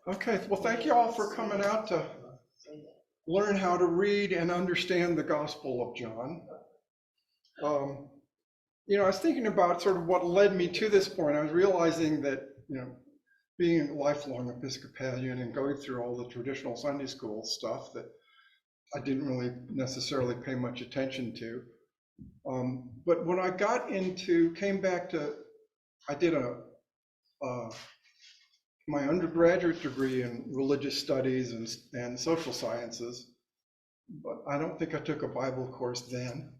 Okay, well, thank you all for coming out to learn how to read and understand the Gospel of John. I was thinking about sort of what led me to this point. I was realizing that, being a lifelong Episcopalian and going through all the traditional Sunday school stuff that I didn't really necessarily pay much attention to. But when I I did my undergraduate degree in religious studies and social sciences, but I don't think I took a Bible course then.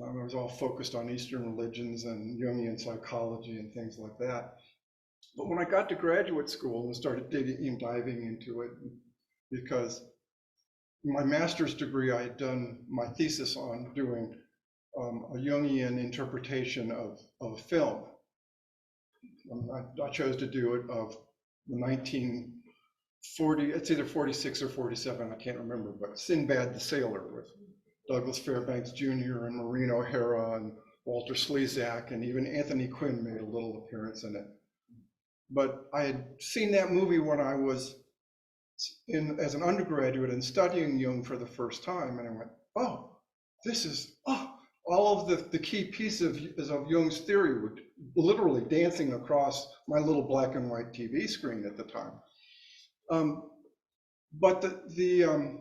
I was all focused on Eastern religions and Jungian psychology and things like that. But when I got to graduate school and started diving into it, because my master's degree, I had done my thesis on doing a Jungian interpretation of film. I chose to do it of the 1940, it's either 46 or 47, I can't remember, but Sinbad the Sailor with Douglas Fairbanks Jr. and Maureen O'Hara and Walter Slezak, and even Anthony Quinn made a little appearance in it. But I had seen that movie when I was as an undergraduate and studying Jung for the first time, and I went, oh, this is, all of the key pieces of Jung's theory were literally dancing across my little black and white TV screen at the time. But the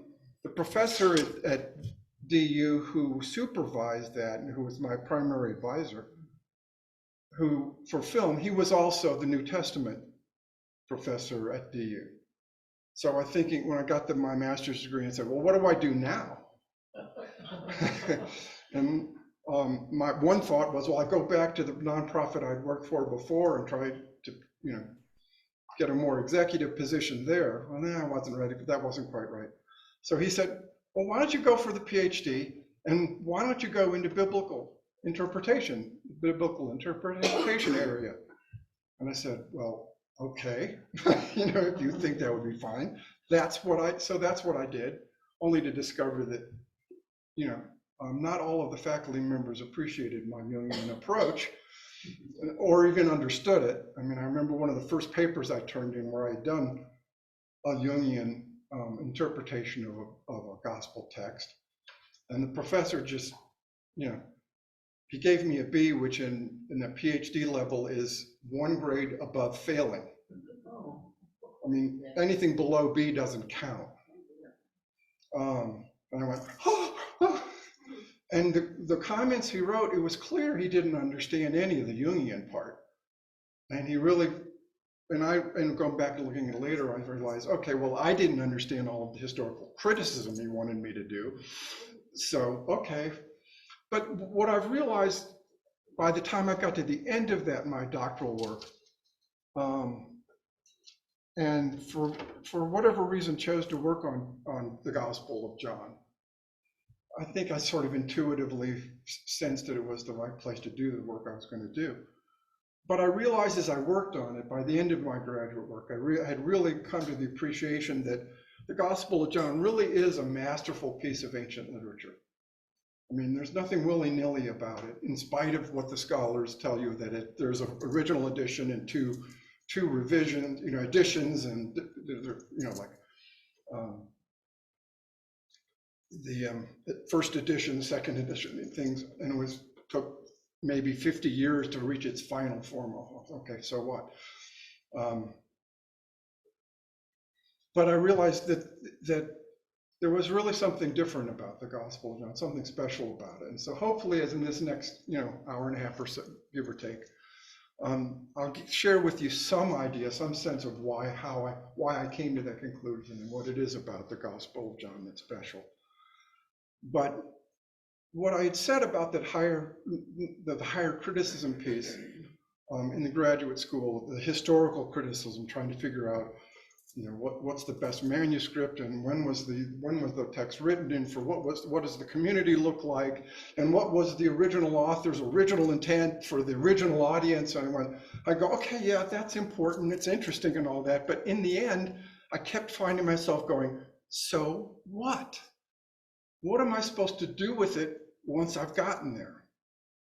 professor at DU who supervised that and who was my primary advisor, who for film, he was also the New Testament professor at DU. So I'm thinking when I got my master's degree and said, well, what do I do now? And my one thought was, well, I go back to the nonprofit I'd worked for before and try to, get a more executive position there. Well, I wasn't ready, but that wasn't quite right. So he said, well, why don't you go for the PhD and why don't you go into biblical interpretation area? And I said, well, okay, if you think that would be fine. That's what I did, only to discover that, not all of the faculty members appreciated my Jungian approach or even understood it. I mean, I remember one of the first papers I turned in where I had done a Jungian interpretation of a gospel text. And the professor just, he gave me a B, which in the PhD level is 1 grade above failing. I mean, anything below B doesn't count. And I went, And the comments he wrote, it was clear he didn't understand any of the Jungian part. And he really, and going back and looking at it later, I realized, okay, well, I didn't understand all of the historical criticism he wanted me to do. So, okay. But what I've realized by the time I got to the end of my doctoral work, and for whatever reason chose to work on the Gospel of John, I think I sort of intuitively sensed that it was the right place to do the work I was going to do. But I realized as I worked on it, by the end of my graduate work, I had really come to the appreciation that the Gospel of John really is a masterful piece of ancient literature. I mean, there's nothing willy-nilly about it, in spite of what the scholars tell you that there's an original edition and two revisions, editions, and the first edition, second edition, things, and it took maybe 50 years to reach its final form. Okay, so what? But I realized that there was really something different about the Gospel of John, something special about it. And so hopefully, as in this next hour and a half or so, give or take, I'll share with you some idea, some sense of why I came to that conclusion and what it is about the Gospel of John that's special. But what I had said about the higher criticism piece in the graduate school, the historical criticism, trying to figure out, what's the best manuscript and when was the text written in, for what does the community look like, and what was the original author's original intent for the original audience. And I go, okay, yeah, that's important, it's interesting and all that, but in the end, I kept finding myself going, so what? What am I supposed to do with it once I've gotten there?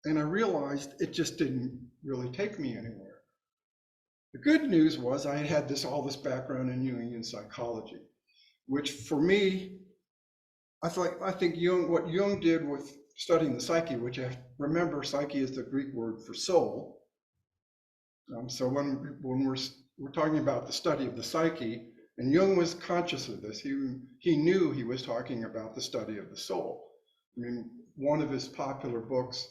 And I realized it just didn't really take me anywhere. The good news was I had all this background in Jungian psychology, which for me, I think what Jung did with studying the psyche, which I remember psyche is the Greek word for soul. So when we're talking about the study of the psyche, and Jung was conscious of this, he knew he was talking about the study of the soul. I mean, one of his popular books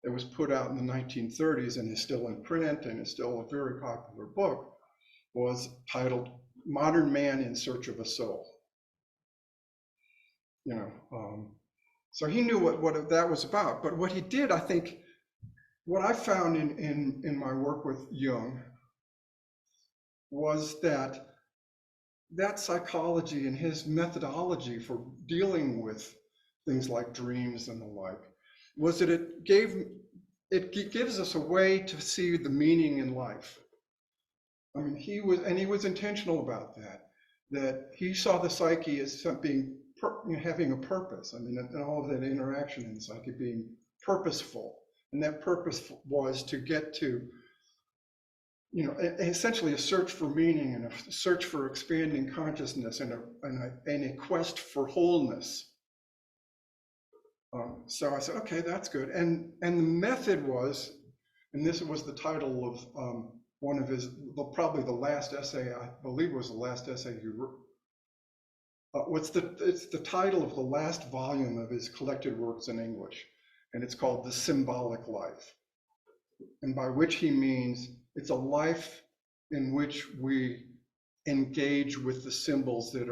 that was put out in the 1930s and is still in print and is still a very popular book was titled Modern Man in Search of a Soul. So he knew what that was about. But what he did, I think, what I found in my work with Jung was that psychology and his methodology for dealing with things like dreams and the like was that it gives us a way to see the meaning in life. I mean, he was intentional about that he saw the psyche as something having a purpose. I mean, and all of that interaction in the psyche being purposeful, and that purpose was to get to, essentially a search for meaning and a search for expanding consciousness and a quest for wholeness. So I said, okay, that's good. And the method was, and this was the title of one of his, probably the last essay, I believe was the last essay he wrote. It's the title of the last volume of his collected works in English, and it's called The Symbolic Life. And by which he means it's a life in which we engage with the symbols that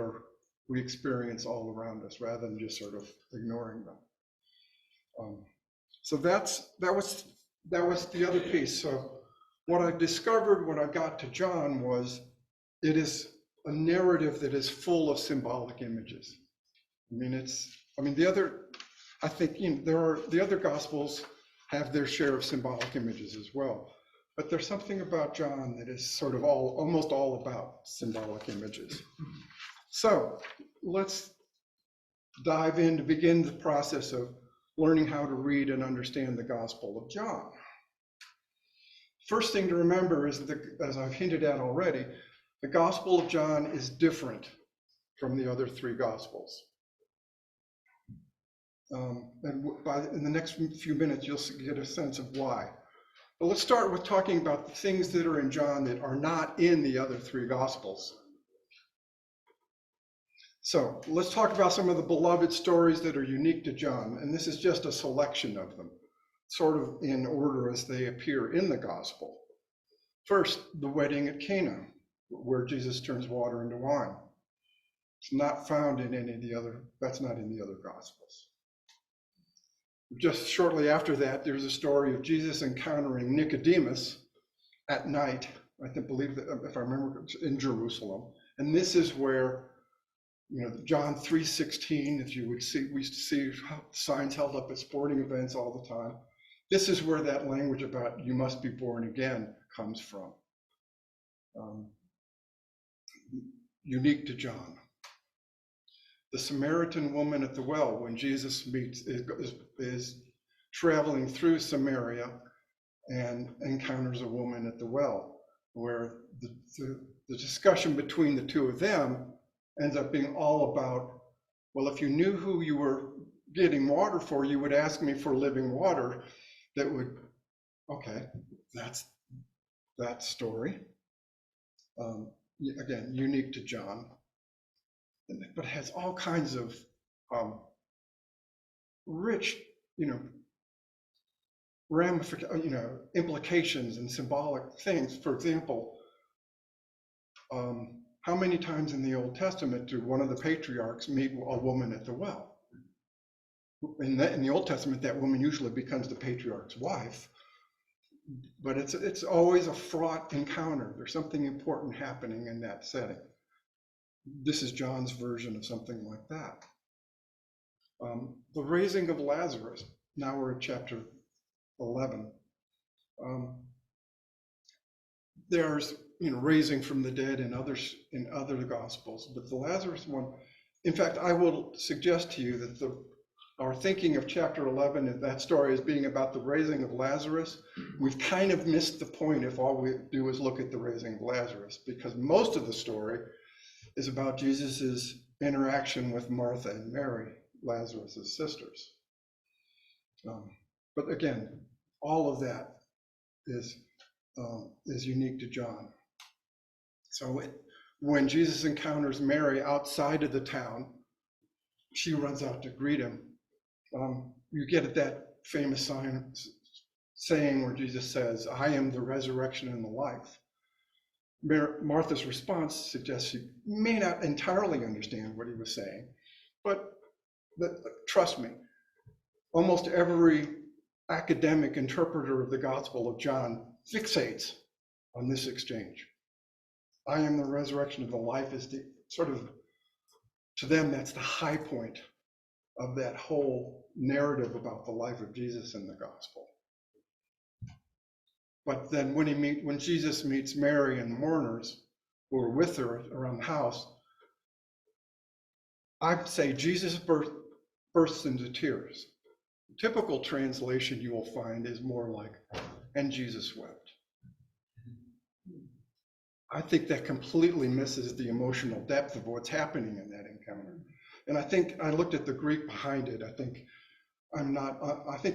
we experience all around us, rather than just sort of ignoring them. So that was the other piece. So what I discovered when I got to John was it is a narrative that is full of symbolic images. The other Gospels have their share of symbolic images as well, but there's something about John that is sort of almost all about symbolic images. So let's dive in to begin the process of learning how to read and understand the Gospel of John. First thing to remember is that, as I've hinted at already, the Gospel of John is different from the other three Gospels. And in the next few minutes, you'll get a sense of why. But let's start with talking about the things that are in John that are not in the other three Gospels. So let's talk about some of the beloved stories that are unique to John. And this is just a selection of them, sort of in order as they appear in the Gospel. First, the wedding at Cana, where Jesus turns water into wine. It's not found in that's not in the other Gospels. Just shortly after that, there's a story of Jesus encountering Nicodemus at night, believe that, if I remember, in Jerusalem. And this is where, John 3:16, if you would see, we used to see signs held up at sporting events all the time. This is where that language about you must be born again comes from. Unique to John. The Samaritan woman at the well, when Jesus is traveling through Samaria and encounters a woman at the well, where the discussion between the two of them ends up being all about, well, if you knew who you were getting water for, you would ask me for living water. That's that story. Again, unique to John, but has all kinds of rich, implications and symbolic things. For example, how many times in the Old Testament do one of the patriarchs meet a woman at the well? In the Old Testament, that woman usually becomes the patriarch's wife, but it's always a fraught encounter. There's something important happening in that setting. This is John's version of something like that. The raising of Lazarus. Now we're at chapter 11. There's raising from the dead in other Gospels, but the Lazarus one. In fact, I will suggest to you that our thinking of chapter 11 and that story as being about the raising of Lazarus, we've kind of missed the point if all we do is look at the raising of Lazarus, because most of the story is about Jesus's interaction with Martha and Mary, Lazarus's sisters. But again, all of that is unique to John. So when Jesus encounters Mary outside of the town, she runs out to greet him. You get that famous saying where Jesus says, "I am the resurrection and the life." Martha's response suggests she may not entirely understand what he was saying, but trust me, almost every academic interpreter of the Gospel of John fixates on this exchange. I am the resurrection and the life is the sort of, to them, that's the high point of that whole narrative about the life of Jesus in the Gospel. But then when Jesus meets Mary and the mourners who are with her around the house, I'd say Jesus bursts into tears. The typical translation you will find is more like, "And Jesus wept." I think that completely misses the emotional depth of what's happening in that encounter. And I think I looked at the Greek behind it. I think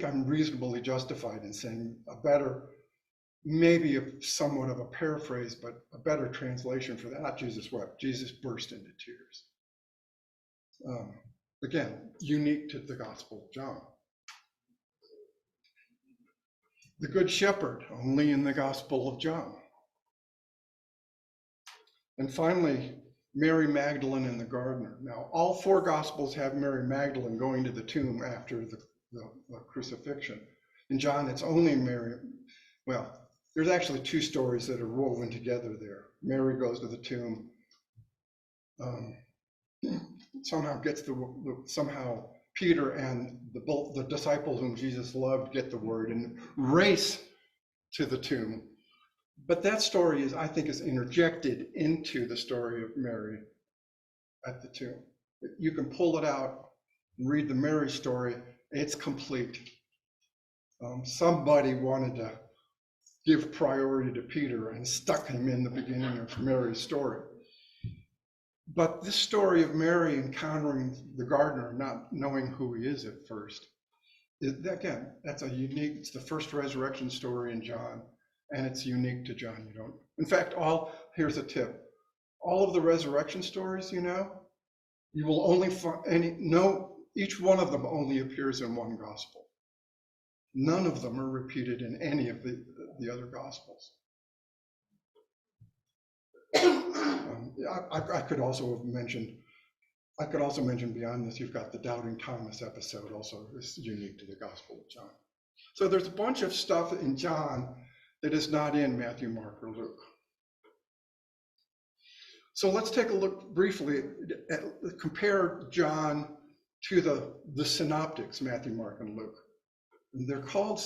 I'm reasonably justified in saying maybe somewhat of a paraphrase, but a better translation for that, not Jesus wept, Jesus burst into tears. Again, unique to the Gospel of John. The Good Shepherd, only in the Gospel of John. And finally, Mary Magdalene and the gardener. Now, all four Gospels have Mary Magdalene going to the tomb after the crucifixion. In John, it's only Mary. Well, there's actually two stories that are woven together there. Mary goes to the tomb, somehow Peter and the disciples whom Jesus loved get the word and race to the tomb. But that story I think is interjected into the story of Mary at the tomb. You can pull it out and read the Mary story. It's complete. Somebody wanted to give priority to Peter and stuck him in the beginning of Mary's story. But this story of Mary encountering the gardener, not knowing who he is at first, again, it's the first resurrection story in John, and it's unique to John. In fact, here's a tip. All of the resurrection stories, you will only each one of them only appears in one gospel. None of them are repeated in any of the other gospels. I could also mention beyond this, you've got the Doubting Thomas episode also is unique to the Gospel of John. So there's a bunch of stuff in John that is not in Matthew, Mark, or Luke. So let's take a look briefly compare John to the synoptics, Matthew, Mark, and Luke. And they're called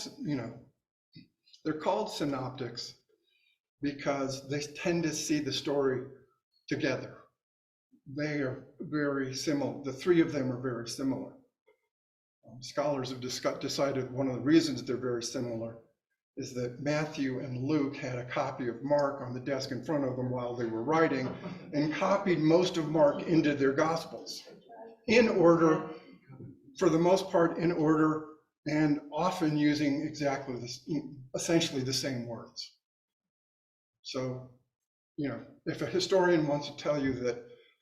synoptics because they tend to see the story together. They are very similar. The three of them are very similar. Scholars have decided one of the reasons they're very similar is that Matthew and Luke had a copy of Mark on the desk in front of them while they were writing and copied most of Mark into their Gospels in order, for the most part in order, and often using essentially the same words. So, if a historian wants to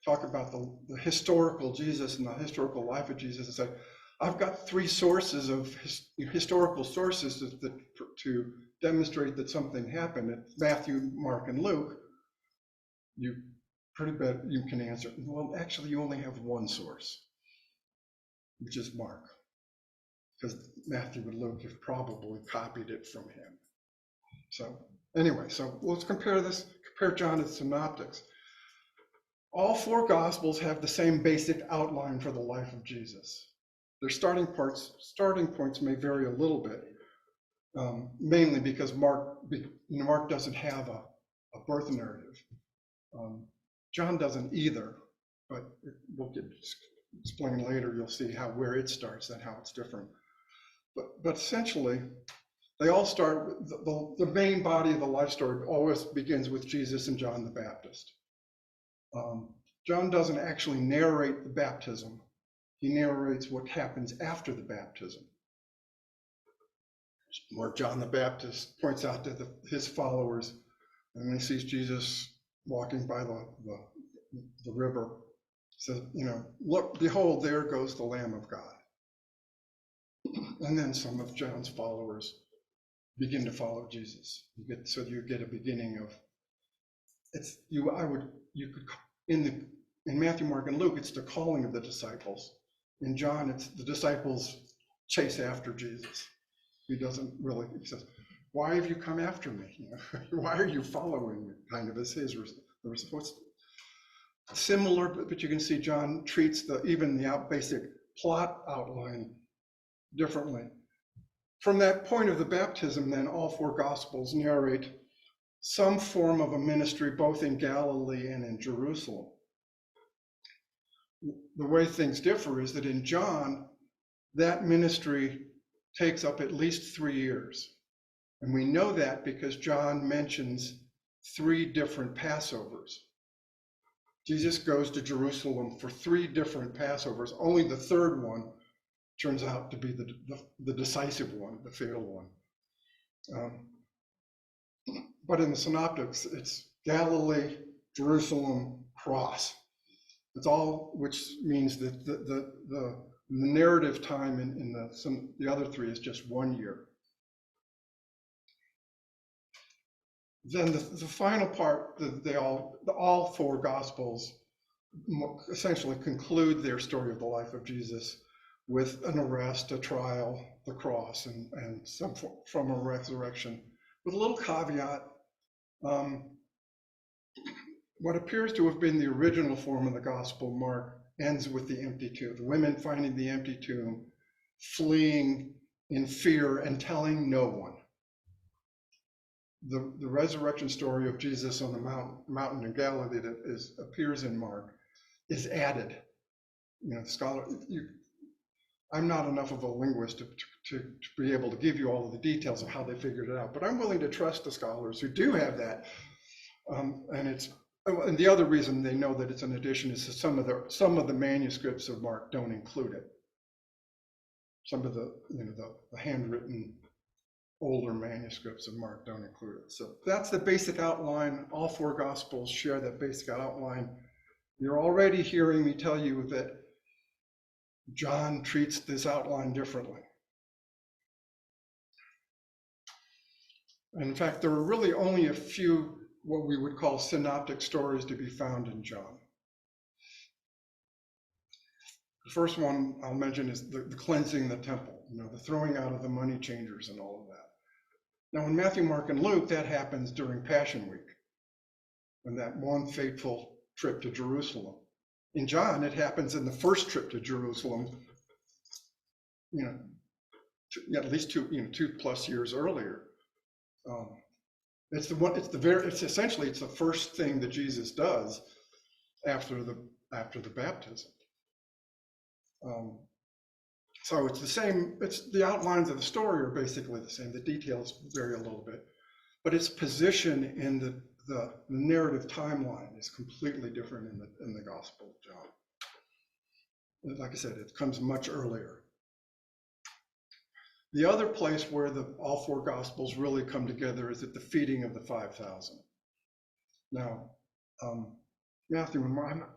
talk about the historical Jesus and the historical life of Jesus and say, I've got three sources of historical sources to demonstrate that something happened. It's Matthew, Mark, and Luke. You can answer, well, actually, you only have one source, which is Mark, because Matthew and Luke have probably copied it from him. So anyway, let's compare John to the synoptics. All four Gospels have the same basic outline for the life of Jesus. Their starting points may vary a little bit, mainly because Mark doesn't have a birth narrative. John doesn't either, but we'll explain later, you'll see where it starts and how it's different. But essentially, they all start with the main body of the life story always begins with Jesus and John the Baptist. John doesn't actually narrate the baptism. He narrates what happens after the baptism, where John the Baptist points out to his followers, and when he sees Jesus walking by the river, says, look, behold, there goes the Lamb of God. And then some of John's followers begin to follow Jesus. You get a beginning of in Matthew, Mark, and Luke, it's the calling of the disciples. In John, it's the disciples chase after Jesus. He says, why have you come after me? Why are you following me? Kind of is his response. Similar, but you can see John treats even the basic plot outline differently. From that point of the baptism, then, all four Gospels narrate some form of a ministry both in Galilee and in Jerusalem. The way things differ is that in John, that ministry takes up at least 3 years. And we know that because John mentions 3 different Passovers. Jesus goes to Jerusalem for 3 different Passovers. Only the third one turns out to be the decisive one, the fatal one. But in the Synoptics, it's Galilee, Jerusalem, cross. It's all, which means that the narrative time in the other 3 is just 1 year. Then the final part, all 4 Gospels essentially conclude their story of the life of Jesus with an arrest, a trial, the cross, and some from a resurrection. With a little caveat, what appears to have been the original form of the Gospel, Mark, ends with the empty tomb. The women finding the empty tomb, fleeing in fear and telling no one. The resurrection story of Jesus on the mountain in Galilee that appears in Mark is added. I'm not enough of a linguist to be able to give you all of the details of how they figured it out, but I'm willing to trust the scholars who do have that. And the other reason they know that it's an addition is that some of the manuscripts of Mark don't include it. Some of the handwritten older manuscripts of Mark don't include it. So that's the basic outline. All 4 Gospels share that basic outline. You're already hearing me tell you that John treats this outline differently. And in fact, there are really only a few what we would call synoptic stories to be found in John. The first one I'll mention is the cleansing the temple, the throwing out of the money changers and all of that. Now in Matthew, Mark, and Luke, that happens during Passion Week, and that one fateful trip to Jerusalem. In John, it happens in the first trip to Jerusalem, at least 2+ years earlier. It's essentially the first thing that Jesus does after the baptism. So it's the same. The outlines of the story are basically the same. The details vary a little bit, but its position in the narrative timeline is completely different in the Gospel of John. Like I said, it comes much earlier. The other place where all 4 Gospels really come together is at the feeding of the 5,000. Now, Matthew and Mark,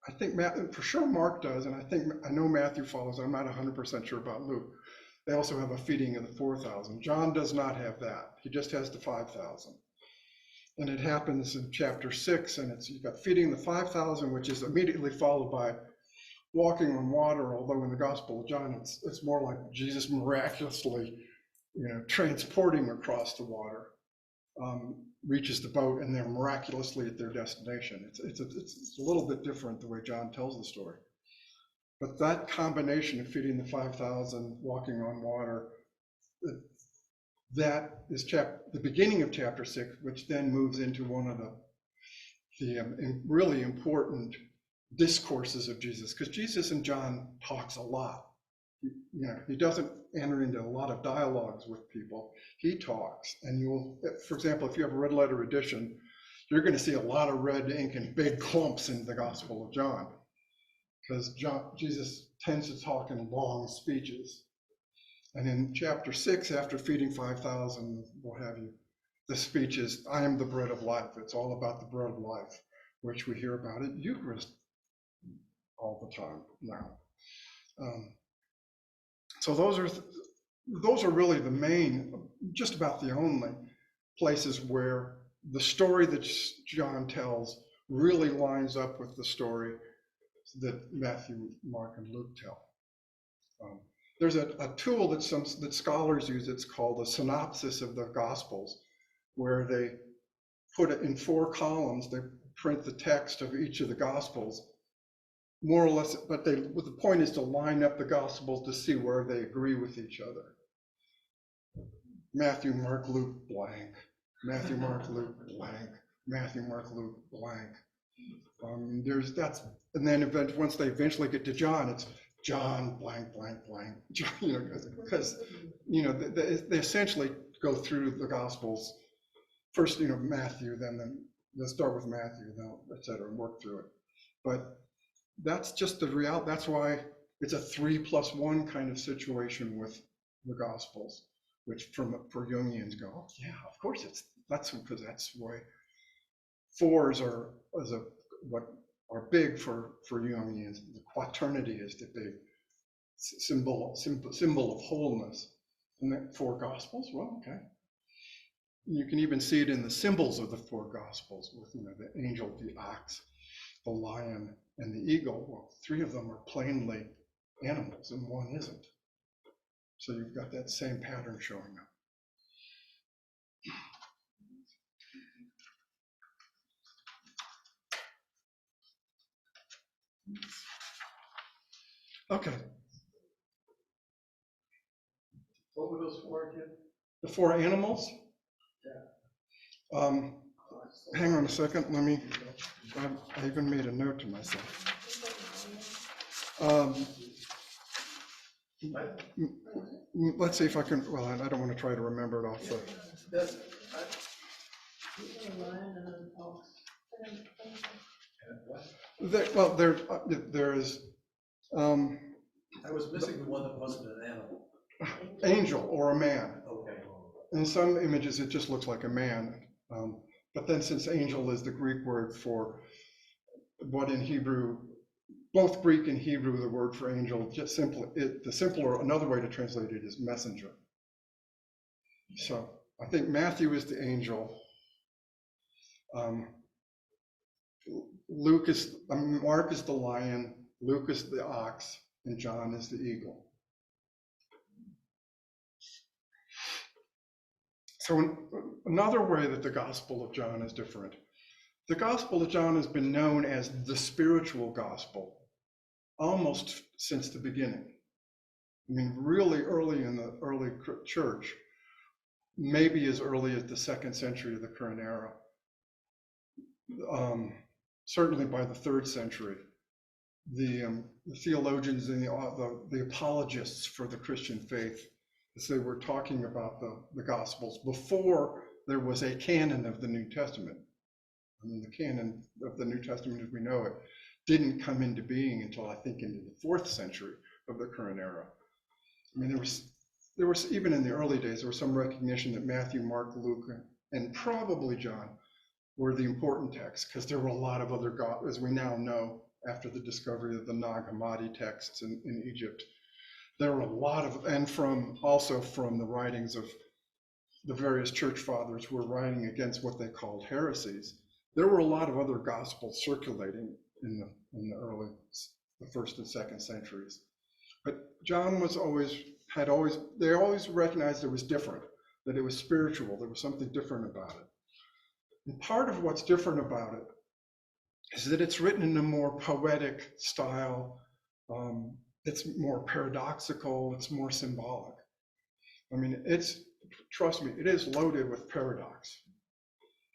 I think for sure Mark does, and I know Matthew follows. I'm not 100% sure about Luke. They also have a feeding of the 4,000. John does not have that. He just has the 5,000. And it happens in chapter 6, and you've got feeding the 5,000, which is immediately followed by walking on water, although in the Gospel of John, it's more like Jesus miraculously, transporting across the water, reaches the boat, and they're miraculously at their destination. It's a little bit different the way John tells the story. But that combination of feeding the 5,000, walking on water, that is the beginning of chapter 6, which then moves into one of the really important discourses of Jesus, because Jesus in John talks a lot. He doesn't enter into a lot of dialogues with people. He talks, and you'll, for example, if you have a red letter edition, you're going to see a lot of red ink and big clumps in the Gospel of John, because Jesus tends to talk in long speeches. And in chapter 6, after feeding 5,000, what have you, the speech is, I am the bread of life. It's all about the bread of life, which we hear about at Eucharist all the time now. So those are really the main, just about the only places where the story that John tells really lines up with the story that Matthew, Mark, and Luke tell. There's a tool that scholars use. It's called the Synopsis of the Gospels, where they put it in 4 columns. They print the text of each of the Gospels, more or less, but the point is to line up the Gospels to see where they agree with each other. Matthew, Mark, Luke, blank. Matthew, Mark, Luke, blank. Matthew, Mark, Luke, blank. And then once they eventually get to John, it's John, blank, blank, blank. Because they essentially go through the Gospels first. Matthew, then they'll start with Matthew, then et cetera, and work through it. But that's just the reality. That's why it's a 3+1 kind of situation with the Gospels, which for Jungians go, oh, yeah, of course that's because that's why 4s are what big for Jungians. The quaternity is the big symbol of wholeness. And the 4 Gospels, well, okay. You can even see it in the symbols of the 4 Gospels with the angel, the ox, the lion, and the eagle. Well, 3 of them are plainly animals and 1 isn't. So you've got that same pattern showing up. Okay. What were those 4 again? The 4 animals? Yeah. Hang on a second. I even made a note to myself. Let's see if I can, well, I don't want to try to remember it off the. There is. I was missing the one that wasn't an animal. Angel or a man. Okay. In some images, it just looks like a man. But then since angel is the Greek word for what in Hebrew, both Greek and Hebrew, the word for angel, another way to translate it is messenger. So I think Matthew is the angel. Mark is the lion, Luke is the ox, and John is the eagle. So another way that the Gospel of John is different. The Gospel of John has been known as the spiritual gospel almost since the beginning. I mean, really early in the early church, maybe as early as the 2nd century of the current era. Certainly by the 3rd century, the theologians and the apologists for the Christian faith, as they were talking about the Gospels before there was a canon of the New Testament. I mean, the canon of the New Testament as we know it didn't come into being until I think into the 4th century of the current era. I mean, there was even in the early days, there was some recognition that Matthew, Mark, Luke, and probably John were the important texts, because there were a lot of other, as we now know, after the discovery of the Nag Hammadi texts in Egypt, there were a lot of, and also from the writings of the various church fathers who were writing against what they called heresies. There were a lot of other gospels circulating in the 1st and 2nd centuries. But John they always recognized it was different, that it was spiritual, there was something different about it. And part of what's different about it is that it's written in a more poetic style. It's more paradoxical, it's more symbolic. I mean, trust me, it is loaded with paradox.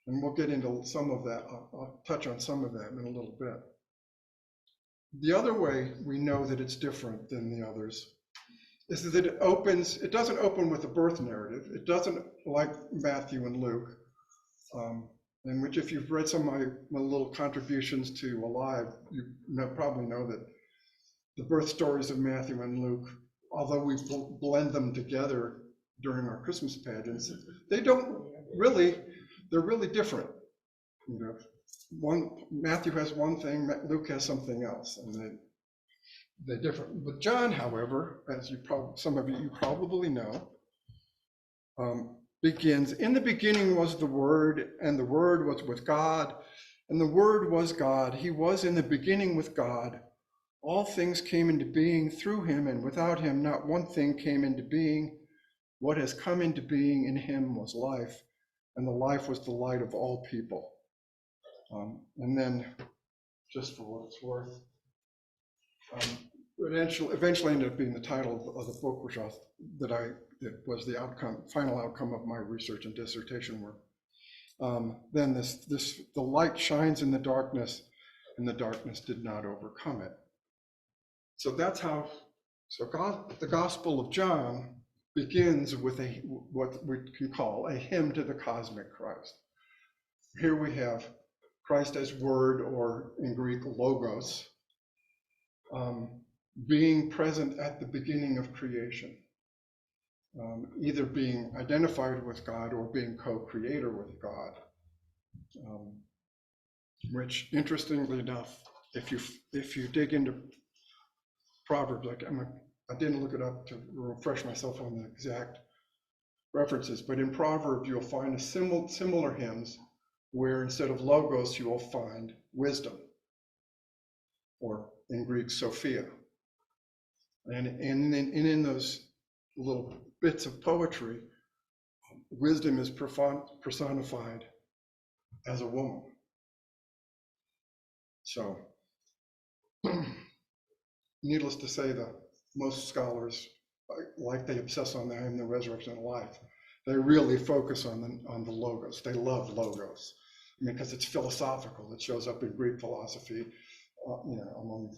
And we'll get into some of that. I'll touch on some of that in a little bit. The other way we know that it's different than the others is that it doesn't open with a birth narrative. It doesn't, like Matthew and Luke, in which if you've read some of my little contributions to Alive, you probably know that the birth stories of Matthew and Luke, although we blend them together during our Christmas pageants, they're really different. Matthew has one thing, Luke has something else, and they're different. But John, however, as some of you probably know, begins, in the beginning was the Word, and the Word was with God, and the Word was God. He was in the beginning with God. All things came into being through him, and without him not one thing came into being. What has come into being in him was life, and the life was the light of all people. And then, just for what it's worth, eventually ended up being the title of the book, that was the final outcome of my research and dissertation work. Then the light shines in the darkness, and the darkness did not overcome it. So that's how. The Gospel of John begins with what we can call a hymn to the cosmic Christ. Here we have Christ as Word, or in Greek, Logos, being present at the beginning of creation, either being identified with God or being co-creator with God, which, interestingly enough, if you dig into Proverbs, I didn't look it up to refresh myself on the exact references, but in Proverbs you'll find similar hymns where instead of Logos you will find wisdom, or in Greek, Sophia. And in those little bits of poetry, wisdom is personified as a woman. So, needless to say, most scholars, like they obsess on the resurrection and life, they really focus on the Logos. They love Logos, because it's philosophical. It shows up in Greek philosophy, among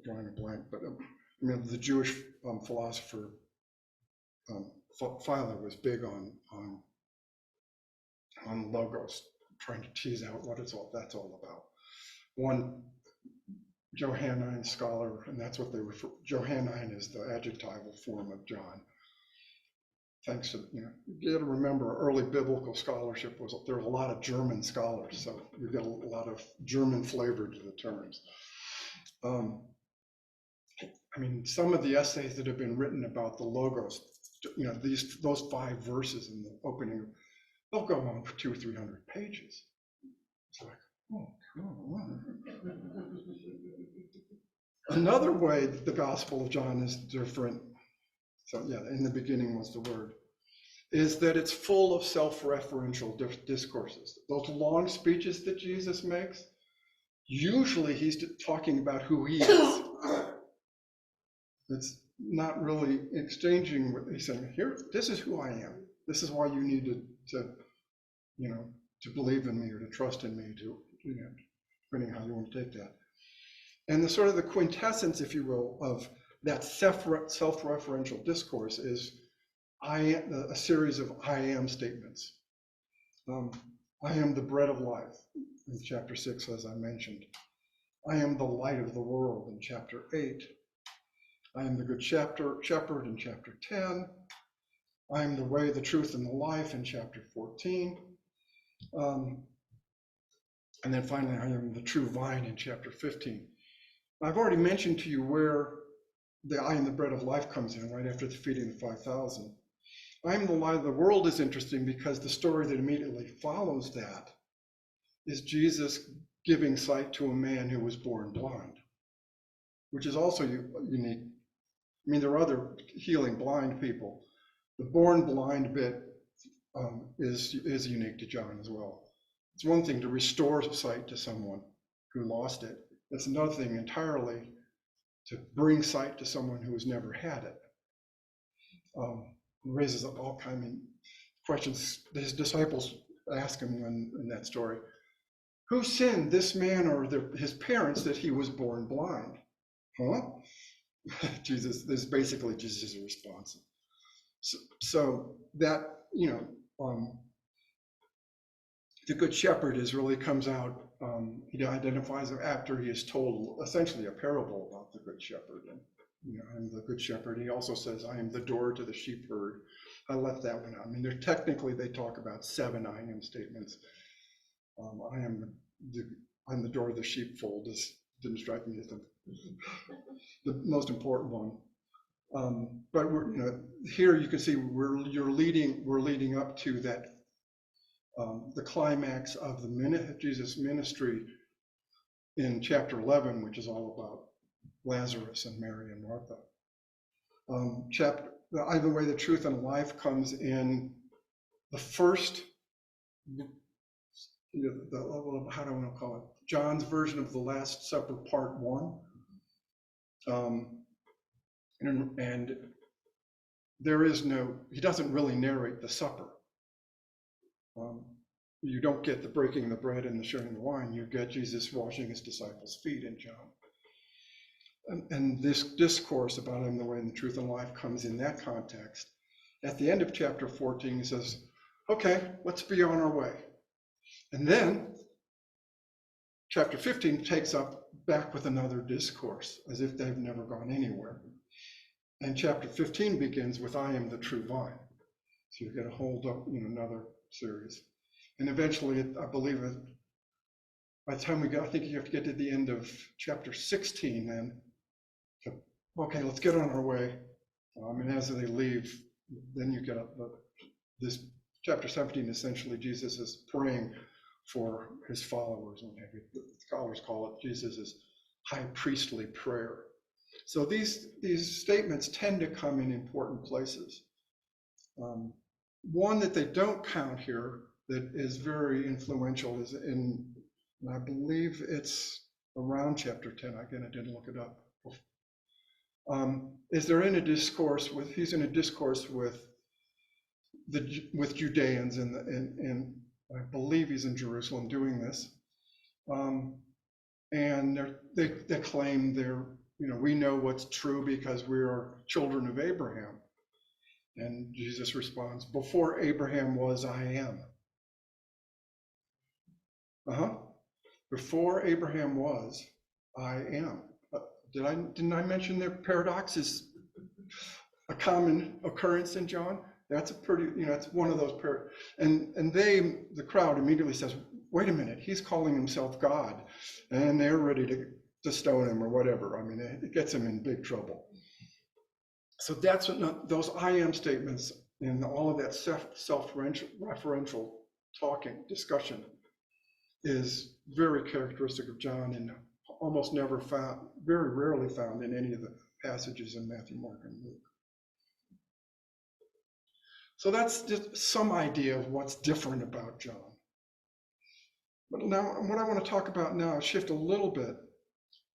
drawing a blank, but the Jewish philosopher Philo was big on Logos, trying to tease out what that's all about. One Johannine scholar, and that's what they refer. Johannine is the adjectival form of John. Thanks to, you got to remember, early biblical scholarship there were a lot of German scholars, so you get a lot of German flavor to the terms. Some of the essays that have been written about the Logos, those 5 verses in the opening, they'll go on for 200 or 300 pages. It's like, oh, come on. Another way that the Gospel of John is different, so yeah, in the beginning was the Word, is that it's full of self-referential discourses. Those long speeches that Jesus makes, usually he's talking about who he is. It's not really exchanging. He's saying, "Here, this is who I am. This is why you need to believe in me or to trust in me, depending how you want to take that." And the sort of the quintessence, if you will, of that self-referential discourse is a series of I am statements. I am the bread of life in chapter 6, as I mentioned. I am the light of the world in chapter 8. I am the good shepherd in chapter 10. I am the way, the truth, and the life in chapter 14. And then finally, I am the true vine in chapter 15. I've already mentioned to you where the I am the bread of life comes in, right after the feeding of the 5,000. I am the light of the world is interesting because the story that immediately follows that is Jesus giving sight to a man who was born blind, which is also unique. There are other healing blind people. The born blind bit is unique to John as well. It's one thing to restore sight to someone who lost it. It's another thing entirely to bring sight to someone who has never had it. Raises up all kinds of questions his disciples ask him in that story. Who sinned, this man or his parents, that he was born blind? Huh? Jesus, this is basically Jesus' response. So that, the Good Shepherd really comes out, he identifies him after he is told essentially a parable about the Good Shepherd. And, I'm the Good Shepherd. He also says, I am the door to the sheep herd. I left that one out. I mean, they talk about 7 I am statements. I'm the door of the sheepfold. This didn't strike me as the most important one. But here you can see we're leading up to that, the climax of Jesus' ministry in chapter 11, which is all about Lazarus and Mary and Martha. The way the truth and life comes in the first, how do I want to call it? John's version of the Last Supper, part 1. And he doesn't really narrate the supper. You don't get the breaking of the bread and the sharing the wine. You get Jesus washing his disciples' feet in John. And this discourse about him, the way and the truth and life, comes in that context. At the end of chapter 14, he says, okay, let's be on our way. And then chapter 15 takes up back with another discourse, as if they've never gone anywhere. And chapter 15 begins with, I am the true vine. So you get a hold of another series. And eventually, I believe by the time I think you have to get to the end of chapter 16 then, okay, let's get on our way. And as they leave, then you get this chapter 17, essentially Jesus is praying for his followers, and scholars call it Jesus' high priestly prayer. So these statements tend to come in important places. One that they don't count here that is very influential is in, I believe it's around chapter 10. Again, I didn't look it up. He's in a discourse with Judeans, and I believe he's in Jerusalem doing this. And they claim we know what's true because we are children of Abraham. And Jesus responds, before Abraham was, I am. Before Abraham was, I am. Didn't I mention their paradox is a common occurrence in John? That's a pretty, it's one of those and the crowd immediately says, wait a minute, he's calling himself God, and they're ready to stone him or whatever. I mean, it gets him in big trouble. So that's what those I am statements and all of that self-referential discussion is very characteristic of John and almost never found, very rarely found in any of the passages in Matthew, Mark, and Luke. So that's just some idea of what's different about John. But now what I want to talk about now, shift a little bit,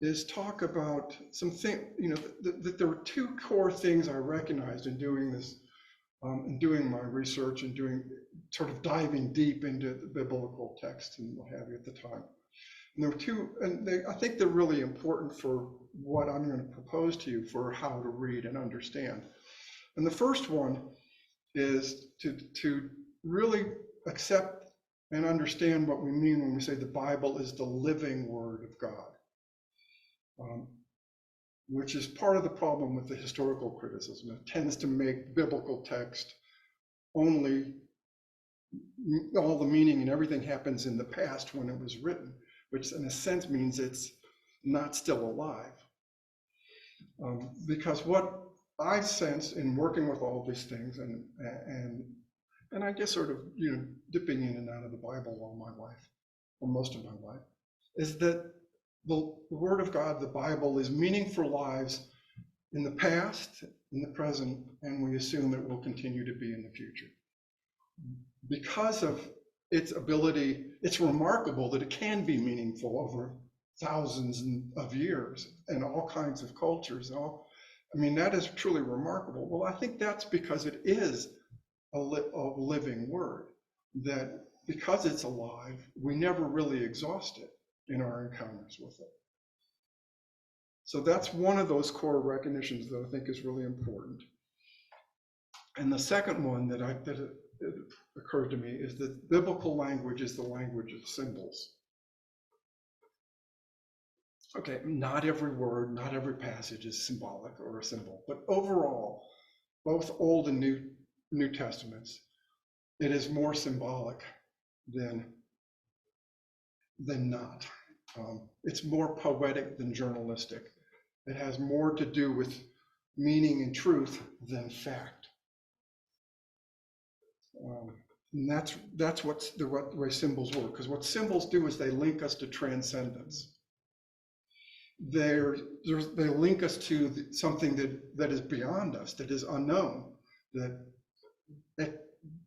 is talk about something, that there were 2 core things I recognized in doing this, in doing my research and sort of diving deep into the biblical text and what have you at the time. And there were 2, and I think they're really important for what I'm going to propose to you for how to read and understand. And the first one is to really accept and understand what we mean when we say the Bible is the living word of God, which is part of the problem with the historical criticism. It tends to make biblical text only, all the meaning and everything happens in the past when it was written, which in a sense means it's not still alive. Because what I sense in working with all these things and I guess sort of dipping in and out of the Bible all my life, or most of my life, is that the Word of God, the Bible, is meaning for lives in the past, in the present, and we assume it will continue to be in the future. Because of its ability, it's remarkable that it can be meaningful over thousands of years and all kinds of cultures. That is truly remarkable. Well, I think that's because it is a living word that because it's alive, we never really exhaust it in our encounters with it. So that's one of those core recognitions that I think is really important. And the second one that it occurred to me is that biblical language is the language of symbols. Okay, not every word, not every passage is symbolic or a symbol, but overall, both Old and New Testaments, it is more symbolic than not. It's more poetic than journalistic. It has more to do with meaning and truth than fact. And that's what the way symbols work, because what symbols do is they link us to transcendence. They link us to something that is beyond us, that is unknown, that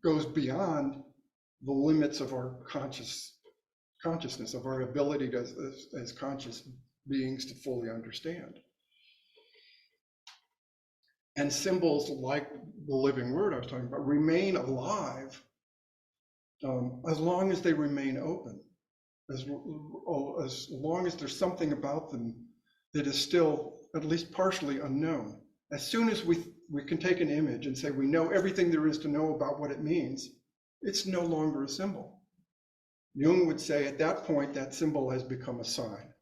goes beyond the limits of our consciousness, of our ability as conscious beings to fully understand. And symbols like the living word I was talking about remain alive as long as they remain open, as long as there's something about them that is still at least partially unknown. As soon as we can take an image and say we know everything there is to know about what it means, it's no longer a symbol. Jung would say at that point that symbol has become a sign.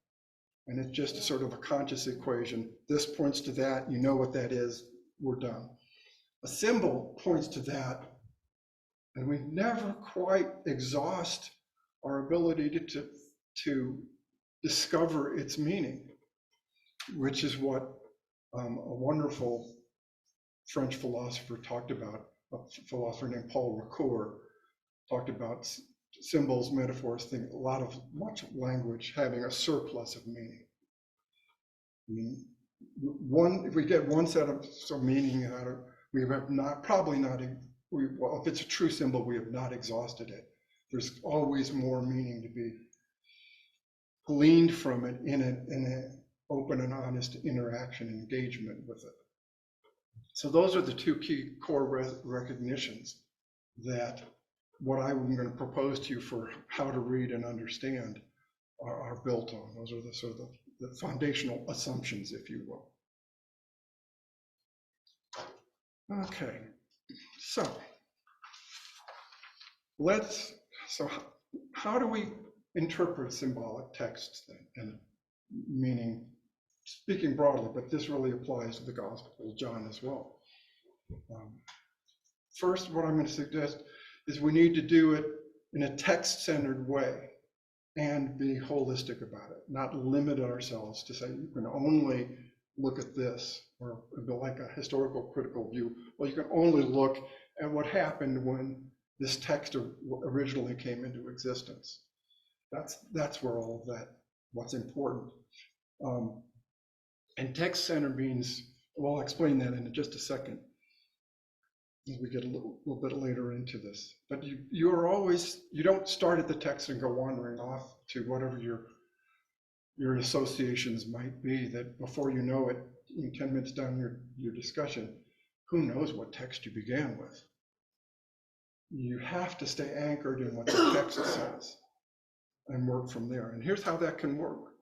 And it's just a sort of a conscious equation. This points to that, you know what that is, we're done. A symbol points to that, and we never quite exhaust our ability to discover its meaning, which is what a wonderful French philosopher talked about, a philosopher named Paul Ricoeur talked about symbols, metaphors, much language having a surplus of meaning. I mean, if we get one set of some meaning out of, we have well, if it's a true symbol, we have not exhausted it. There's always more meaning to be gleaned from it in an open and honest interaction and engagement with it. So those are the two key core recognitions that what I'm going to propose to you for how to read and understand are built on. Those are the sort of the foundational assumptions, if you will. Okay, so how do we interpret symbolic texts then? And meaning, speaking broadly, but this really applies to the Gospel of John as well. First, what I'm going to suggest is we need to do it in a text-centered way and be holistic about it, not limit ourselves to say you can only look at this, or like a historical critical view. Well, you can only look at what happened when this text originally came into existence. That's where all of that, what's important. And text-centered means, well, I'll explain that in just a second as we get a little bit later into this. But you don't start at the text and go wandering off to whatever your associations might be, that before you know it, in 10 minutes down your discussion, who knows what text you began with. You have to stay anchored in what the text says and work from there. And here's how that can work.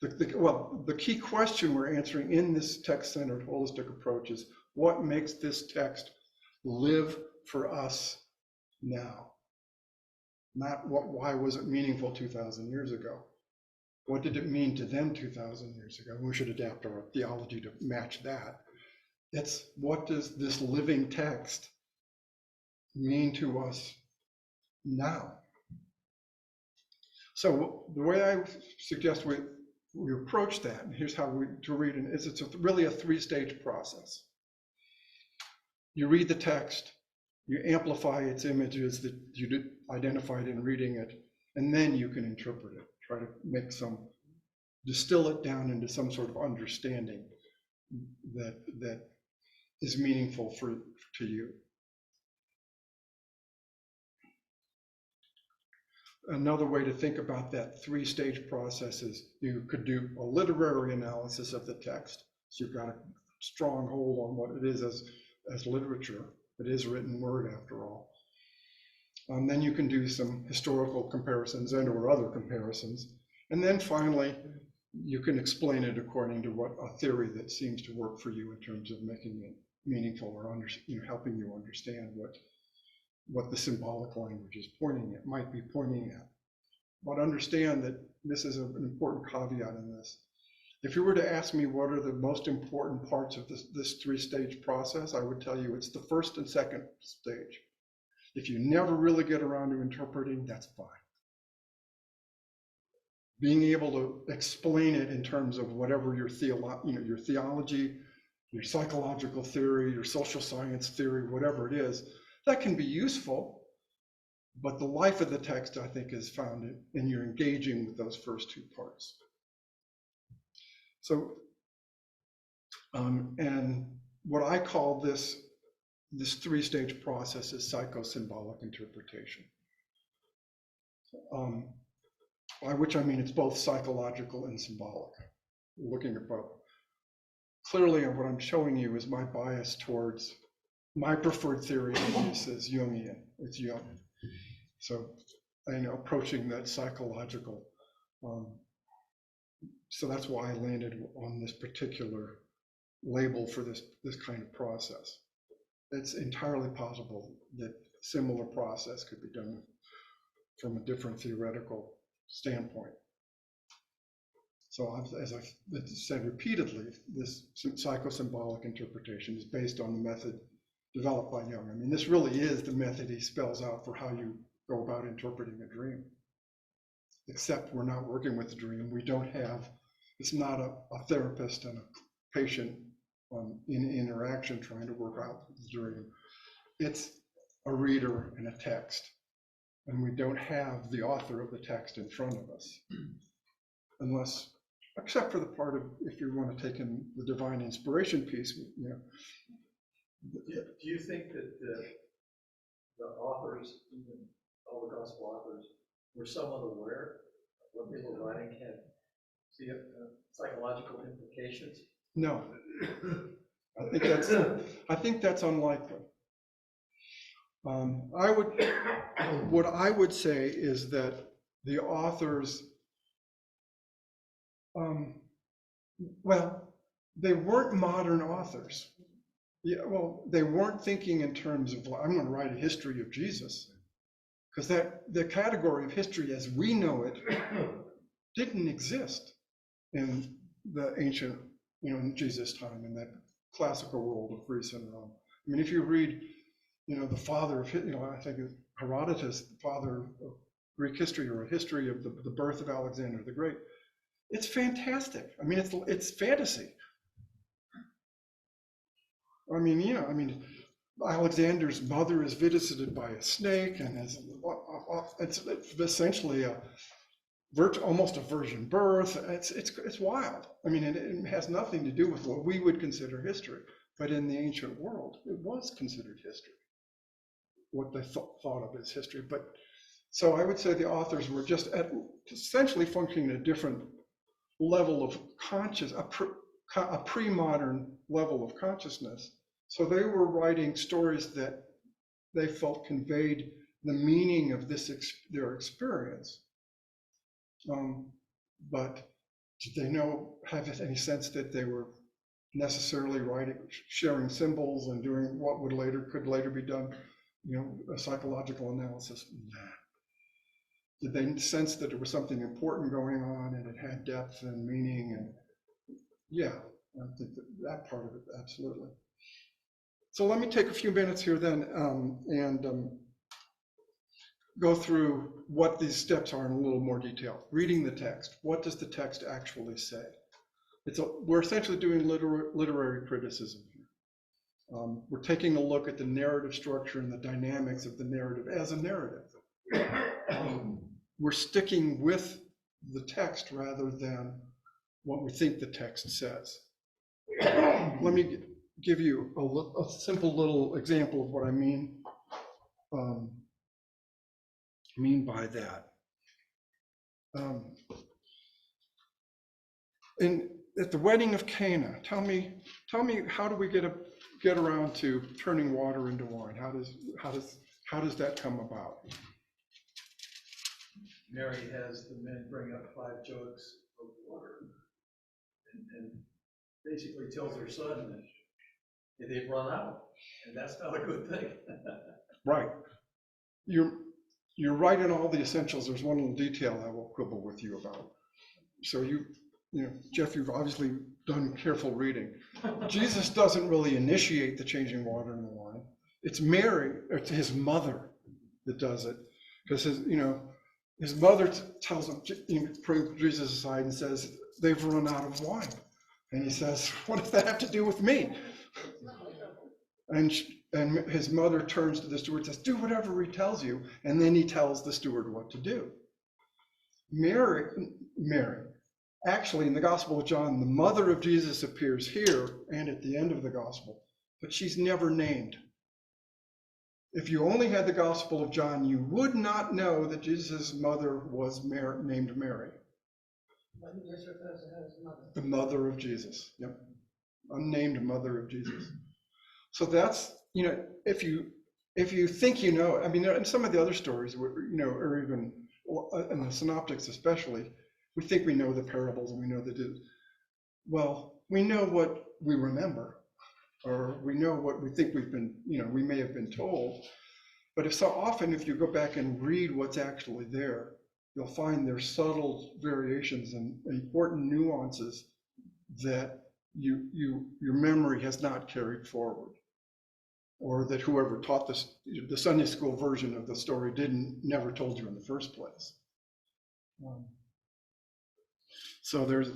The key question we're answering in this text-centered holistic approach is, what makes this text live for us now? Not why was it meaningful 2,000 years ago? What did it mean to them 2,000 years ago? We should adapt our theology to match that. It's, what does this living text mean to us now? So the way I suggest we approach that, and here's how to read it, is it's really a three-stage process. You read the text, you amplify its images that you identified in reading it, and then you can interpret it. Try to distill it down into some sort of understanding that is meaningful to you. Another way to think about that three-stage process is you could do a literary analysis of the text. So you've got a strong hold on what it is as literature. It is written word, after all. Then you can do some historical comparisons and or other comparisons. And then finally, you can explain it according to what a theory that seems to work for you in terms of making it meaningful or helping you understand what the symbolic language is might be pointing at. But understand that this is an important caveat in this. If you were to ask me what are the most important parts of this three-stage process, I would tell you it's the first and second stage. If you never really get around to interpreting, that's fine. Being able to explain it in terms of whatever your theology, your psychological theory, your social science theory, whatever it is, that can be useful. But the life of the text, I think, is found in you're engaging with those first two parts. So, and what I call this three-stage process is psychosymbolic interpretation. By which I mean it's both psychological and symbolic, looking at both. Clearly, what I'm showing you is my bias towards my preferred theory of this is Jungian. It's Jung. So, approaching that psychological. So that's why I landed on this particular label for this kind of process. It's entirely possible that a similar process could be done from a different theoretical standpoint. So as I've said repeatedly, this psychosymbolic interpretation is based on the method developed by Jung. I mean, this really is the method he spells out for how you go about interpreting a dream. Except we're not working with the dream. We don't have, it's not a therapist and a patient in interaction trying to work out the dream. It's a reader and a text. And we don't have the author of the text in front of us. Unless, except for the part of, if you want to take in the divine inspiration piece, Do you think that the authors, even all the gospel authors, were somewhat aware of what they were writing had psychological implications? No, I think that's unlikely. What I would say is that the authors, they weren't modern authors. Yeah, well, they weren't thinking in terms of, well, I'm going to write a history of Jesus, because the category of history as we know it didn't exist in the ancient, in Jesus' time, in that classical world of Greece and Rome. I mean, if you read, the father of, I think Herodotus, the father of Greek history, or a history of the birth of Alexander the Great, it's fantastic. I mean, it's fantasy. I mean, Alexander's mother is visited by a snake, and it's essentially almost a virgin birth. It's wild. I mean, it has nothing to do with what we would consider history, but in the ancient world, it was considered history, what they thought of as history. But so I would say the authors were just essentially functioning at a different level of a pre-modern level of consciousness. So they were writing stories that they felt conveyed the meaning of their experience. But did they have any sense that they were necessarily sharing symbols and doing what could later be done, a psychological analysis? Nah. Did they sense that there was something important going on and it had depth and meaning? And yeah, I think that part of it, absolutely. So let me take a few minutes here then and go through what these steps are in a little more detail. Reading the text. What does the text actually say? We're essentially doing literary criticism here. We're taking a look at the narrative structure and the dynamics of the narrative as a narrative. We're sticking with the text rather than what we think the text says. Let me give you a simple little example of what I mean by that. At the wedding of Cana, tell me, how do we get around to turning water into wine? How does How does that come about? Mary has the men bring up 5 jugs of water and basically tells her son that they've run out, and that's not a good thing. Right. You're right in all the essentials. There's one little detail I will quibble with you about. So you know, Jeff, you've obviously done careful reading. Jesus doesn't really initiate the changing water into wine. It's Mary, it's his mother that does it, because his mother tells him, brings Jesus aside and says, they've run out of wine. And he says, what does that have to do with me? And his mother turns to the steward and says, do whatever he tells you. And then he tells the steward what to do. Mary, actually in the Gospel of John, the mother of Jesus appears here and at the end of the Gospel, but she's never named. If you only had the Gospel of John, you would not know that Jesus' mother was named Mary. The mother of Jesus, yep. Unnamed mother of Jesus. So that's, if you think I mean, in some of the other stories, or even in the Synoptics especially, we think we know the parables and we know well, we know what we remember, or we know what we think we've been, we may have been told. But if you go back and read what's actually there, you'll find there's subtle variations and important nuances that your memory has not carried forward, or that whoever taught the Sunday school version of the story never told you in the first place. So there's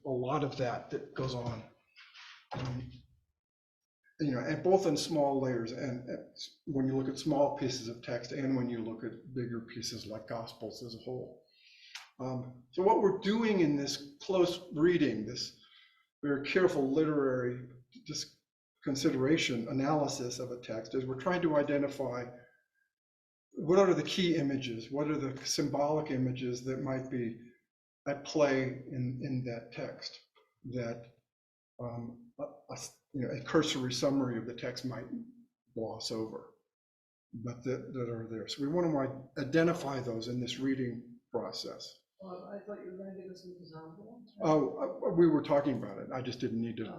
a lot of that goes on, and both in small layers, and when you look at small pieces of text, and when you look at bigger pieces like Gospels as a whole. So what we're doing in this close reading, this very careful literary consideration, analysis of a text, is we're trying to identify what are the key images, what are the symbolic images that might be at play in that text, that a cursory summary of the text might gloss over, but that are there. So we want to identify those in this reading process. I thought you were going to give us an example. Oh, we were talking about it. I just didn't need to,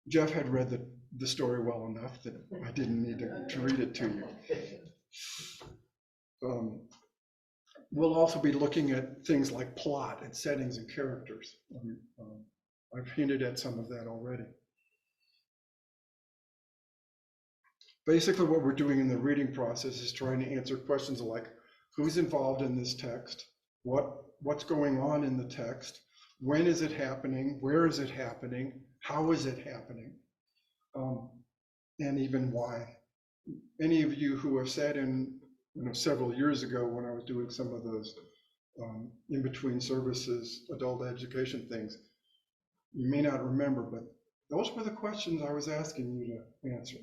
Jeff had read the story well enough that I didn't need to read it to you. We'll also be looking at things like plot and settings and characters. I've hinted at some of that already. Basically, what we're doing in the reading process is trying to answer questions like, who's involved in this text? What's going on in the text? When is it happening? Where is it happening? How is it happening? And even why. Any of you who have sat in, several years ago when I was doing some of those in-between services, adult education things, you may not remember, but those were the questions I was asking you to answer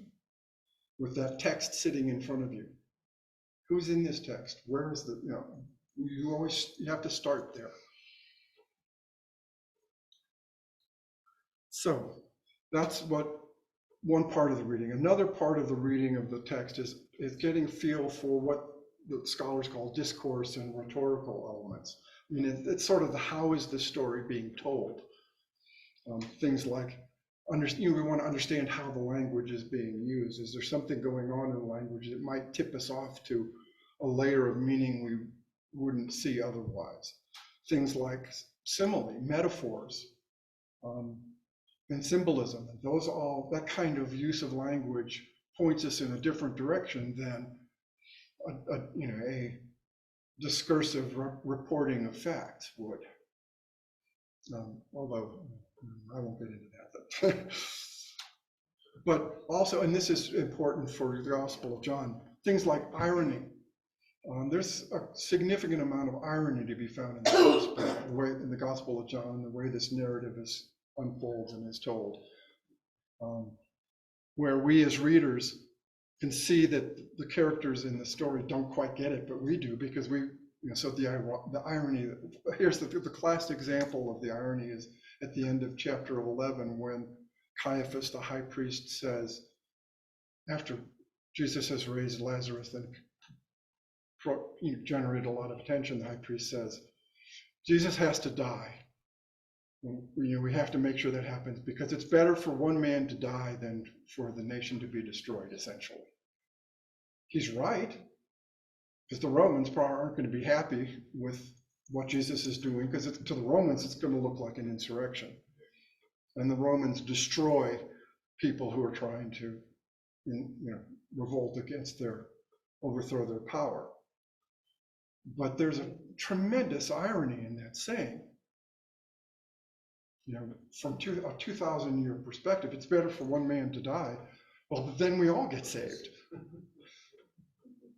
with that text sitting in front of you. Who's in this text? Where is you have to start there. So that's one part of the reading. Another part of the reading of the text is getting feel for what the scholars call discourse and rhetorical elements. I mean, it's sort of how is the story being told? Things like, we want to understand how the language is being used. Is there something going on in the language that might tip us off to a layer of meaning we wouldn't see otherwise? Things like simile, metaphors, and symbolism. That kind of use of language points us in a different direction than a discursive reporting of facts would. Although I won't get into that. But also, and this is important for the Gospel of John, things like irony. There's a significant amount of irony to be found in the Gospel of John, the way this narrative unfolds and is told, where we as readers can see that the characters in the story don't quite get it, but we do, because so the irony, here's the classic example of the irony is at the end of chapter 11, when Caiaphas, the high priest, says, after Jesus has raised Lazarus and generated a lot of attention, the high priest says, Jesus has to die. We have to make sure that happens because it's better for one man to die than for the nation to be destroyed, essentially. He's right, because the Romans probably aren't going to be happy with what Jesus is doing, because to the Romans, it's going to look like an insurrection. And the Romans destroy people who are trying to revolt against overthrow their power. But there's a tremendous irony in that saying. From a 2,000-year perspective, it's better for one man to die. Well, then we all get saved.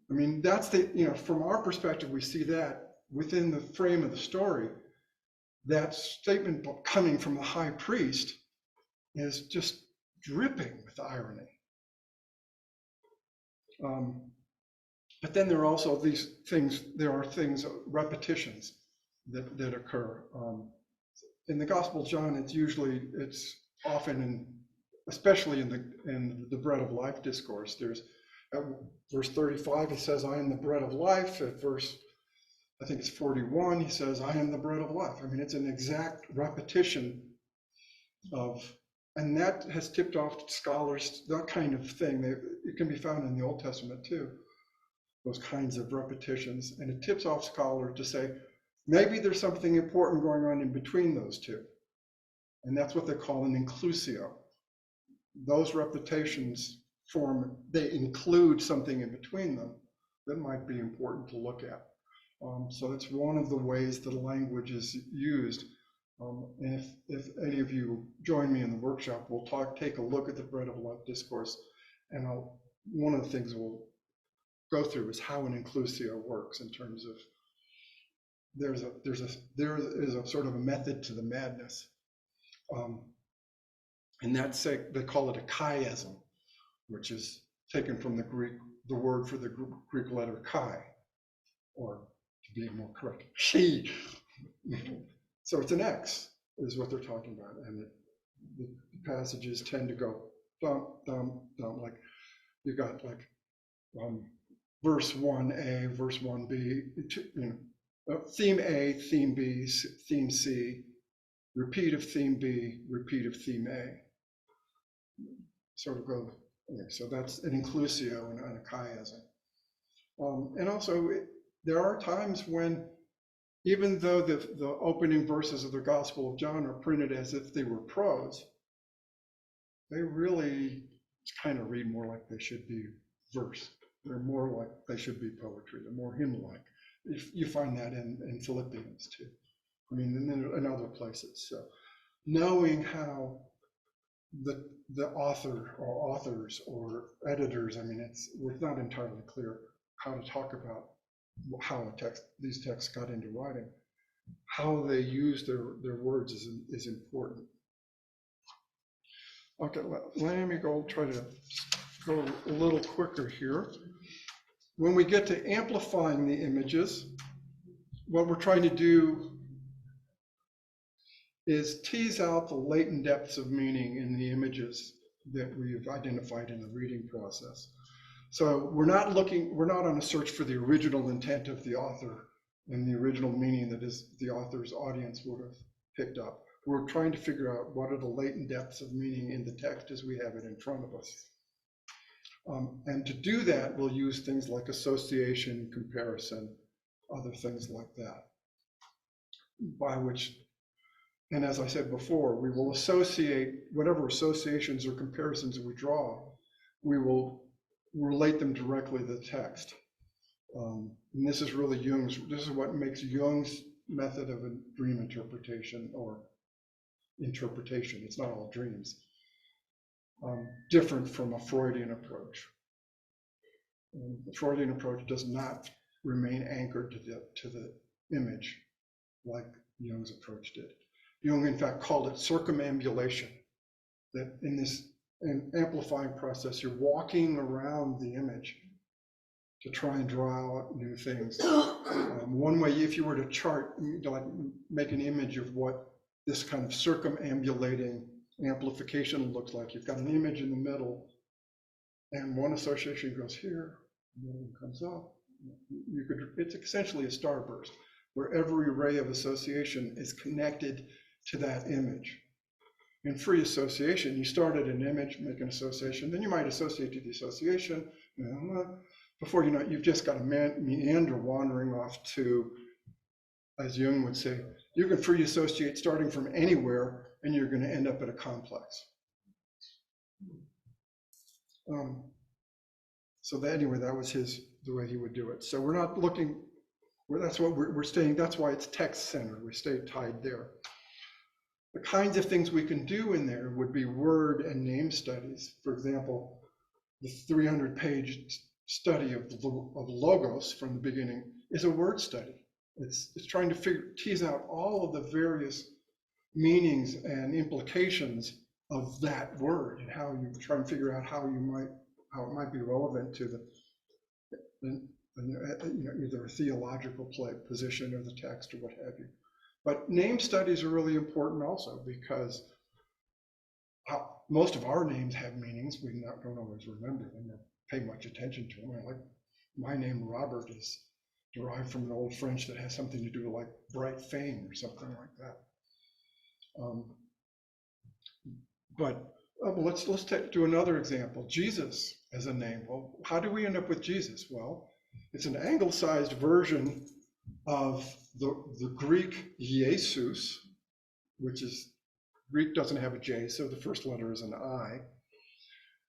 I mean, that's from our perspective, we see that within the frame of the story, that statement coming from the high priest is just dripping with irony. But then there are also these things, repetitions that occur. In the Gospel of John, it's often especially in the bread of life discourse, there's at verse 35, he says, I am the bread of life. At verse, I think it's 41, he says, I am the bread of life. I mean, it's an exact repetition and that has tipped off scholars, that kind of thing. It can be found in the Old Testament too, those kinds of repetitions. And it tips off scholars to say, maybe there's something important going on in between those two. And that's what they call an inclusio. Those repetitions they include something in between them that might be important to look at. So that's one of the ways that language is used. And if any of you join me in the workshop, we'll take a look at the bread of life discourse. And one of the things we'll go through is how an inclusio works in terms of there is a sort of a method to the madness. And they call it a chiasm, which is taken from the word for the Greek letter chi, or to be more correct, chi. So it's an X, is what they're talking about. And the passages tend to go dum, dum, dum, like you got verse 1a, verse 1b, theme A, theme B, theme C, repeat of theme B, repeat of theme A. Sort of go. So that's an inclusio and a chiasm. And also, there are times when, even though the opening verses of the Gospel of John are printed as if they were prose, they really kind of read more like they should be verse. They're more like they should be poetry. They're more hymn-like. You find that in Philippians too. I mean, in other places. So knowing how the author or authors or editors, I mean, it's not entirely clear how to talk about how these texts got into writing. How they use their words is important. Okay, let me try to go a little quicker here. When we get to amplifying the images, what we're trying to do is tease out the latent depths of meaning in the images that we've identified in the reading process. So we're not on a search for the original intent of the author and the original meaning that the author's audience would have picked up. We're trying to figure out what are the latent depths of meaning in the text as we have it in front of us. And to do that, we'll use things like association, comparison, other things like that, by which, and as I said before, we will associate whatever associations or comparisons we draw, we will relate them directly to the text. And this is really this is what makes Jung's method of a dream interpretation or interpretation, it's not all dreams, different from a Freudian approach. The Freudian approach does not remain anchored to the image like Jung's approach did. Jung, in fact, called it circumambulation, that in this amplifying process, you're walking around the image to try and draw out new things. One way, if you were to chart, like make an image of what this kind of circumambulating amplification looks like, you've got an image in the middle, and one association goes here, and one comes up. It's essentially a starburst where every ray of association is connected to that image. In free association, you start at an image, make an association, then you might associate to the association. Before you know it, you've just got a meander wandering off to, as Jung would say, you can free associate starting from anywhere, and you're going to end up at a complex. So anyway, that was the way he would do it. So we're not looking, that's what we're staying, that's why it's text-centered. We stay tied there. The kinds of things we can do in there would be word and name studies. For example, the 300-page study of logos from the beginning is a word study. It's trying to tease out all of the various meanings and implications of that word and how you try and figure out how it might be relevant to either a theological position or the text or what have you. But name studies are really important also because most of our names have meanings. We don't always remember them or pay much attention to them. Like my name, Robert, is derived from an old French that has something to do with like bright fame or something like that. Let's do another example. Jesus as a name. Well, how do we end up with Jesus? Well, it's an anglicized version of the Greek Jesus, which is, Greek doesn't have a J, so the first letter is an I.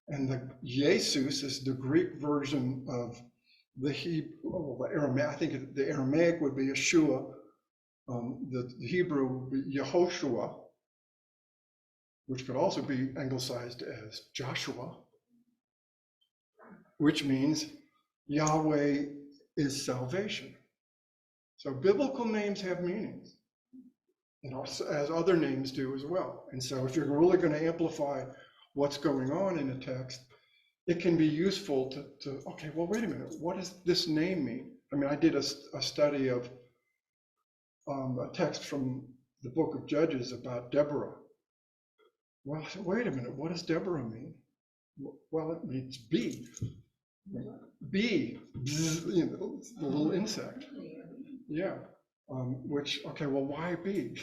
And the Jesus is the Greek version the Aramaic. I think the Aramaic would be Yeshua. The Hebrew would be Yehoshua, which could also be anglicized as Joshua, which means Yahweh is salvation. So biblical names have meanings, as other names do as well. And so if you're really going to amplify what's going on in a text, it can be useful to okay, well, wait a minute, what does this name mean? I mean, I did a study of a text from the book of Judges about Deborah. Well, I said, wait a minute, what does Deborah mean? Well, it means bee. Bee, the little insect. Yeah. Okay, well, why bee?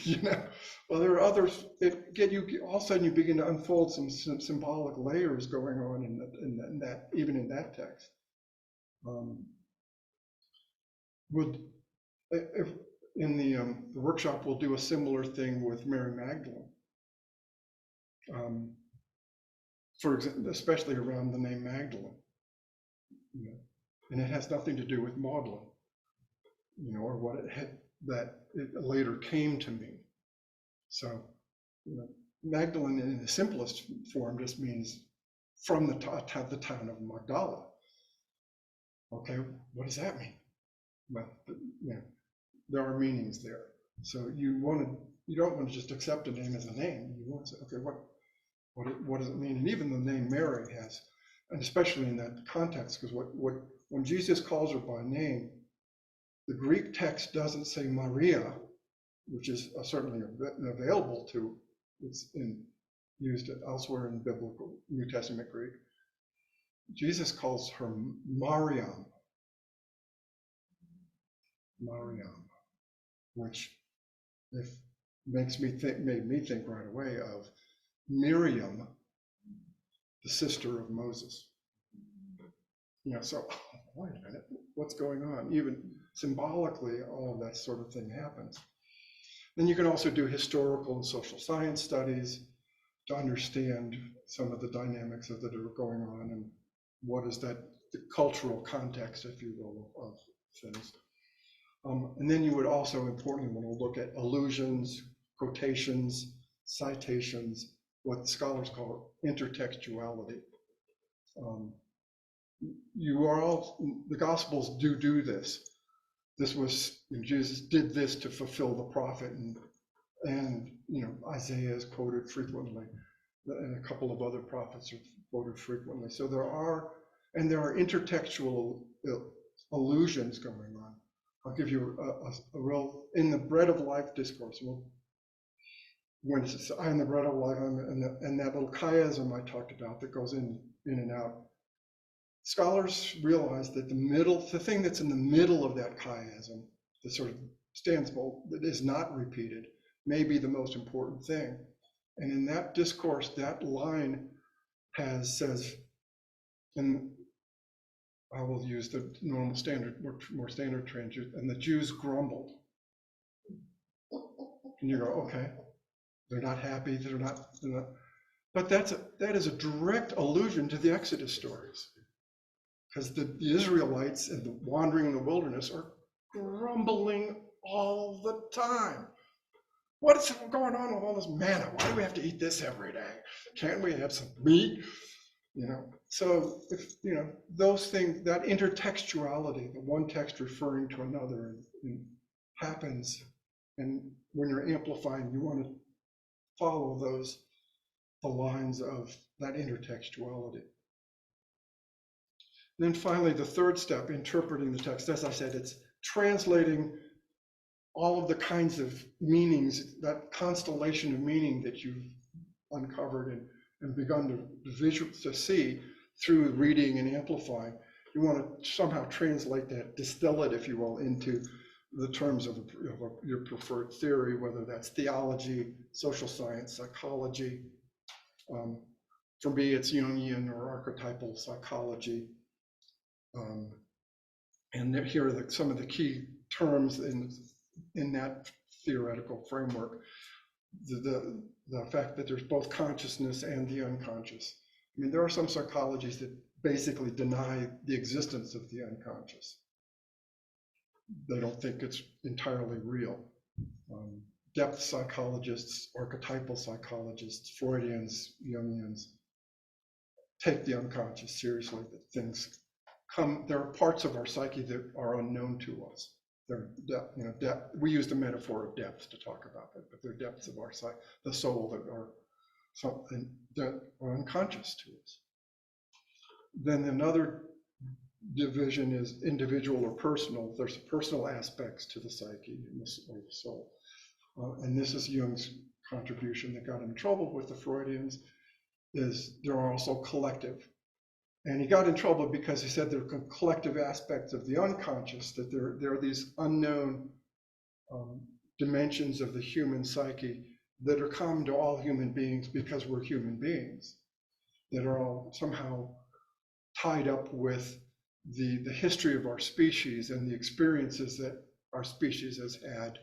Well, there are others. All of a sudden you begin to unfold some symbolic layers going on in that, even in that text. If in the workshop, we'll do a similar thing with Mary Magdalene. For example, especially around the name Magdalene. And it has nothing to do with Magdalene, or what that it later came to mean. So, Magdalene in the simplest form just means from the town of Magdala. Okay, what does that mean? Well, there are meanings there. So you don't want to just accept a name as a name. You want to say, okay, what does it mean? And even the name Mary has, and especially in that context, because when Jesus calls her by name, the Greek text doesn't say Maria, which is certainly available to, it's used elsewhere in biblical New Testament Greek. Jesus calls her Mariam, which made me think right away of Miriam, the sister of Moses. So wait a minute, what's going on? Even symbolically, all of that sort of thing happens. Then you can also do historical and social science studies to understand some of the dynamics that are going on and what is the cultural context, if you will, of things. And then you would also importantly want to look at allusions, quotations, citations, what scholars call intertextuality. The Gospels do this. This was, Jesus did this to fulfill the prophet, and Isaiah is quoted frequently, and a couple of other prophets are quoted frequently. So there are intertextual allusions going on. I'll give you a real, in the Bread of Life discourse, when it says, I am the bread of life, and that little chiasm I talked about that goes in and out, scholars realize that the thing that's in the middle of that chiasm, that sort of stands bold, that is not repeated, may be the most important thing. And in that discourse, that line says, and I will use the normal standard, more standard translation, and the Jews grumbled. And you go, okay, they're not happy, they're not. But that is a direct allusion to the Exodus stories. Because the Israelites and the wandering in the wilderness are grumbling all the time. What is going on with all this manna? Why do we have to eat this every day? Can't we have some meat? So if those things, that intertextuality, the one text referring to another, happens, and when you're amplifying, you want to follow the lines of that intertextuality. And then finally, the third step, interpreting the text. As I said, it's translating all of the kinds of meanings, that constellation of meaning that you've uncovered and begun to see through reading and amplifying. You want to somehow translate that, distill it, if you will, into the terms of your preferred theory, whether that's theology, social science, psychology. For me, it's Jungian or archetypal psychology. And here are some of the key terms in that theoretical framework. The fact that there's both consciousness and the unconscious. I mean, there are some psychologies that basically deny the existence of the unconscious. They don't think it's entirely real. Depth psychologists, archetypal psychologists, Freudians, Jungians take the unconscious seriously, that things there are parts of our psyche that are unknown to us. They're depth. We use the metaphor of depth to talk about that, but they're depths of our psyche, the soul, that are something that are unconscious to us. Then another division is individual or personal. There's personal aspects to the psyche or the soul. And this is Jung's contribution that got him in trouble with the Freudians, is there are also collective. And he got in trouble because he said there are collective aspects of the unconscious, that there are these unknown dimensions of the human psyche that are common to all human beings because we're human beings, that are all somehow tied up with the history of our species and the experiences that our species has had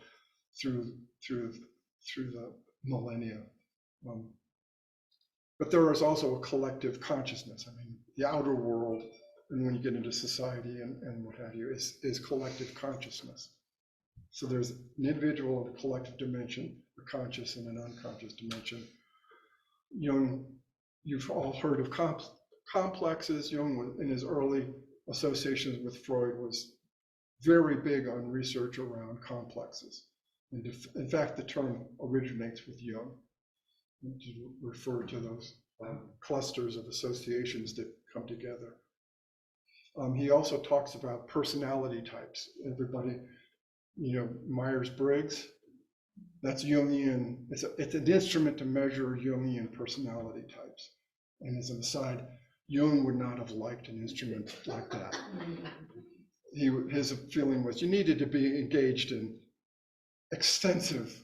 through the millennia. But there is also a collective consciousness. I mean, the outer world, and when you get into society and what have you, is collective consciousness. So there's an individual and a collective dimension, a conscious and an unconscious dimension. Jung, you've all heard of complexes. Jung, in his early associations with Freud, was very big on research around complexes. And in fact, the term originates with Jung, to refer to those clusters of associations that come together. He also talks about personality types. Everybody, Myers-Briggs, that's Jungian. It's an instrument to measure Jungian personality types. And as an aside, Jung would not have liked an instrument like that. His feeling was you needed to be engaged in extensive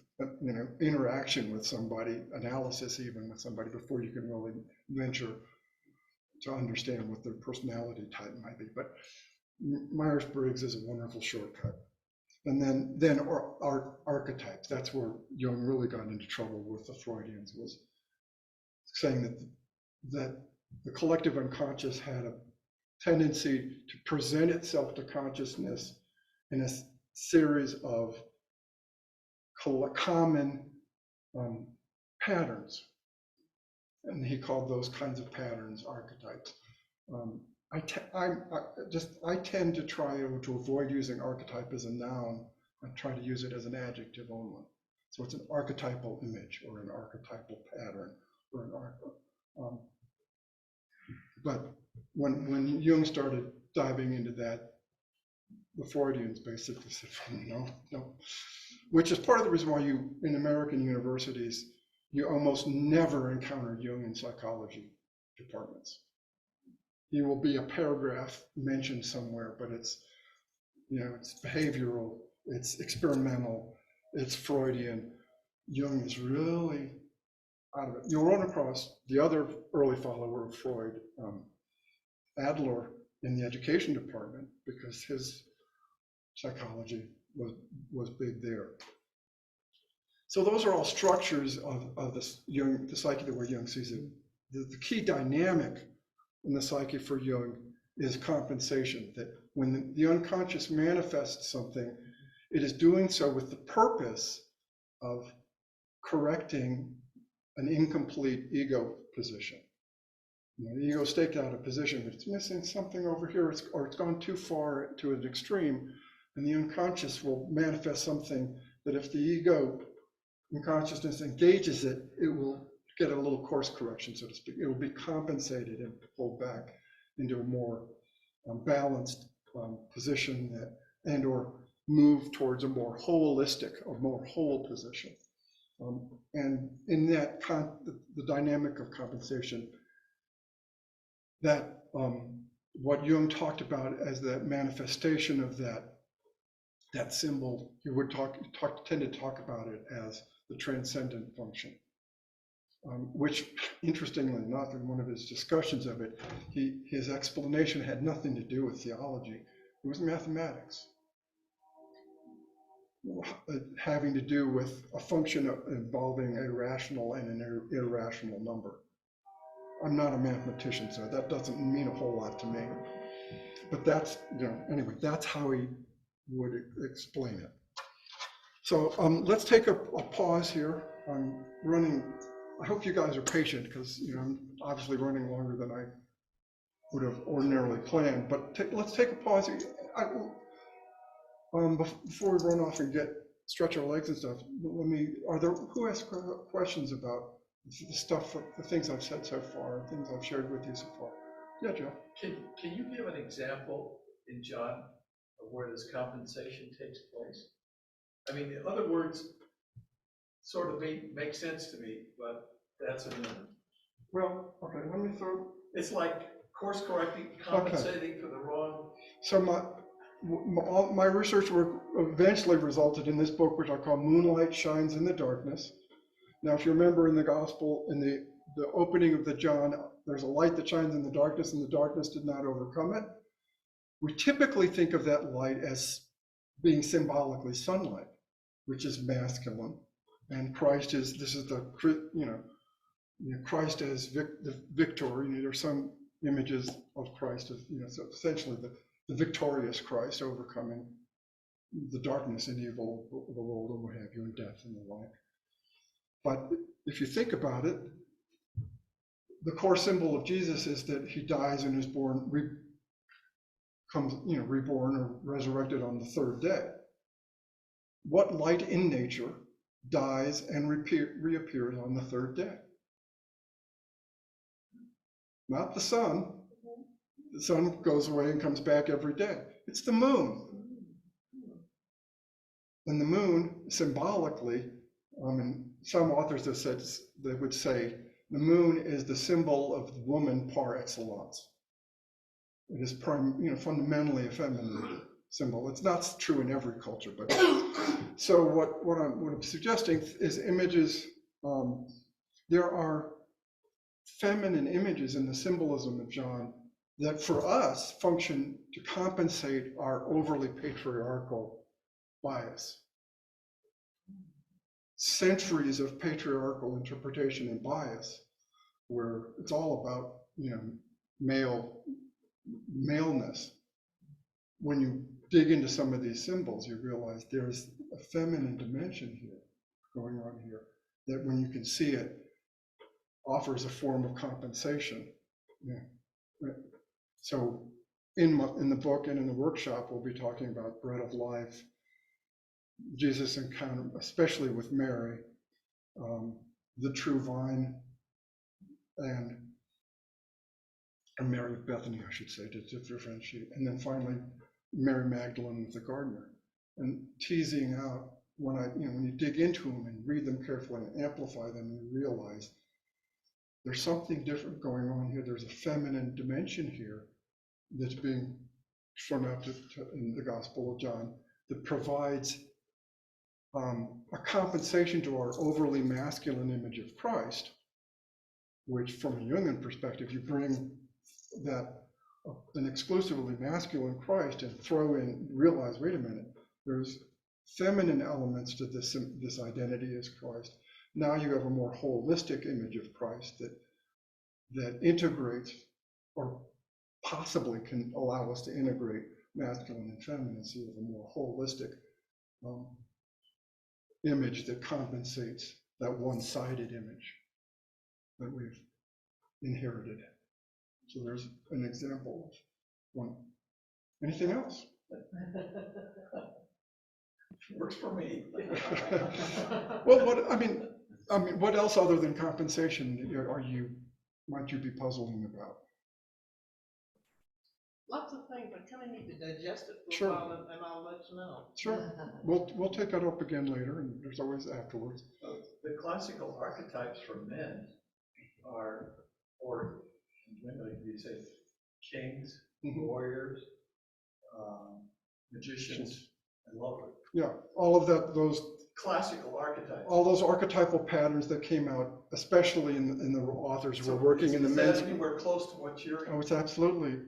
interaction with somebody, analysis even with somebody, before you can really venture to understand what their personality type might be. But Myers-Briggs is a wonderful shortcut. And then archetypes. That's where Jung really got into trouble with the Freudians, was saying that the collective unconscious had a tendency to present itself to consciousness in a series of common patterns, and he called those kinds of patterns archetypes. I tend to try to avoid using archetype as a noun. I try to use it as an adjective only. So it's an archetypal image or an archetypal pattern or an but when Jung started diving into that, the Freudians basically said, no. Which is part of the reason why in American universities, you almost never encounter Jungian psychology departments. he will be a paragraph mentioned somewhere, but it's, it's behavioral, it's experimental, it's Freudian. Jung is really out of it. You'll run across the other early follower of Freud, Adler, in the education department, because his psychology was big there. So those are all structures of the psyche the way Jung sees it. The key dynamic in the psyche for Jung is compensation, that when the unconscious manifests something, it is doing so with the purpose of correcting an incomplete ego position. The ego staked out a position, but it's missing something over here, or it's gone too far to an extreme, and the unconscious will manifest something that if the ego and consciousness engages it, it will get a little course correction, so to speak. It will be compensated and pulled back into a more balanced position and or move towards a more holistic, a more whole position. And in that, the dynamic of compensation, that what Jung talked about as the manifestation of that symbol, he would tend to talk about it as the transcendent function, which, interestingly enough, in one of his discussions of it, his explanation had nothing to do with theology. It was mathematics, having to do with a function involving a rational and an irrational number. I'm not a mathematician, so that doesn't mean a whole lot to me. But that's, anyway, that's how he would explain it. So let's take a pause here. I'm running, I hope you guys are patient, because I'm obviously running longer than I would have ordinarily planned, but let's take a pause here. Before we run off and stretch our legs and stuff, who has questions about the stuff, the things I've said so far, things I've shared with you so far? Yeah, Joe. Can you give an example in John of where this compensation takes place? I mean, in other words, sort of make sense to me, but that's a no. Well, okay, let me throw. It's like course correcting, compensating for the wrong. So my research work eventually resulted in this book, which I call Moonlight Shines in the Darkness. Now, if you remember in the gospel, in the opening of the John, there's a light that shines in the darkness, and the darkness did not overcome it. We typically think of that light as being symbolically sunlight, which is masculine, and Christ is, Christ as the victor. There's some images of Christ as, so essentially the victorious Christ overcoming the darkness and evil of the world and what have you, and death and the like. But if you think about it, the core symbol of Jesus is that he dies and is born, reborn or resurrected on the third day. What light in nature dies and reappears on the third day? Not the sun. The sun goes away and comes back every day. It's the moon. And the moon, symbolically, and some authors have said, they would say, the moon is the symbol of the woman par excellence. It is fundamentally a feminine symbol. It's not true in every culture, but so what I'm suggesting is images. There are feminine images in the symbolism of John that for us function to compensate our overly patriarchal bias. Centuries of patriarchal interpretation and bias, where it's all about maleness. When you dig into some of these symbols, you realize there's a feminine dimension here going on here that, when you can see it, offers a form of compensation. Yeah. So in the book and in the workshop, we'll be talking about bread of life, Jesus' encounter, especially with Mary, the true vine, and Mary of Bethany, I should say, to differentiate. And then finally, Mary Magdalene with the gardener, and teasing out when you dig into them and read them carefully and amplify them, you realize there's something different going on here. There's a feminine dimension here that's being shown out in the Gospel of John that provides a compensation to our overly masculine image of Christ, which from a Jungian perspective, you bring that an exclusively masculine Christ and throw in, realize, wait a minute, there's feminine elements to this identity as Christ. Now you have a more holistic image of Christ that integrates, or possibly can allow us to integrate masculine and feminine, so you have a more holistic image that compensates that one-sided image that we've inherited. So there's an example of one. Anything else? Works for me. Well, what else other than compensation might you be puzzling about? Lots of things, I kind of need to digest it for Sure. a while, and I'll let you know. Sure. We'll take that up again later, and there's always afterwards. The classical archetypes for men are, or you say kings, warriors, magicians, and lovers. Yeah, all of that, those Classical archetypes. all those archetypal patterns that came out, especially in the authors who were working in the Is men's. that anywhere close to what you're? Oh, it's absolutely.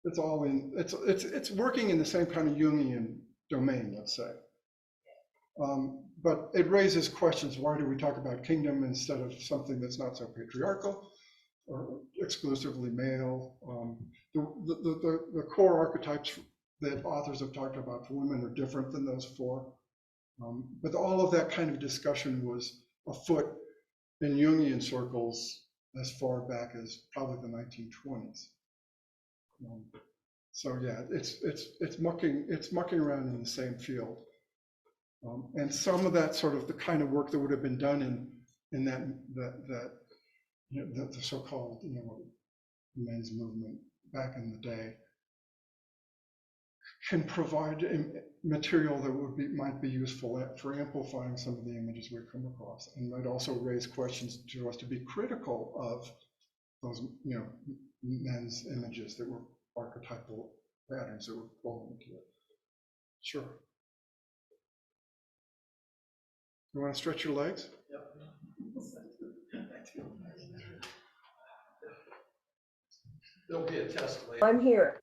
It's all in. It's working in the same kind of Jungian domain, let's say. But it raises questions. Why do we talk about kingdom instead of something that's not so patriarchal or exclusively male? The core archetypes that authors have talked about for women are different than those four. But all of that kind of discussion was afoot in Jungian circles as far back as probably the 1920s. So yeah, it's mucking around in the same field. And some of that sort of the kind of work that would have been done in that the so-called men's movement back in the day can provide material that might be useful for amplifying some of the images we come across, and might also raise questions to us to be critical of those men's images that were archetypal patterns that were falling into it. Sure. You want to stretch your legs? Yep. There'll be a test later. I'm here.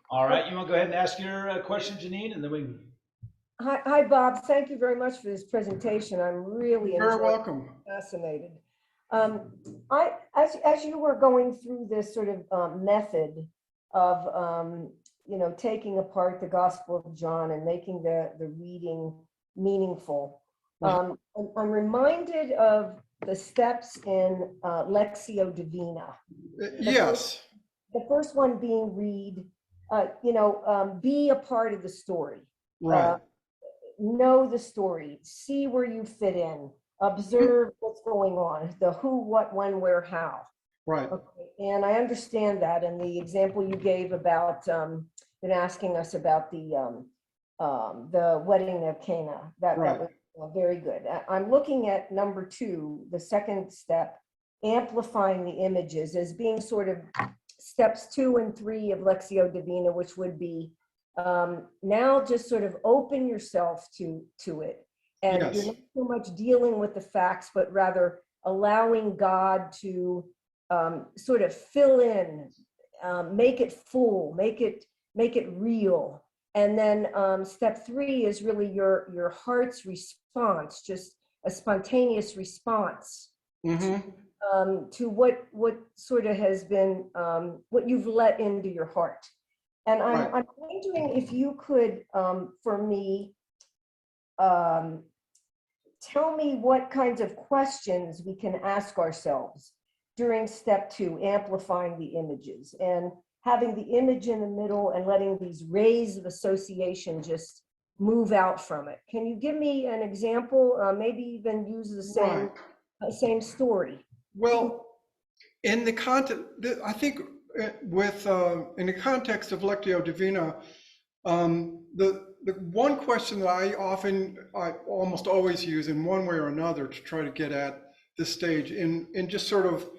All right, you want to go ahead and ask your question, Janine, and then we can. Hi, Bob. Thank you very much for this presentation. I'm really Very welcome. fascinated. As you were going through this sort of method of taking apart the Gospel of John and making the reading meaningful, I'm reminded of the steps in Lectio Divina. Yes. The first one being read, be a part of the story. Right. Know the story, see where you fit in, observe what's going on, the who, what, when, where, how. Right. Okay. And I understand that. And the example you gave about been asking us about the wedding of Cana, that was very good. I'm looking at number 2, the second step, amplifying the images, as being sort of steps 2 and 3 of Lectio Divina, which would be now just sort of open yourself to it. And Yes. you're not so much dealing with the facts, but rather allowing God to sort of fill in, make it full, make it real. And then step 3 is really your heart's response, just a spontaneous response to what sort of has been, what you've let into your heart. And I'm wondering if you could, for me, tell me what kinds of questions we can ask ourselves during step 2, amplifying the images, and having the image in the middle and letting these rays of association just move out from it. Can you give me an example? Maybe even use the same story. Well, in the context, I think in the context of Lectio Divina, the one question that I almost always use in one way or another to try to get at this stage in just sort of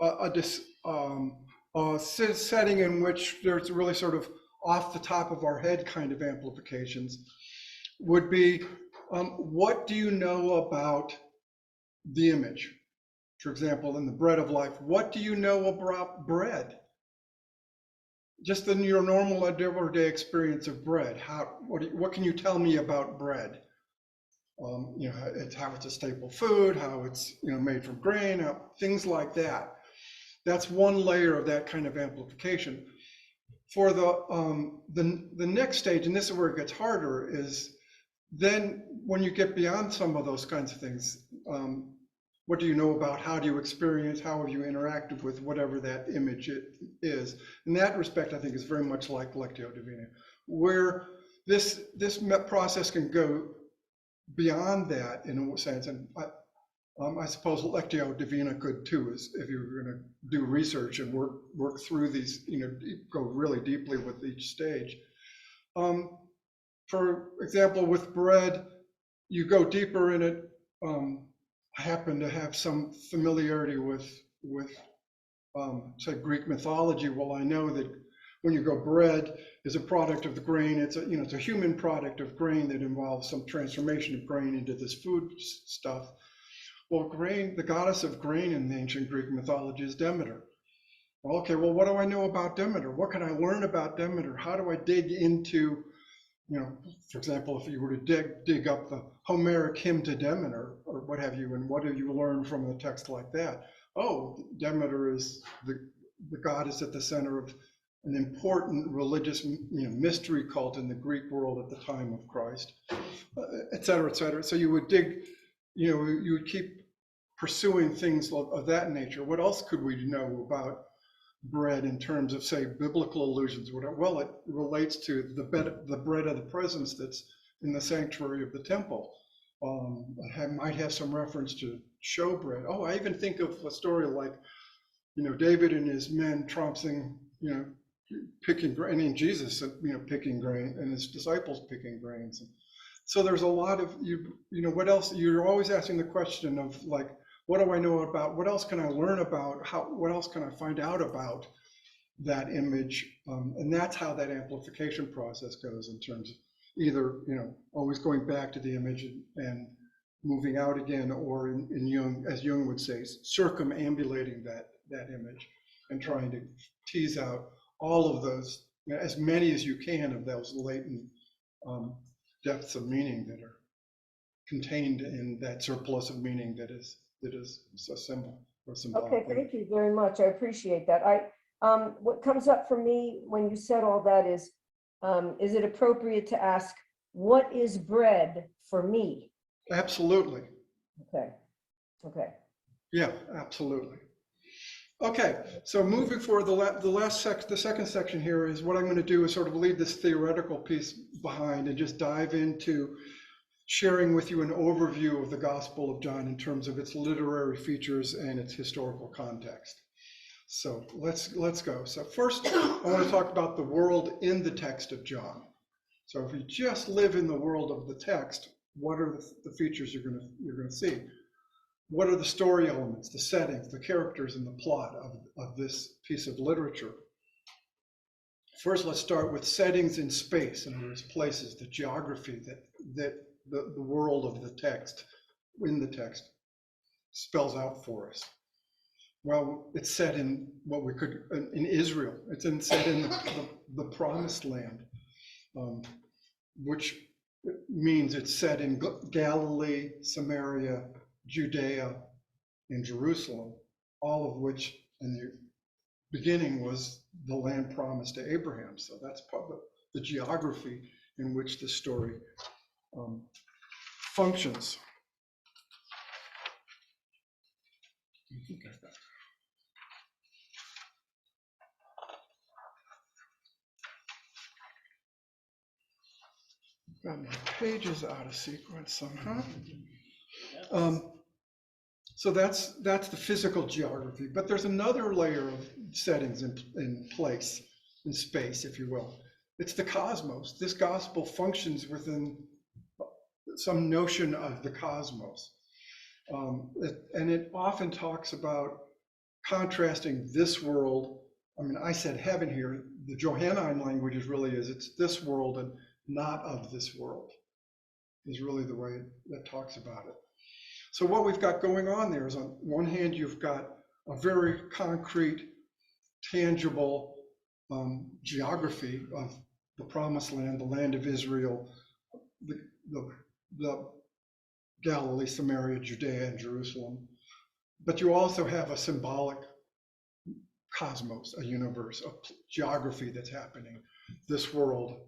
a setting in which there's really sort of off the top of our head kind of amplifications would be, what do you know about the image? For example, in the bread of life, what do you know about bread? Just in your normal everyday experience of bread, what can you tell me about bread? It's how it's a staple food, how it's made from grain, things like that. That's one layer of that kind of amplification. For the next stage, and this is where it gets harder, is then when you get beyond some of those kinds of things, what do you know about, how do you experience, how have you interacted with whatever that image is? In that respect, I think is very much like Lectio Divina, where this process can go beyond that in a sense. And I suppose Lectio Divina could too, is if you're going to do research and work through these, go really deeply with each stage. For example, with bread, you go deeper in it. I happen to have some familiarity with say Greek mythology. Well, I know that when you go, bread is a product of the grain. It's a human product of grain that involves some transformation of grain into this food stuff. Well, grain, the goddess of grain in the ancient Greek mythology is Demeter. Well, okay, well, what do I know about Demeter? What can I learn about Demeter? How do I dig into, for example, if you were to dig up the Homeric hymn to Demeter or what have you, and what do you learn from a text like that? Oh, Demeter is the goddess at the center of an important religious mystery cult in the Greek world at the time of Christ, et cetera, et cetera. So you would dig, you would keep pursuing things of that nature. What else could we know about bread in terms of, say, biblical allusions? Well, it relates to the bread of the presence that's in the sanctuary of the temple. Might have some reference to showbread. Oh, I even think of a story like, David and his men trouncing, picking grain, and Jesus, picking grain, and his disciples picking grains. So there's a lot of, what else? You're always asking the question of, like, what do I know about, what else can I learn about, what else can I find out about that image? And that's how that amplification process goes, in terms of either, always going back to the image and moving out again, or in Jung, as Jung would say, circumambulating that image and trying to tease out all of those, as many as you can of those latent depths of meaning that are contained in that surplus of meaning that is a symbol or symbolic. Okay, thank you very much. I appreciate that. What comes up for me when you said all that is it appropriate to ask, what is bread for me? Absolutely. Okay. Yeah, absolutely. Okay, so moving forward, the second section here is what I'm going to do is sort of leave this theoretical piece behind and just dive into sharing with you an overview of the Gospel of John in terms of its literary features and its historical context. So let's go. So first, I want to talk about the world in the text of John. So if you just live in the world of the text, what are the features you're going to see? What are the story elements, the settings, the characters, and the plot of this piece of literature? First, let's start with settings in space, in other words, places, the geography that the world of the text, in the text, spells out for us. Well, it's set in in Israel. It's set in the Promised Land, which means it's set in Galilee, Samaria, Judea, and Jerusalem, all of which in the beginning was the land promised to Abraham. So that's part of the geography in which the story functions. Got my pages out of sequence somehow. So that's the physical geography, but there's another layer of settings in place, in space, if you will. It's the cosmos. This gospel functions within some notion of the cosmos. And it often talks about contrasting this world. I mean, I said heaven here. The Johannine language is really it's this world and not of this world, is really the way that talks about it. So what we've got going on there is, on one hand, you've got a very concrete, tangible geography of the Promised Land, the land of Israel, the Galilee, Samaria, Judea, and Jerusalem. But you also have a symbolic cosmos, a universe, a geography that's happening. This world,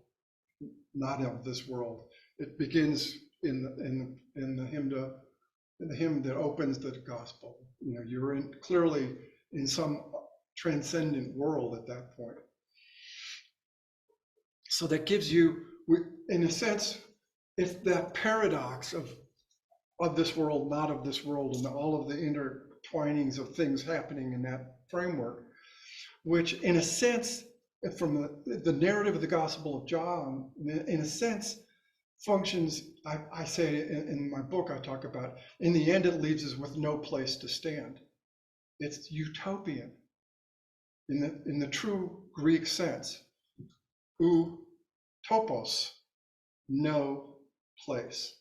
not of this world. It begins in the hymn that opens the gospel. You know, you're clearly in some transcendent world at that point. So that gives you, in a sense, it's that paradox of this world, not of this world, and all of the intertwinings of things happening in that framework, which in a sense, from the narrative of the Gospel of John, in a sense, functions, I say in my book, I talk about, in the end, it leaves us with no place to stand. It's utopian in the true Greek sense. Ou topos, no place.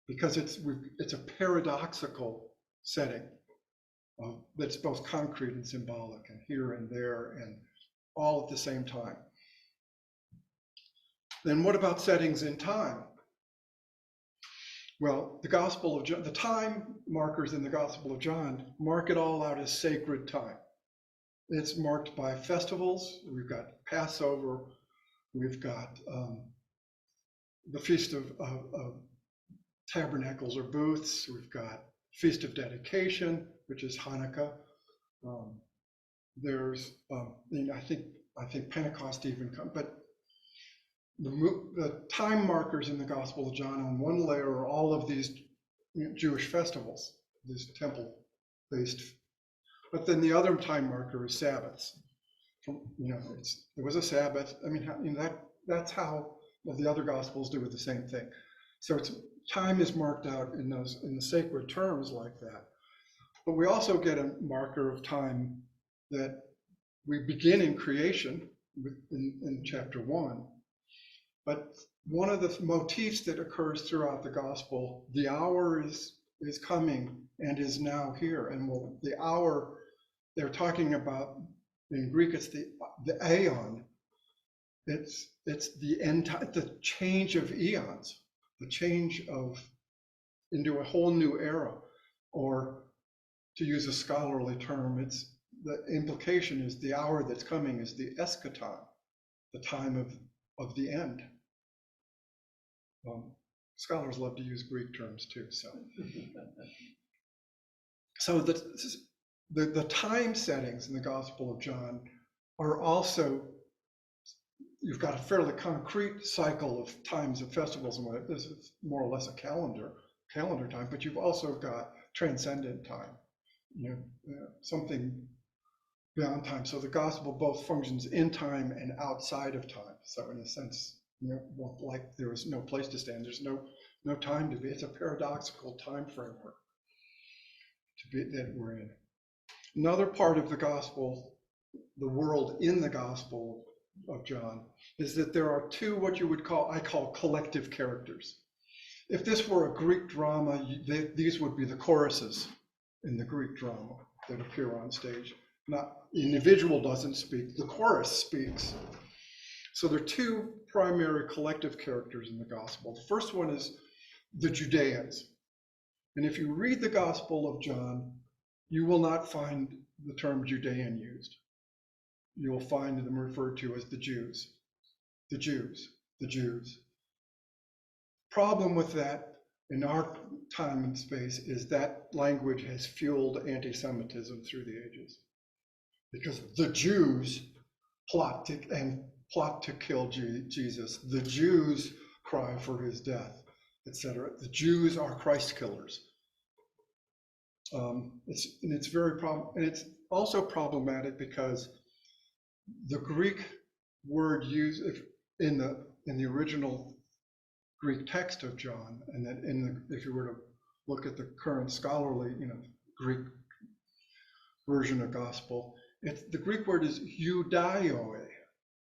Because it's a paradoxical setting that's both concrete and symbolic, and here and there, and all at the same time. Then what about settings in time? Well, the Gospel of John, the time markers in the Gospel of John mark it all out as sacred time. It's marked by festivals. We've got Passover. We've got the Feast of Tabernacles or Booths. We've got Feast of Dedication, which is Hanukkah. There's, I think Pentecost even comes, but the time markers in the Gospel of John on one layer are all of these Jewish festivals, these temple-based. But then the other time marker is Sabbaths. There was a Sabbath. I mean, that's how the other Gospels do the same thing. So time is marked out in the sacred terms like that. But we also get a marker of time that we begin in creation in chapter 1. But one of the motifs that occurs throughout the gospel, the hour is coming and is now here. And the hour they're talking about in Greek, it's the aeon. It's the end time, the change of eons, the change into a whole new era. Or to use a scholarly term, the implication is the hour that's coming is the eschaton, the time of the end. Scholars love to use Greek terms too. So the time settings in the Gospel of John are also, you've got a fairly concrete cycle of times of festivals and what this is more or less a calendar time, but you've also got transcendent time, something beyond time. So the gospel both functions in time and outside of time. So in a sense, like there is no place to stand, there's no time to be. It's a paradoxical time framework that we're in. Another part of the gospel, the world in the Gospel of John, is that there are two what you would call, I call collective characters. If this were a Greek drama, these would be the choruses in the Greek drama that appear on stage. Not the individual doesn't speak, the chorus speaks. So there are two primary collective characters in the gospel. The first one is the Judeans. And if you read the Gospel of John, you will not find the term Judean used. You will find them referred to as the Jews. The Jews, the Jews. Problem with that in our time and space is that language has fueled anti-Semitism through the ages. Because the Jews plot to kill Jesus. The Jews cry for his death, etc. The Jews are Christ killers. It's also problematic because the Greek word used in the original Greek text of John, and that if you were to look at the current scholarly, Greek version of gospel, the Greek word is Judaioi,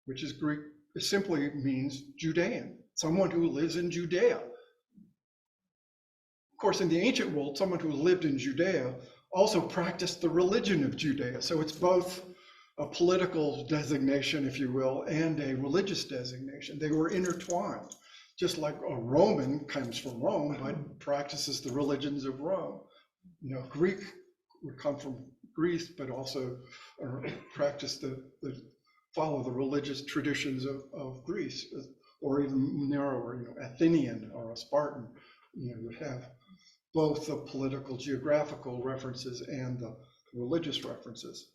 which is Greek, it simply means Judean, someone who lives in Judea. Of course, in the ancient world, someone who lived in Judea also practiced the religion of Judea. So it's both a political designation, if you will, and a religious designation. They were intertwined, just like a Roman comes from Rome, but practices the religions of Rome. Greek would come from Greece, but also practice follow the religious traditions of Greece, or even narrower, Athenian or a Spartan, would have both the political geographical references and the religious references.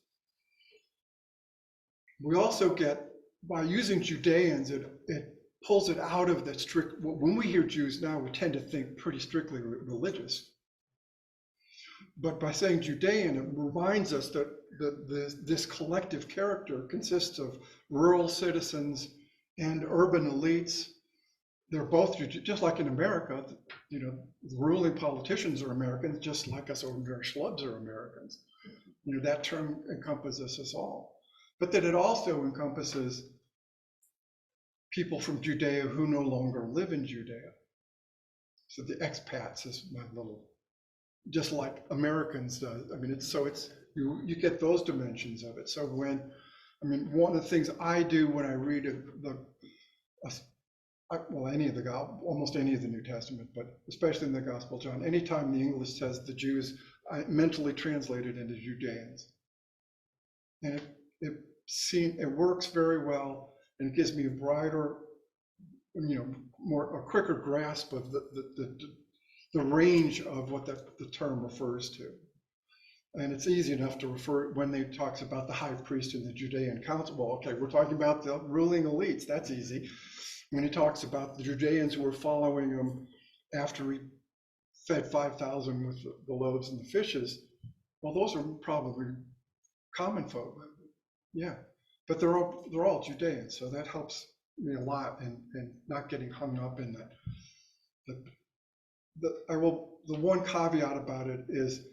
We also get, by using Judeans, it pulls it out of that strict, when we hear Jews now, we tend to think pretty strictly religious. But by saying Judean, it reminds us that this collective character consists of rural citizens and urban elites. They're both, just like in America, ruling politicians are Americans, just like us ordinary schlubs are Americans. That term encompasses us all. But that it also encompasses people from Judea who no longer live in Judea. So the expats is my little, just like Americans does. You get those dimensions of it. So one of the things I do when I read almost any of the New Testament, but especially in the Gospel of John, anytime the English says the Jews, I mentally translate it into Judeans. And it works very well, and it gives me a brighter, a quicker grasp of the range of what the term refers to. And it's easy enough to refer, when they talks about the high priest in the Judean council, well, okay, we're talking about the ruling elites, that's easy. When he talks about the Judeans who were following him after he fed 5,000 with the loaves and the fishes, well, those are probably common folk. Yeah, but they're all Judeans, so that helps me a lot in not getting hung up in that. The one caveat about it is,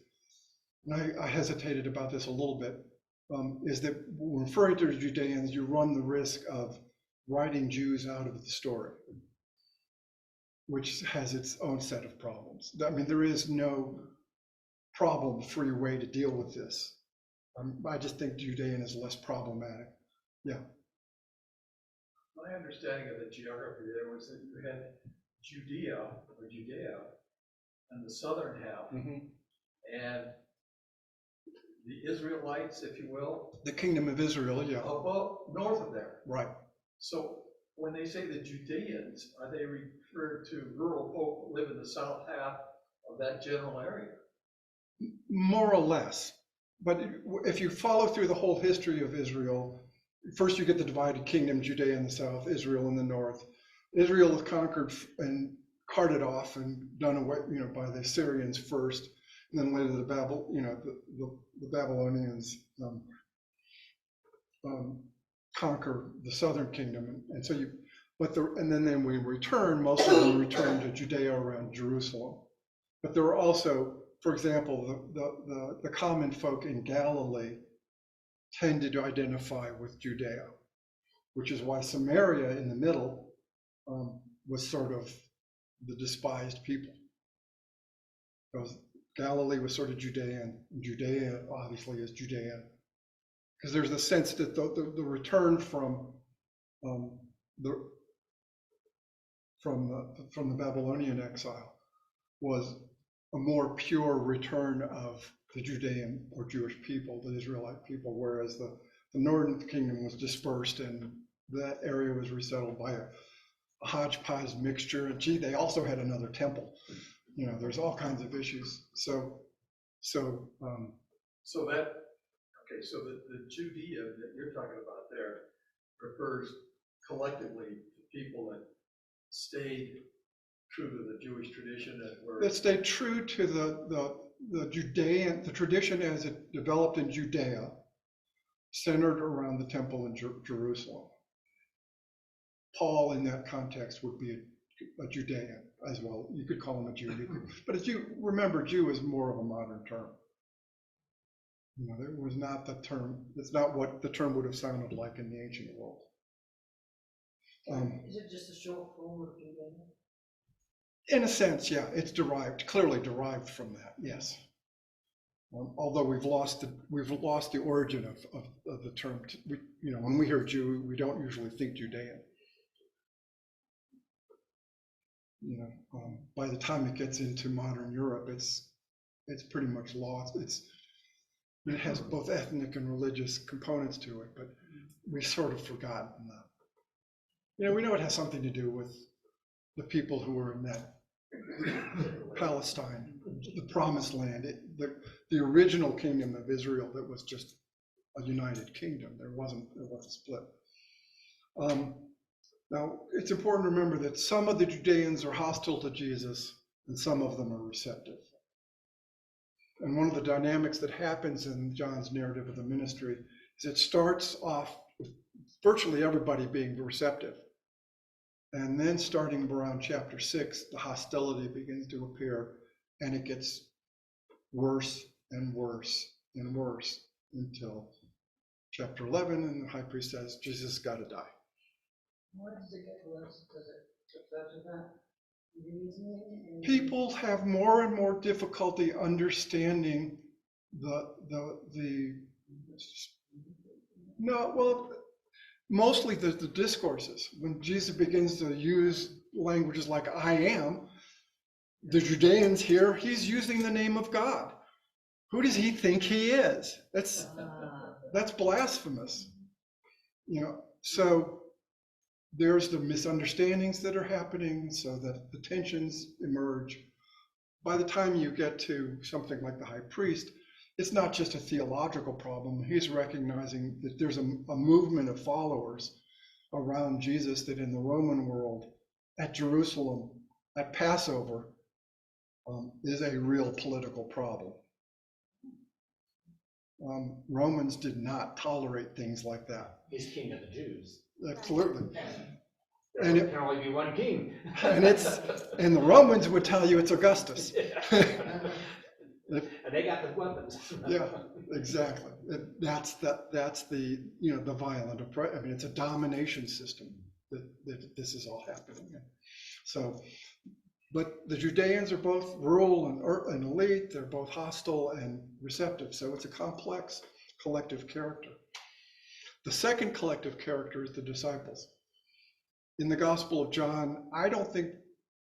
and I hesitated about this a little bit, is that when referring to Judeans, you run the risk of writing Jews out of the story, which has its own set of problems. There is no problem-free way to deal with this. I just think Judean is less problematic. Yeah. My understanding of the geography there was that you had Judea and the southern half, and the Israelites, if you will, the kingdom of Israel, yeah, above, north of there. Right. So when they say the Judeans, are they referred to rural folk who live in the south half of that general area? More or less. But if you follow through the whole history of Israel, first you get the divided kingdom, Judea in the south, Israel in the north. Israel is conquered and carted off and done away, by the Assyrians first, and then later the Babylonians conquer the southern kingdom, and so then we return. Most of them return to Judea around Jerusalem, but there are also, for example, the common folk in Galilee tended to identify with Judea, which is why Samaria in the middle was sort of the despised people, because Galilee was sort of Judean, and Judea obviously is Judean, because there's the sense that the return from the Babylonian exile was a more pure return of the Judean or Jewish people, the Israelite people, whereas the northern kingdom was dispersed and that area was resettled by a hodgepodge mixture. And they also had another temple. There's all kinds of issues. So the Judea that you're talking about there refers collectively to people that stayed true to the Jewish tradition that stayed true to the Judean, the tradition as it developed in Judea, centered around the temple in Jerusalem. Paul, in that context, would be a Judean as well. You could call him a Jew, but as you remember, Jew is more of a modern term. You know, there was not the term, it's not what the term would have sounded like in the ancient world. Is it just a short form of Judaism? In a sense, yeah, it's clearly derived from that, yes. Although we've lost the origin of the term. You know, when we hear Jew, we don't usually think Judean. You know, by the time it gets into modern Europe, it's pretty much lost. It has both ethnic and religious components to it, but we've sort of forgotten that. You know, we know it has something to do with the people who were in that Palestine, the promised land, the original kingdom of Israel that was just a united kingdom. There wasn't split. Now, it's important to remember that some of the Judeans are hostile to Jesus and some of them are receptive. And one of the dynamics that happens in John's narrative of the ministry is it starts off with virtually everybody being receptive. And then starting around chapter 6, the hostility begins to appear and it gets worse and worse and worse until chapter 11, and the high priest says, Jesus has got to die. Why does it get worse? Does it refer to that reasoning? People have more and more difficulty understanding mostly the discourses. When Jesus begins to use languages like I am, the Judeans here, he's using the name of God. Who does he think he is? That's blasphemous. You know, so there's the misunderstandings that are happening, so that the tensions emerge. By the time you get to something like the high priest, it's not just a theological problem. He's recognizing that there's a movement of followers around Jesus that in the Roman world, at Jerusalem, at Passover, is a real political problem. Romans did not tolerate things like that. He's king of the Jews. Absolutely. And there can only be one king. And the Romans would tell you it's Augustus. And they got the weapons. Yeah, exactly. That's the the violent oppression. I mean, it's a domination system that this is all happening in. So, but the Judeans are both rural and elite. They're both hostile and receptive. So it's a complex collective character. The second collective character is the disciples. In the Gospel of John, I don't think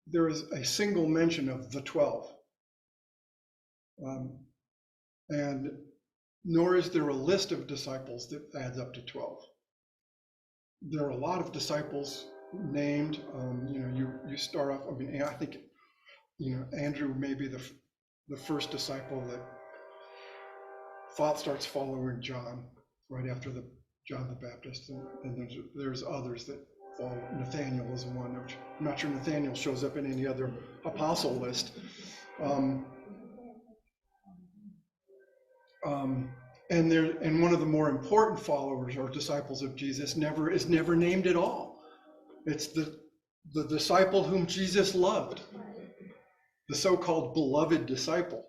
there is a single mention of the 12. And nor is there a list of disciples that adds up to 12. There are a lot of disciples named. You start off. I mean, I think Andrew may be the first disciple that starts following John right after John the Baptist, and there's others that follow. Nathaniel is one. Which I'm not sure Nathaniel shows up in any other apostle list. And one of the more important followers or disciples of Jesus is never named at all. It's the disciple whom Jesus loved, the so-called beloved disciple.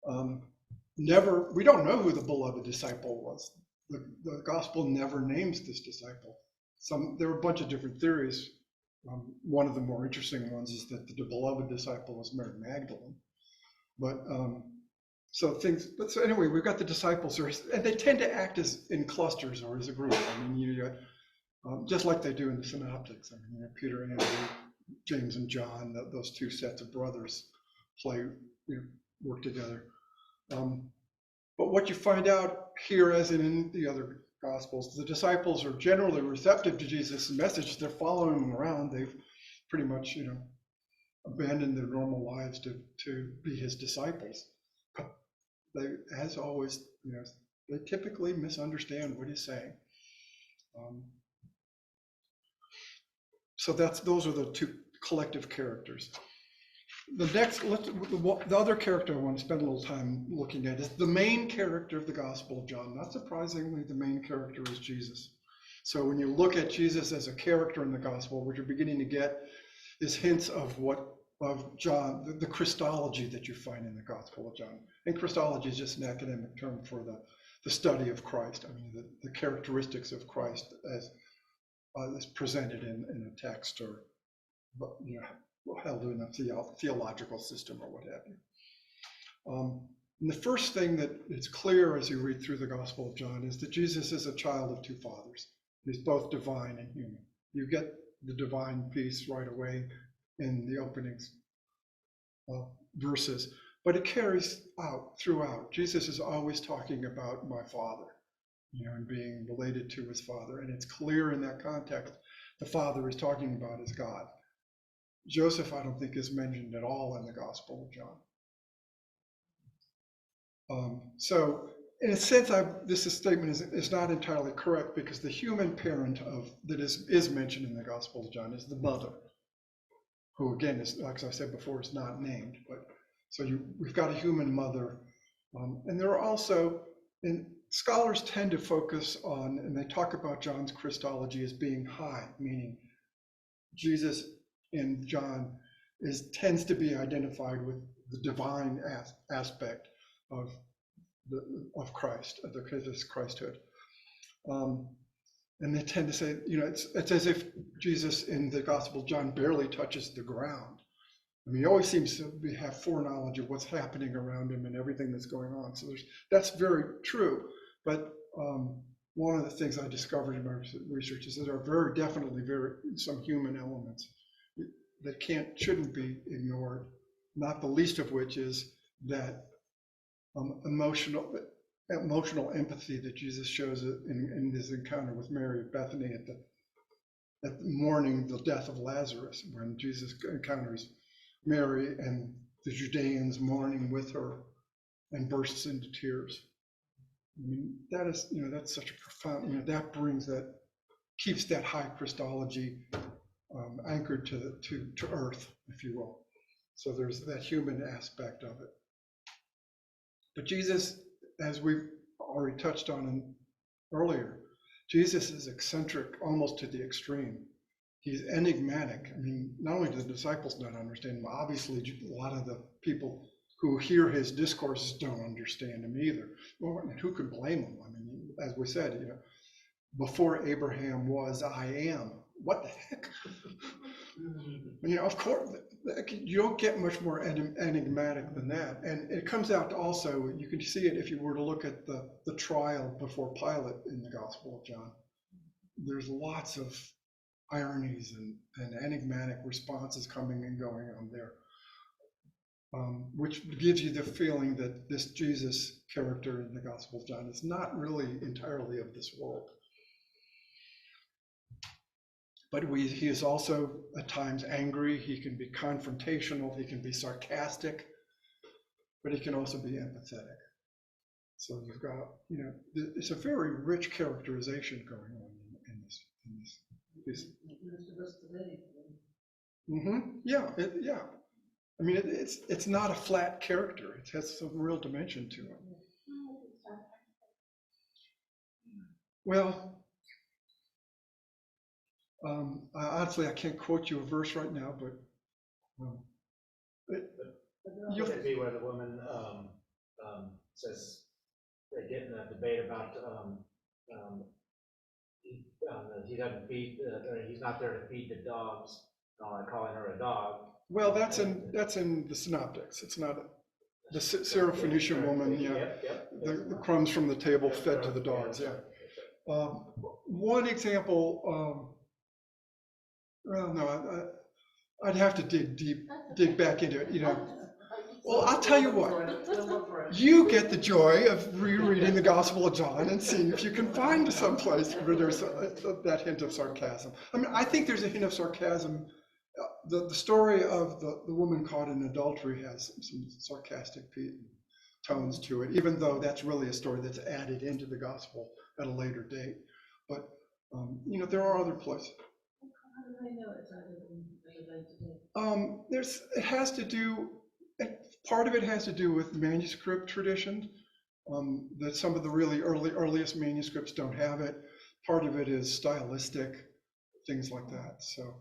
We don't know who the beloved disciple was. The gospel never names this disciple. There are a bunch of different theories. One of the more interesting ones is that the beloved disciple was Mary Magdalene. But so anyway, we've got the disciples, and they tend to act in clusters or as a group. I mean, just like they do in the Synoptics. I mean, Peter, Andrew, James, and John. Those two sets of brothers work together. But what you find out here, as in the other Gospels, the disciples are generally receptive to Jesus' message. They're following him around. They've pretty much, abandoned their normal lives to be his disciples. They, as always, they typically misunderstand what he's saying. So those are the two collective characters. The other character I want to spend a little time looking at is the main character of the Gospel of John. Not surprisingly, the main character is Jesus. So when you look at Jesus as a character in the Gospel, what you're beginning to get is hints of John, the Christology that you find in the Gospel of John. And Christology is just an academic term for the study of Christ. I mean, the characteristics of Christ as presented in a text, or held in a theological system or what have you. And the first thing that is clear as you read through the Gospel of John is that Jesus is a child of two fathers. He's both divine and human. You get the divine piece right away in the opening verses, but it carries out throughout. Jesus is always talking about my Father, and being related to his Father. And it's clear in that context, the Father is talking about his God. Joseph, I don't think, is mentioned at all in the Gospel of John. So in a sense, this statement is not entirely correct, because the human parent that is mentioned in the Gospel of John is the mother, who again is, like I said before, is not named. But so we've got a human mother, and there are also, and scholars tend to focus on, and they talk about John's Christology as being high, meaning Jesus in John tends to be identified with the divine aspect of Christ, of his Christhood. And they tend to say, it's as if Jesus in the Gospel of John barely touches the ground. I mean, he always seems to have foreknowledge of what's happening around him and everything that's going on. So that's very true. But one of the things I discovered in my research is that there are very definitely some human elements that shouldn't be ignored. Not the least of which is that emotional empathy that Jesus shows in his encounter with Mary of Bethany at the mourning the death of Lazarus, when Jesus encounters Mary and the Judeans mourning with her and bursts into tears. I mean, that is, that's such a profound, keeps that high Christology anchored to earth, if you will. So there's that human aspect of it. But Jesus, as we've already touched on earlier, Jesus is eccentric almost to the extreme. He's enigmatic. I mean, not only do the disciples not understand him, but obviously a lot of the people who hear his discourses don't understand him either. Well, and who could blame them? I mean, as we said, before Abraham was, I am. What the heck? Of course, you don't get much more enigmatic than that. And it comes out also, you can see it if you were to look at the trial before Pilate in the Gospel of John. There's lots of ironies and enigmatic responses coming and going on there, which gives you the feeling that this Jesus character in the Gospel of John is not really entirely of this world. But he is also at times angry. He can be confrontational. He can be sarcastic, but he can also be empathetic. So you've got, it's a very rich characterization going on in this. Yeah, yeah. I mean, it's not a flat character. It has some real dimension to it. Well. Honestly, I can't quote you a verse right now, but you'll see where the woman says they get in a debate about he doesn't feed, he's not there to feed the dogs, calling her a dog. Well, that's in the Synoptics. It's not the Syrophoenician woman. Yeah, yep. The crumbs from the table fed to the dogs. Yeah. One example. Well, no, I'd have to dig back into it, Well, I'll tell you what, you get the joy of rereading the Gospel of John and seeing if you can find some place where there's that hint of sarcasm. I mean, I think there's a hint of sarcasm. The story of the woman caught in adultery has some sarcastic tones to it, even though that's really a story that's added into the Gospel at a later date. But, there are other places. How do I know it's part of it has to do with manuscript tradition, that some of the really earliest manuscripts don't have it. Part of it is stylistic, things like that. So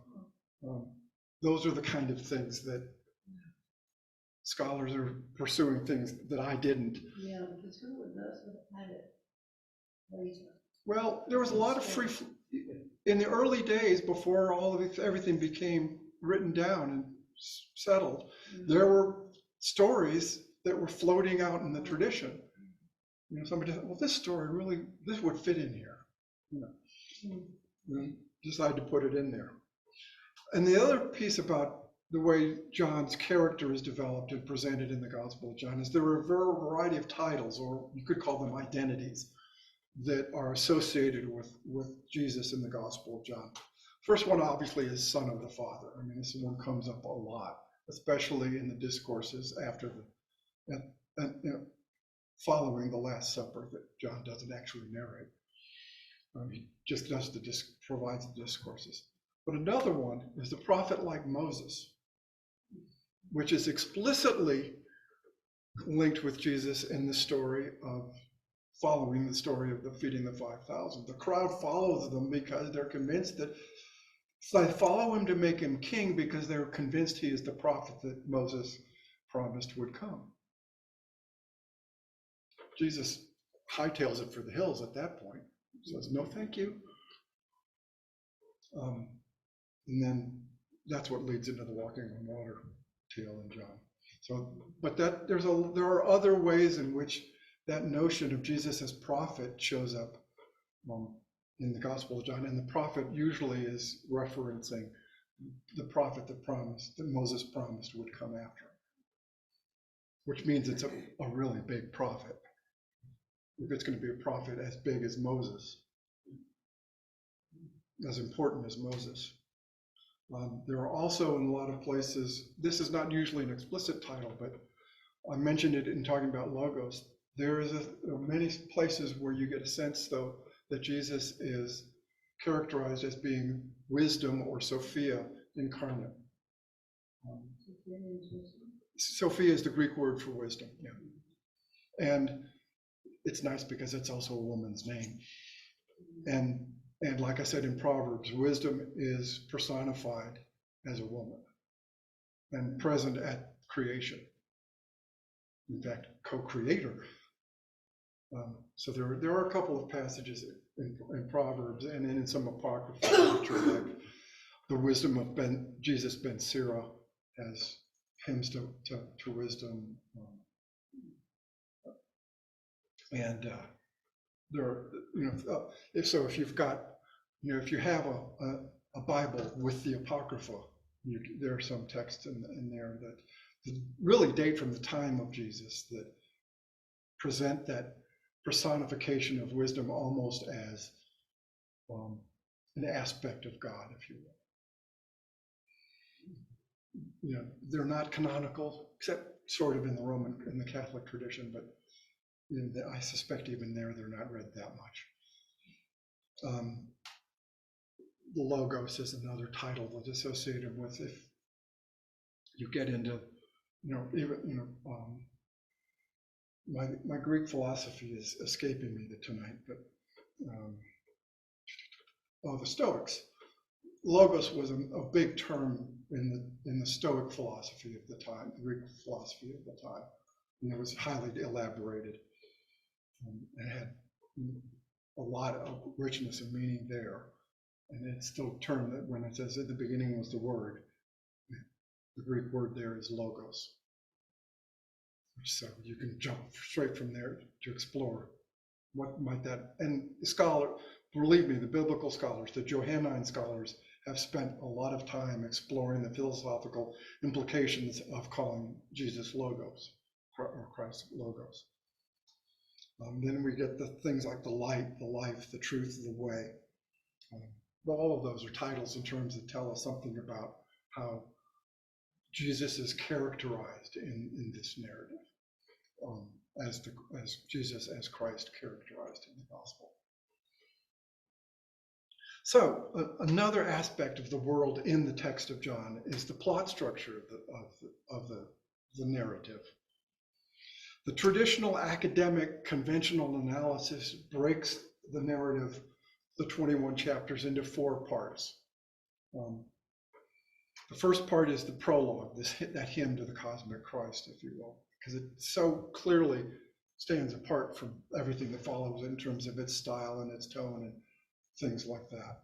those are the kind of things that scholars are pursuing, things that I didn't. Yeah, because who would have had it later? Well, there was a lot of free, in the early days before all of it, everything became written down and settled, there were stories that were floating out in the tradition. You know, somebody said, well, this story really, this would fit in here. You know, decide to put it in there. And the other piece about the way John's character is developed and presented in the Gospel of John is there are a variety of titles, or you could call them identities, that are associated with Jesus in the Gospel of John. First one obviously is Son of the Father. I mean, this one comes up a lot, especially in the discourses after following the Last Supper that John doesn't actually narrate. He just provides the discourses. But another one is the prophet like Moses, which is explicitly linked with Jesus in the story of following the story of the feeding the 5,000. The crowd follows them because they're convinced that they follow him to make him king because they're convinced he is the prophet that Moses promised would come. Jesus hightails it for the hills at that point. Says, no, thank you. And then that's what leads into the walking on water tale in John. So, but there are other ways in which that notion of Jesus as prophet shows up in the Gospel of John, and the prophet usually is referencing the prophet that Moses promised would come after, which means it's a really big prophet. If it's going to be a prophet as big as Moses, as important as Moses. There are also in a lot of places, this is not usually an explicit title, but I mentioned it in talking about Logos. There are many places where you get a sense, though, that Jesus is characterized as being wisdom or Sophia incarnate. Sophia is the Greek word for wisdom, yeah. And it's nice because it's also a woman's name. And like I said in Proverbs, wisdom is personified as a woman and present at creation. In fact, co-creator. So there are a couple of passages in Proverbs and in some apocryphal literature, like the wisdom of Jesus ben Sira as hymns to wisdom. And there are, if you've got, if you have a Bible with the Apocrypha, there are some texts in there that really date from the time of Jesus that present that personification of wisdom almost as an aspect of God, if you will. They're not canonical, except sort of in the Catholic tradition, but I suspect even there they're not read that much. The Logos is another title that's associated with, if you get into, my Greek philosophy is escaping me tonight, but the Stoics. Logos was a big term in the Stoic philosophy of the time, the Greek philosophy of the time, and it was highly elaborated and had a lot of richness and meaning there. And it's still a term that when it says at the beginning was the word, the Greek word there is logos. So you can jump straight from there to explore what might that, and believe me, the biblical scholars, the Johannine scholars have spent a lot of time exploring the philosophical implications of calling Jesus Logos, or Christ Logos. Then we get the things like the light, the life, the truth, the way. All of those are titles and terms that tell us something about how Jesus is characterized in this narrative, as Jesus as Christ characterized in the gospel. So another aspect of the world in the text of John is the plot structure of the narrative. The traditional academic conventional analysis breaks the narrative, the 21 chapters, into 4 parts. The first part is the prologue, that hymn to the cosmic Christ, if you will, because it so clearly stands apart from everything that follows in terms of its style and its tone and things like that.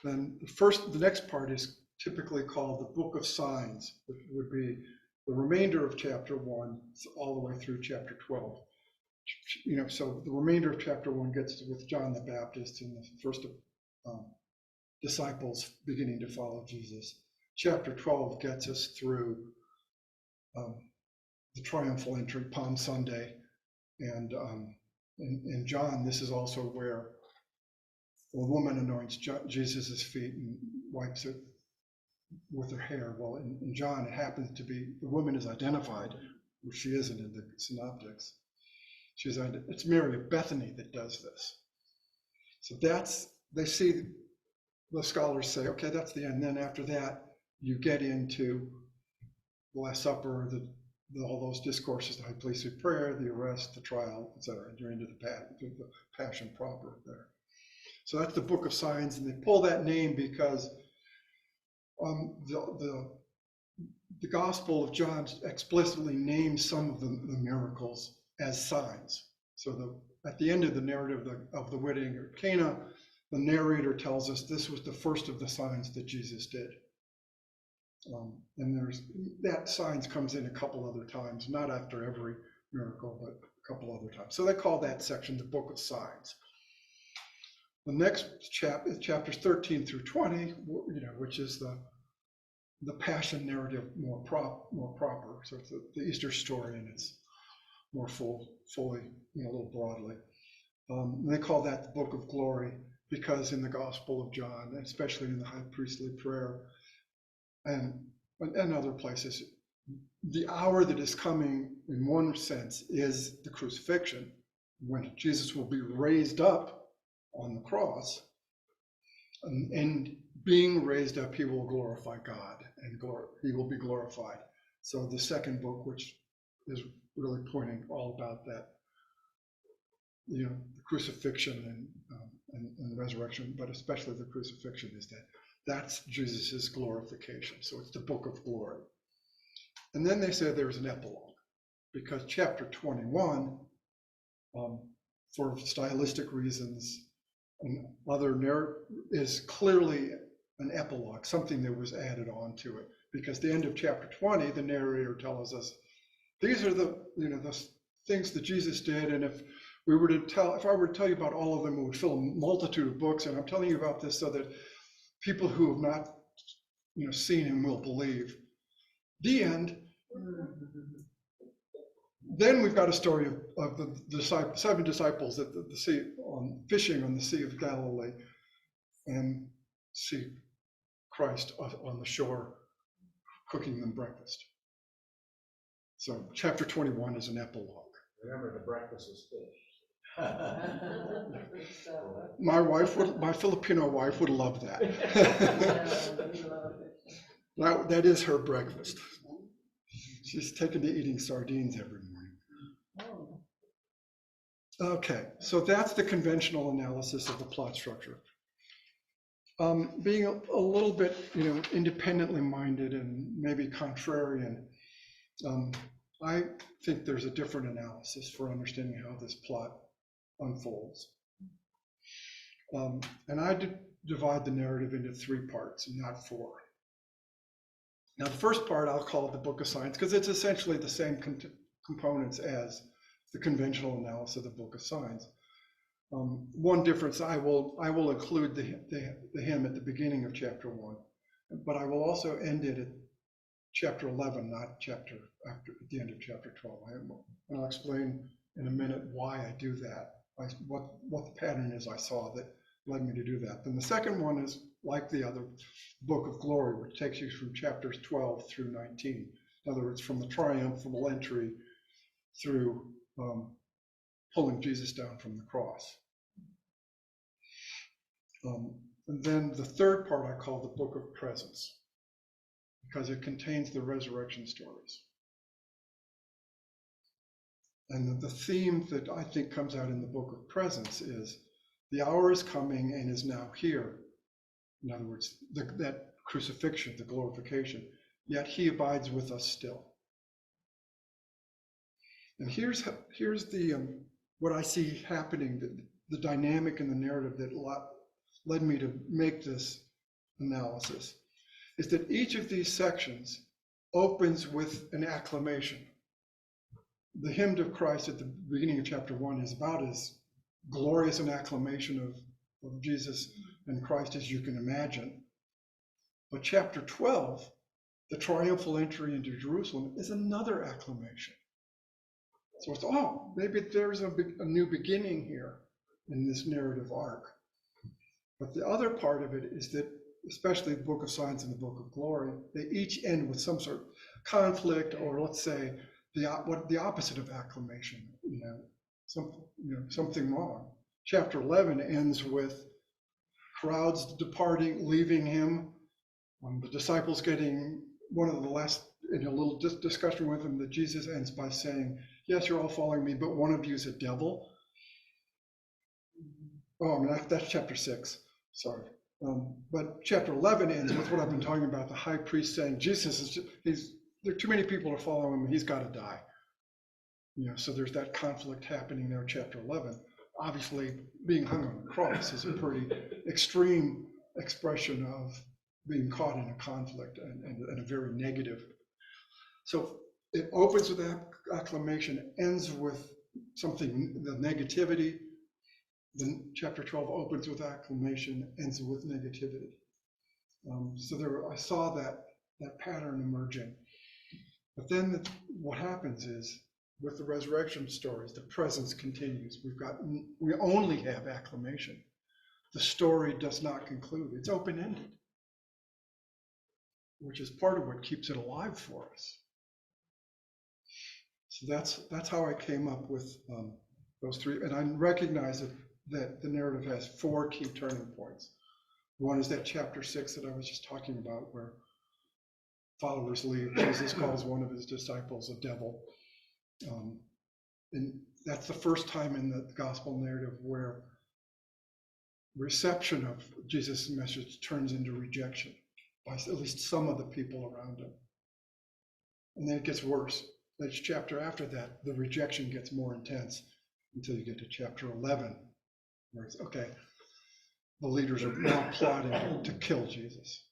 Then the next part is typically called the Book of Signs, which would be the remainder of chapter 1 all the way through chapter 12. So the remainder of chapter 1 gets with John the Baptist and the first disciples beginning to follow Jesus. Chapter 12 gets us through the triumphal entry, Palm Sunday, and in John, this is also where a woman anoints Jesus' feet and wipes it with her hair. Well, in John, it happens to be the woman is identified, which she isn't in the Synoptics. It's Mary of Bethany that does this. So they see, the scholars say, okay, that's the end. Then after that, you get into the Last Supper, all those discourses, the high priestly prayer, the arrest, the trial, etc. You're into the passion proper there. So that's the Book of Signs, and they pull that name because the Gospel of John explicitly names some of the miracles as signs. So at the end of the narrative of the wedding of Cana, the narrator tells us this was the first of the signs that Jesus did. And that signs comes in a couple other times, not after every miracle, but a couple other times. So they call that section the Book of Signs. The next chapter, chapters 13 through 20, which is the Passion narrative more proper. So it's the Easter story, and it's more fully, a little broadly. They call that the Book of Glory because in the Gospel of John, especially in the high priestly prayer, and other places, the hour that is coming, in one sense, is the crucifixion, when Jesus will be raised up on the cross, and being raised up, he will glorify God, and he will be glorified. So the second book, which is really pointing all about that, the crucifixion and resurrection, but especially the crucifixion, is that's Jesus's glorification. So it's the Book of Glory. And then they say there's an epilogue, because chapter 21, for stylistic reasons and other is clearly an epilogue, something that was added on to it. Because the end of chapter 20, the narrator tells us these are the things that Jesus did, and if I were to tell you about all of them, it would fill a multitude of books. And I'm telling you about this so that people who have not, seen him will believe. The end. Then we've got a story of the 7 disciples at the sea, fishing on the Sea of Galilee, and see Christ on the shore cooking them breakfast. So chapter 21 is an epilogue. Remember, the breakfast is fish. My Filipino wife would love that. That is her breakfast. She's taken to eating sardines every morning. Okay, so that's the conventional analysis of the plot structure. Being a little bit, independently minded and maybe contrarian, I think there's a different analysis for understanding how this plot unfolds. And I divide the narrative into 3 parts and not 4. Now, the first part I'll call it the Book of Signs because it's essentially the same components as the conventional analysis of the Book of Signs. One difference, I will include the hymn at the beginning of chapter 1, but I will also end it at chapter 11, not at the end of chapter 12. And I'll explain in a minute why I do that, what the pattern is I saw that led me to do that. Then the second one is like the other, Book of Glory, which takes you from chapters 12 through 19. In other words, from the triumphal entry through pulling Jesus down from the cross. And then the third part I call the Book of Presence, because it contains the resurrection stories. And the theme that I think comes out in the Book of Presence is the hour is coming and is now here. In other words, that crucifixion, the glorification, yet he abides with us still. And here's the what I see happening, the dynamic in the narrative that led me to make this analysis, is that each of these sections opens with an acclamation. The hymn to Christ at the beginning of chapter 1 is about as glorious an acclamation of Jesus and Christ as you can imagine. But chapter 12, the triumphal entry into Jerusalem, is another acclamation. So it's, oh, maybe there's a new beginning here in this narrative arc. But the other part of it is that, especially the Book of Signs and the Book of Glory, they each end with some sort of conflict, or let's say the opposite of acclamation, something wrong. Chapter 11 ends with crowds departing, leaving him, the disciples getting one of the last, in a little discussion with him, that Jesus ends by saying, yes, you're all following me, but one of you is a devil. Oh, I mean, that's chapter 6, sorry. But chapter 11 ends with what I've been talking about, the high priest saying, Jesus is, there are too many people to follow him, he's got to die. So there's that conflict happening there, chapter 11. Obviously, being hung on the cross is a pretty extreme expression of being caught in a conflict and a very negative. So it opens with acclamation, ends with something, the negativity. Then chapter 12 opens with acclamation, ends with negativity. So I saw that pattern emerging. But then what happens is, with the resurrection stories, the presence continues. We only have acclamation. The story does not conclude. It's open-ended, which is part of what keeps it alive for us. So that's how I came up with those three. And I recognize that the narrative has 4 key turning points. One is that chapter 6 that I was just talking about, where followers leave. Jesus calls one of his disciples a devil. And that's the first time in the gospel narrative where reception of Jesus' message turns into rejection by at least some of the people around him. And then it gets worse. Each chapter after that, the rejection gets more intense until you get to chapter 11, where it's, okay, the leaders are now plotting to kill Jesus.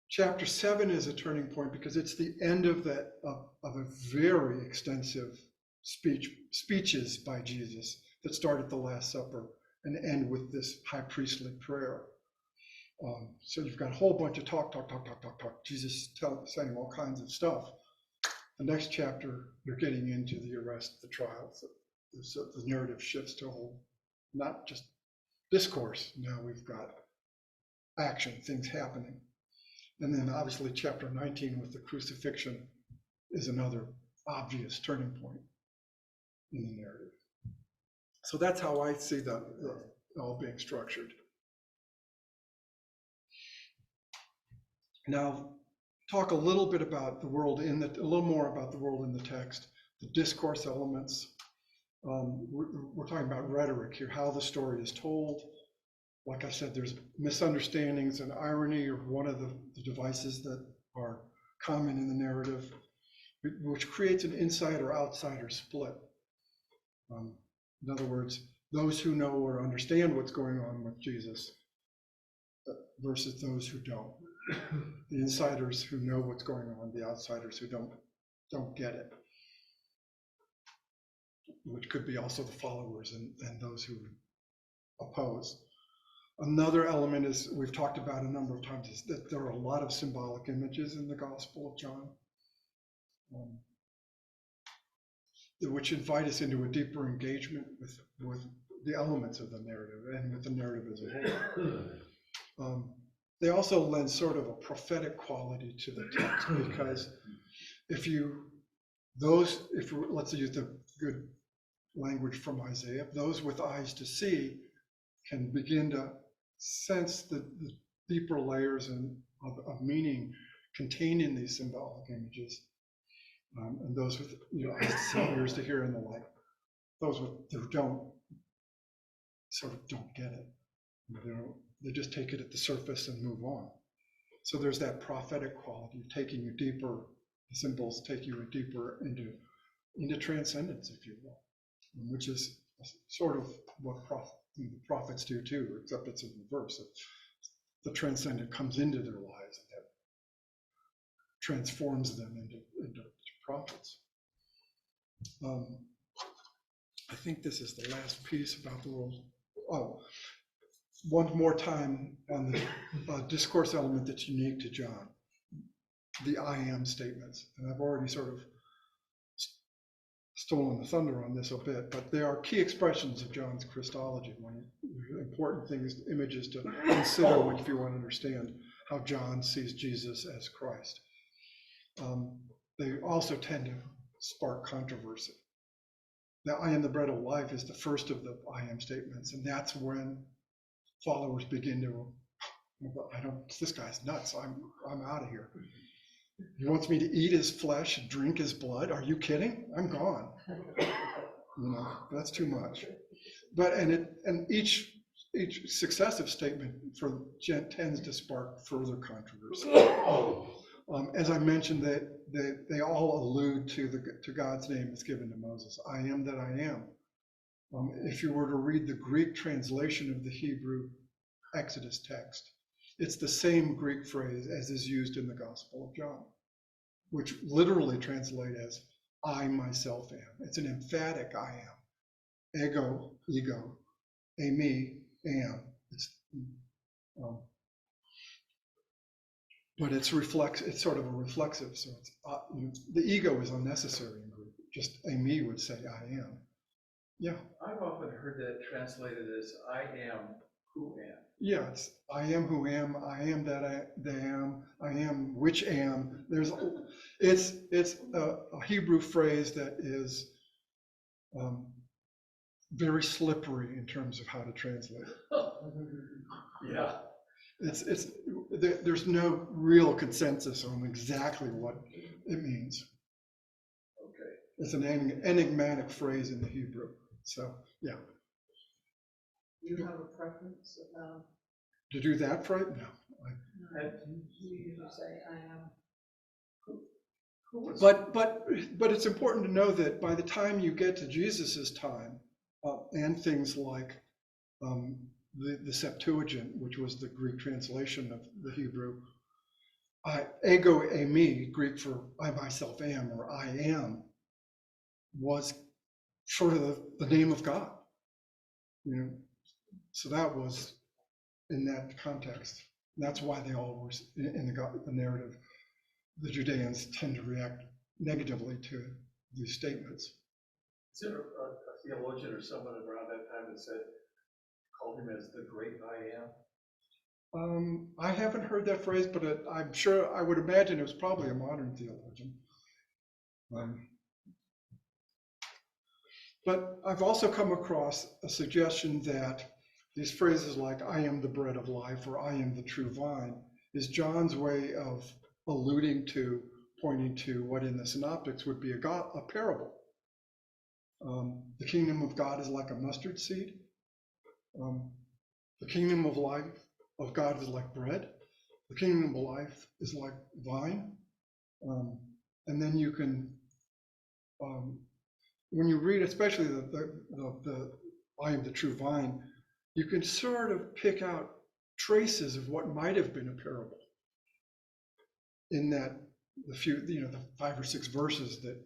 Chapter 7 is a turning point because it's the end of a very extensive speeches by Jesus that start at the Last Supper and end with this high priestly prayer. So you've got a whole bunch of talk. Jesus saying all kinds of stuff. The next chapter, you're getting into the arrest, the trials. So the narrative shifts to a whole, not just discourse. Now we've got action, things happening. And then obviously chapter 19 with the crucifixion is another obvious turning point in the narrative. So that's how I see that all being structured. Now, talk a little bit about the world a little more about the world in the text, the discourse elements. We're talking about rhetoric here, how the story is told. Like I said, there's misunderstandings and irony are one of the devices that are common in the narrative, which creates an insider-outsider split. In other words, those who know or understand what's going on with Jesus versus those who don't. The insiders who know what's going on, the outsiders who don't get it, which could be also the followers and those who oppose. Another element is, we've talked about a number of times, is that there are a lot of symbolic images in the Gospel of John, which invite us into a deeper engagement with the elements of the narrative and with the narrative as a whole. They also lend sort of a prophetic quality to the text, because if let's use the good language from Isaiah, those with eyes to see can begin to sense the deeper layers of meaning contained in these symbolic images. And those with eyes to see, ears to hear, and the like. Those who don't sort of don't get it. They just take it at the surface and move on. So there's that prophetic quality, taking you deeper. The symbols take you deeper into transcendence, if you will, which is sort of what the prophets do too, except it's in reverse. The transcendent comes into their lives and that transforms them into prophets. I think this is the last piece about the world. Oh, one more time on the discourse element that's unique to John, the I am statements. And I've already sort of stolen the thunder on this a bit, but they are key expressions of John's Christology. One important thing is images to consider if you want to understand how John sees Jesus as Christ. They also tend to spark controversy. Now, I am the bread of life is the first of the I am statements, and that's when followers begin to, this guy's nuts, I'm out of here. He wants me to eat his flesh, drink his blood. Are you kidding? I'm gone. That's too much. But and each successive statement tends to spark further controversy. As I mentioned, they all allude to God's name that's given to Moses. I am that I am. If you were to read the Greek translation of the Hebrew Exodus text, it's the same Greek phrase as is used in the Gospel of John, which literally translates as I myself am. It's an emphatic I am. Ego, eimi, am. But it's sort of a reflexive. So the ego is unnecessary in Greek. Just eimi would say I am. Yeah. I've often heard that translated as I am who am. Yeah, it's I am who am, I am that I am which am. It's a Hebrew phrase that is very slippery in terms of how to translate it. Yeah. There's no real consensus on exactly what it means. Okay. It's an enigmatic phrase in the Hebrew. So yeah. Do you have a preference To do that phrase? No. you usually say I am? But it's important to know that by the time you get to Jesus's time, and things like the Septuagint, which was the Greek translation of the Hebrew, ego eimi, Greek for I myself am or I am, was sort of the name of God. So that was in that context. That's why they all were in the narrative. The Judeans tend to react negatively to these statements. Is there a theologian or someone around that time that called him as the great I am? I haven't heard that phrase, but I'm sure, I would imagine it was probably a modern theologian. But I've also come across a suggestion that these phrases like I am the bread of life or I am the true vine is John's way of alluding to, pointing to what in the Synoptics would be a parable. The kingdom of God is like a mustard seed. The kingdom of life of God is like bread. The kingdom of life is like vine. And then you can, when you read, especially the I am the true vine, you can sort of pick out traces of what might have been a parable in that the 5 or 6 verses that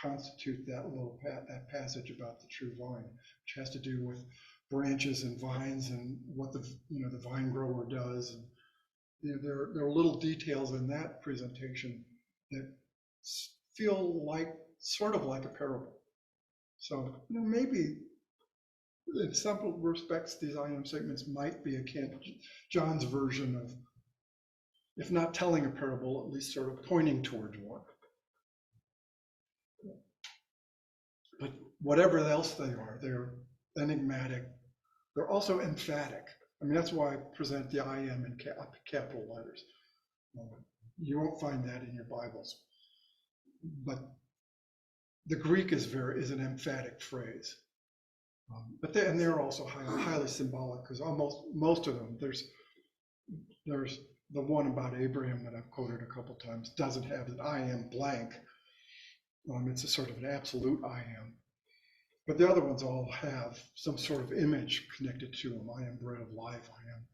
constitute that passage about the true vine, which has to do with branches and vines and what the vine grower does. And there are little details in that presentation that feel sort of like a parable. So maybe in some respects, these I am statements might be akin to John's version of, if not telling a parable, at least sort of pointing towards one. But whatever else they are, they're enigmatic. They're also emphatic. I mean, that's why I present the I am in capital letters. You won't find that in your Bibles. But the Greek is an emphatic phrase. But they're also highly symbolic, because almost most of them, there's the one about Abraham that I've quoted a couple times, doesn't have an I am blank. It's a sort of an absolute I am. But the other ones all have some sort of image connected to them. I am bread of life, I am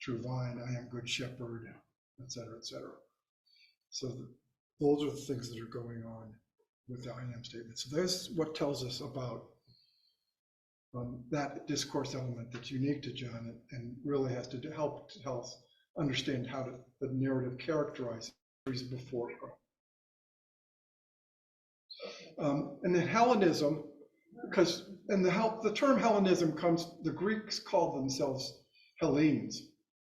true vine, I am good shepherd, et cetera, et cetera. So those are the things that are going on with the I am statement. So that's what tells us about that discourse element that's unique to John, and really has to help to tell us understand how the narrative characterizes before. And then Hellenism, because the term Hellenism comes, the Greeks called themselves Hellenes.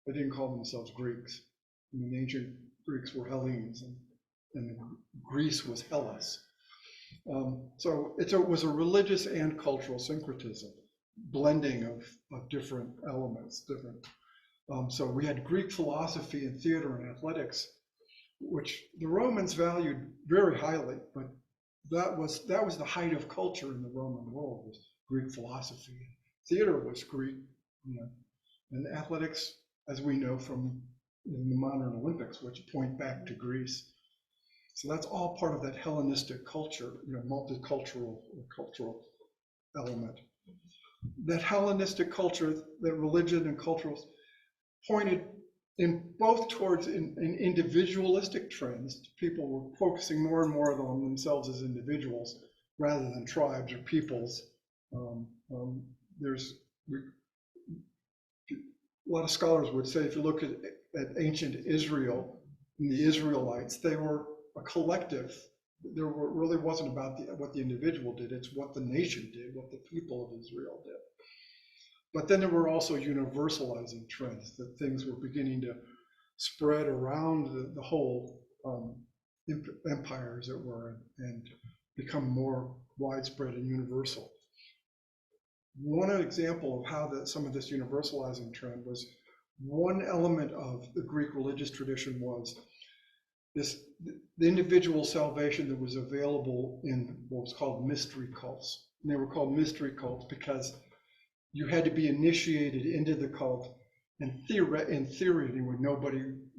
They didn't call themselves Greeks. I mean, the ancient Greeks were Hellenes, and Greece was Hellas. So it was a religious and cultural syncretism, blending of different elements, so we had Greek philosophy and theater and athletics, which the Romans valued very highly, but that was the height of culture in the Roman world, was Greek philosophy. Theater was Greek, and athletics, as we know from the modern Olympics, which point back to Greece. So that's all part of that Hellenistic culture, multicultural or cultural element. That Hellenistic culture, that religion and cultural, pointed in both towards in individualistic trends. People were focusing more and more on themselves as individuals rather than tribes or peoples. There's a lot of scholars would say, if you look at ancient Israel and the Israelites, they were a collective. Really wasn't about what the individual did, it's what the nation did, what the people of Israel did. But then there were also universalizing trends, that things were beginning to spread around the whole empire, as it were, and become more widespread and universal. One example of how some of this universalizing trend was, one element of the Greek religious tradition was the individual salvation that was available in what was called mystery cults. And they were called mystery cults because you had to be initiated into the cult, and in theory,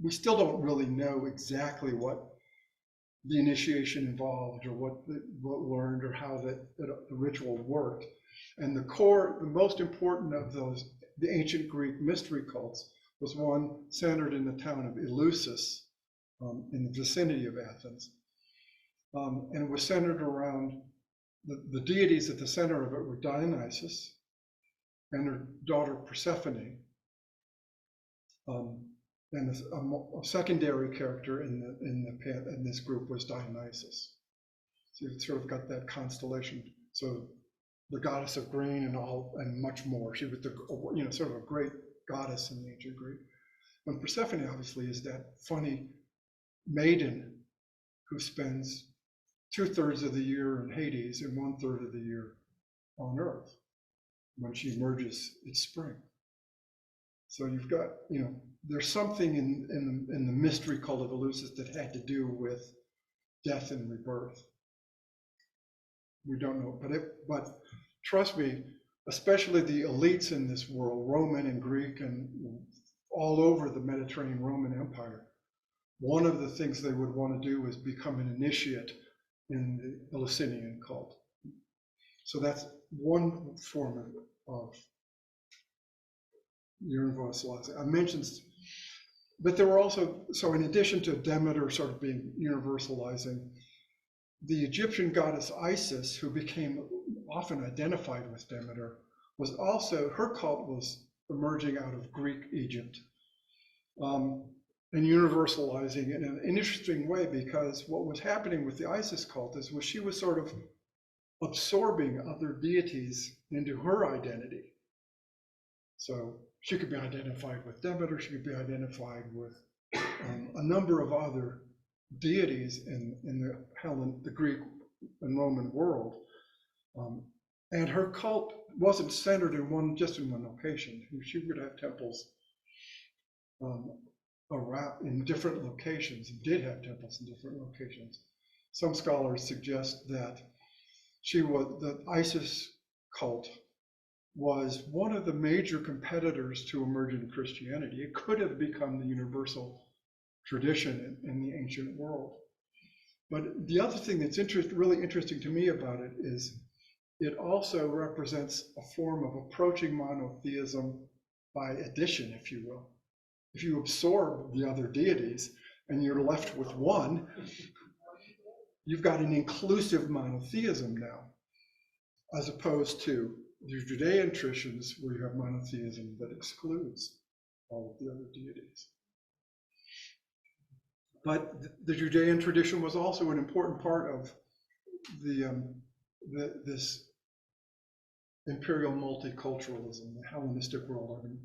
we still don't really know exactly what the initiation involved, or what learned, or how the ritual worked. And the most important of those, the ancient Greek mystery cults, was one centered in the town of Eleusis, in the vicinity of Athens. And it was centered around the deities at the center of it were Dionysus and her daughter Persephone. And a secondary character in this group was Dionysus. So you've sort of got that constellation. So the goddess of grain and much more. She was sort of a great goddess in the ancient Greek. And Persephone obviously is that funny maiden who spends 2/3 of the year in Hades and 1/3 of the year on Earth. When she emerges, it's spring. So you've got, there's something in the mystery cult of Eleusis that had to do with death and rebirth. We don't know, but trust me, especially the elites in this world, Roman and Greek and all over the Mediterranean Roman Empire, one of the things they would want to do is become an initiate in the Eleusinian cult. So that's one form of universalizing. I mentioned, but there were also, so in addition to Demeter sort of being universalizing, the Egyptian goddess Isis, who became often identified with Demeter, was also, her cult was emerging out of Greek Egypt, and universalizing in an interesting way, because what was happening with the Isis cult was she was sort of absorbing other deities into her identity. So she could be identified with Demeter, she could be identified with a number of other deities in the Greek and Roman world. And her cult wasn't centered in just in one location. She would have temples around in different locations, and did have temples in different locations. Some scholars suggest that the Isis cult was one of the major competitors to emergent Christianity. It could have become the universal tradition in the ancient world. But the other thing that's really interesting to me about it is it also represents a form of approaching monotheism by addition, if you will. If you absorb the other deities and you're left with one, you've got an inclusive monotheism now, as opposed to the Judean traditions where you have monotheism that excludes all of the other deities. But the Judean tradition was also an important part of this imperial multiculturalism, the Hellenistic world. I mean,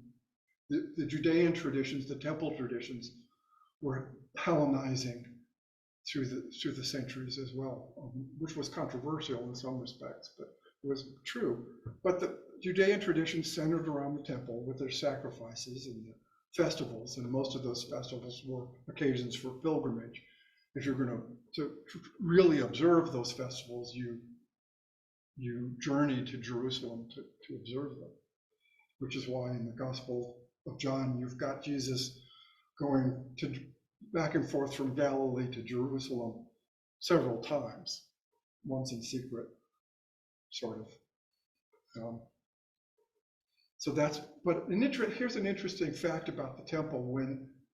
the Judean traditions, the temple traditions, were Hellenizing through the centuries as well, which was controversial in some respects, but it was true. But the Judean traditions centered around the temple with their sacrifices and the festivals, and most of those festivals were occasions for pilgrimage. If you're going to really observe those festivals, you journey to Jerusalem to observe them, which is why in the Gospel of John, you've got Jesus going back and forth from Galilee to Jerusalem several times, once in secret, sort of. So that's, but here's an interesting fact about the temple.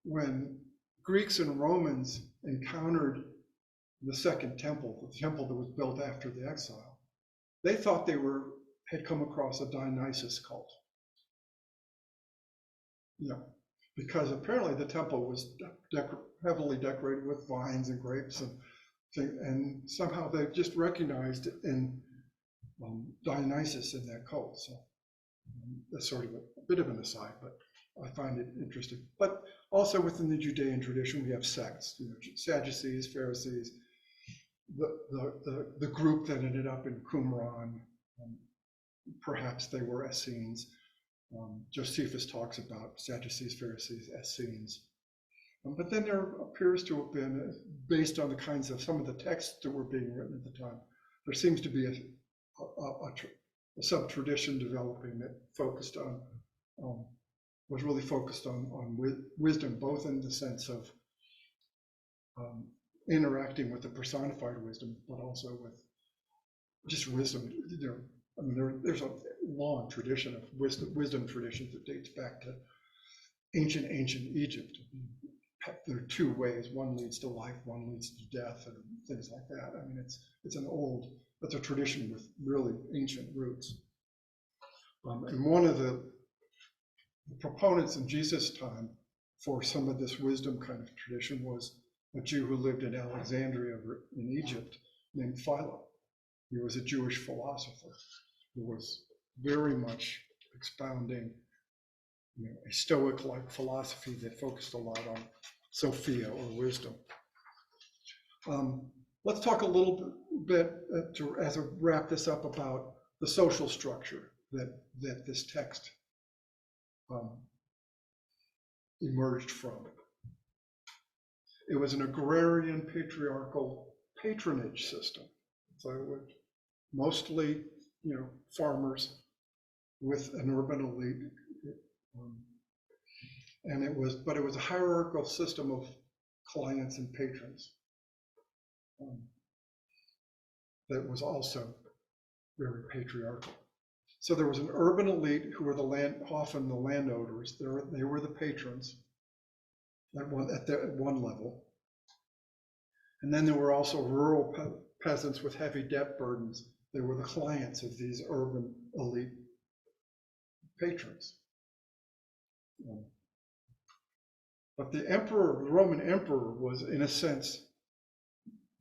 When Greeks and Romans encountered the second temple, the temple that was built after the exile, they thought they had come across a Dionysus cult. Yeah, because apparently the temple was heavily decorated with vines and grapes and somehow they just recognized in Dionysus in that cult. So that's sort of a bit of an aside, but I find it interesting. But also within the Judean tradition, we have sects, Sadducees, Pharisees, the group that ended up in Qumran, perhaps they were Essenes. Josephus talks about Sadducees, Pharisees, Essenes. But then there appears to have been, based on the kinds of some of the texts that were being written at the time, there seems to be a sub-tradition developing that focused on, was really focused on wisdom, both in the sense of interacting with the personified wisdom, but also with just wisdom. I mean, there's a long tradition of wisdom traditions that dates back to ancient Egypt. There are two ways. One leads to life, one leads to death, and things like that. I mean, it's a tradition with really ancient roots. And one of the proponents in Jesus' time for some of this wisdom kind of tradition was a Jew who lived in Alexandria in Egypt named Philo. He was a Jewish philosopher who was very much expounding a Stoic-like philosophy that focused a lot on Sophia or wisdom. Let's talk a little bit as I wrap this up about the social structure that this text emerged from. It was an agrarian patriarchal patronage system. So it was mostly, farmers with an urban elite. But it was a hierarchical system of clients and patrons that was also very patriarchal. So there was an urban elite who were often the landowners. They were the patrons at one level. And then there were also rural peasants with heavy debt burdens. They were the clients of these urban elite patrons. But the Roman emperor was, in a sense,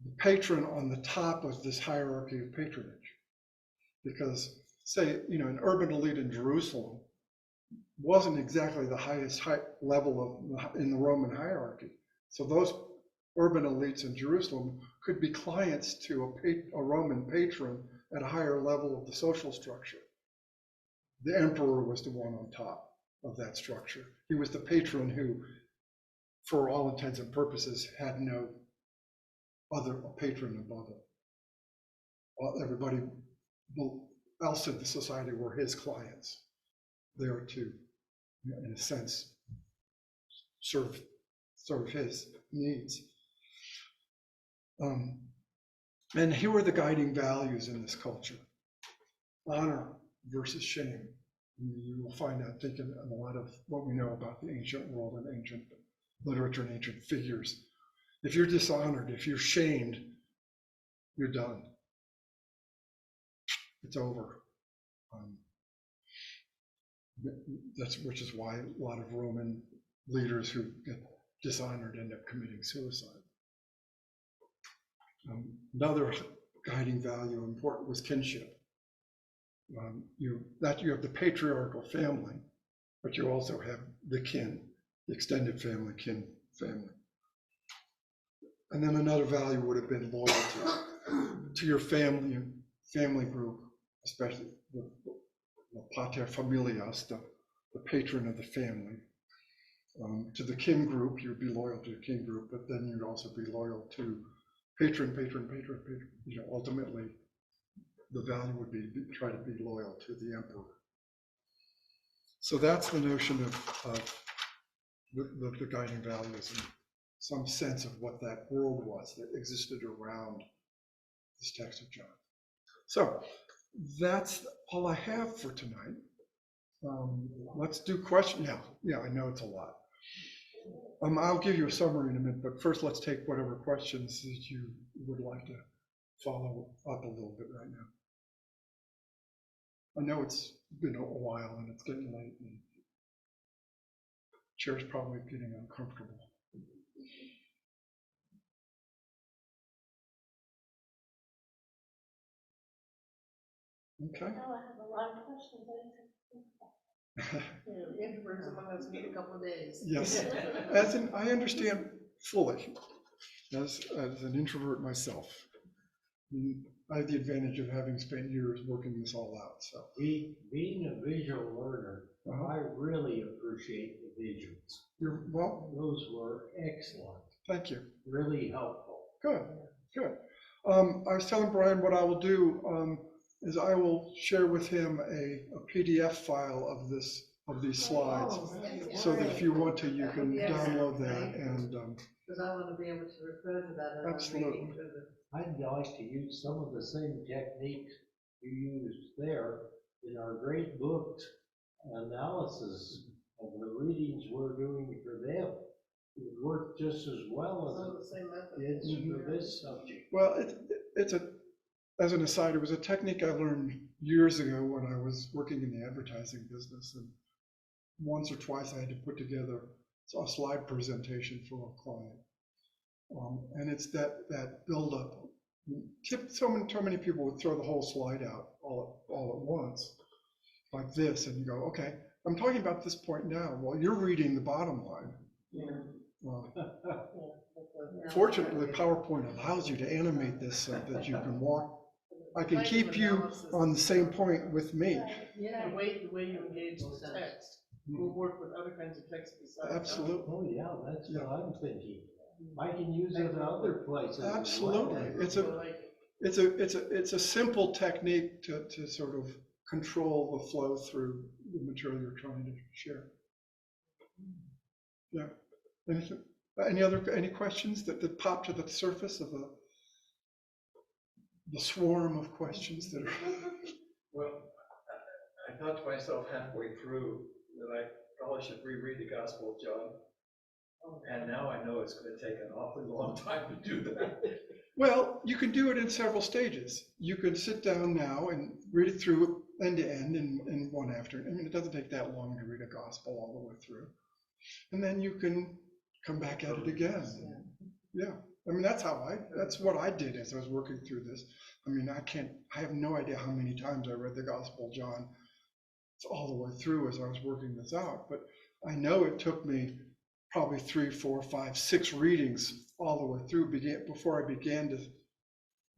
the patron on the top of this hierarchy of patronage. Because, say, an urban elite in Jerusalem wasn't exactly the highest level in the Roman hierarchy. So those urban elites in Jerusalem could be clients to a Roman patron at a higher level of the social structure. The emperor was the one on top of that structure. He was the patron who, for all intents and purposes, had no other patron above him. Everybody else in the society were his clients. They are to, in a sense, serve his needs. And here are the guiding values in this culture. Honor versus shame. You will find that thinking of a lot of what we know about the ancient world and ancient literature and ancient figures. If you're dishonored, if you're shamed, you're done. It's over. Which is why a lot of Roman leaders who get dishonored end up committing suicide. Another guiding value important was kinship. You have the patriarchal family, but you also have the kin, the extended family, kin family. And then another value would have been loyalty to your family group, especially the pater familias, the patron of the family. To the kin group, you'd be loyal to the kin group, but then you'd also be loyal to patron. Ultimately, the value would be try to be loyal to the emperor. So that's the notion of the guiding values and some sense of what that world was that existed around this text of John. So that's all I have for tonight. Let's do questions. Yeah, I know it's a lot. I'll give you a summary in a minute, but first let's take whatever questions that you would like to follow up a little bit right now. I know it's been a while and it's getting late and chair's probably getting uncomfortable. Okay. Now I have a lot of questions. The introverts among us need a couple of days. Yes, I understand fully, as an introvert myself. I have the advantage of having spent years working this all out, so. Being a visual learner, I really appreciate the visuals. You're welcome. Those were excellent, Thank you. really helpful. Good. I was telling Brian what I will do is I will share with him a PDF file of these slides, so that if you want to, you can download that and. Because I want to be able to refer to that. Absolutely. I'd like to use some of the same techniques you used there in our great books analysis of the readings we're doing for them. It would work just as well as it is for this subject. Well, as an aside, it was a technique I learned years ago when I was working in the advertising business, and once or twice I had to put together a slide presentation for a client. And it's that build up. So many people would throw the whole slide out all at once, like this, and you go, okay, I'm talking about this point now. Well, you're reading the bottom line. Well, fortunately, PowerPoint allows you to animate this so that you can walk. I can keep you on the same point with me. Yeah, the way you engage with text will work with other kinds of text besides. Absolutely. Oh yeah, that's what I'm thinking. I can use it in other places. Absolutely. It's a simple technique to sort of control the flow through the material you're trying to share. Yeah. Any questions that pop to the surface of the swarm of questions that are? Well, I thought to myself halfway through that I probably should reread the Gospel of John. And now I know it's going to take an awfully long time to do that. Well, you can do it in several stages. You can sit down now and read it through end to end in one afternoon. I mean, it doesn't take that long to read a gospel all the way through. And then you can come back at it again. Yeah. I mean, that's what I did as I was working through this. I mean, I have no idea how many times I read the Gospel of John all the way through as I was working this out, but I know it took me probably 3, 4, 5, 6 readings all the way through before I began to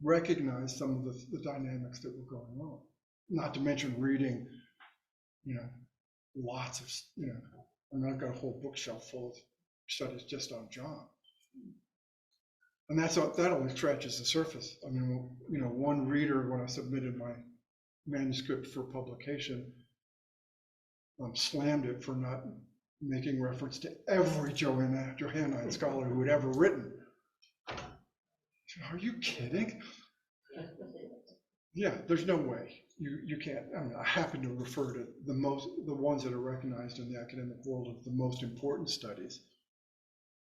recognize some of the dynamics that were going on. Not to mention reading, lots of, I mean, I've got a whole bookshelf full of studies just on John. And that only scratches the surface. I mean, one reader, when I submitted my manuscript for publication, slammed it for not making reference to every Johannine scholar who had ever written. Are you kidding? Yeah, there's no way. You can't. I mean, I happen to refer to the ones that are recognized in the academic world as the most important studies,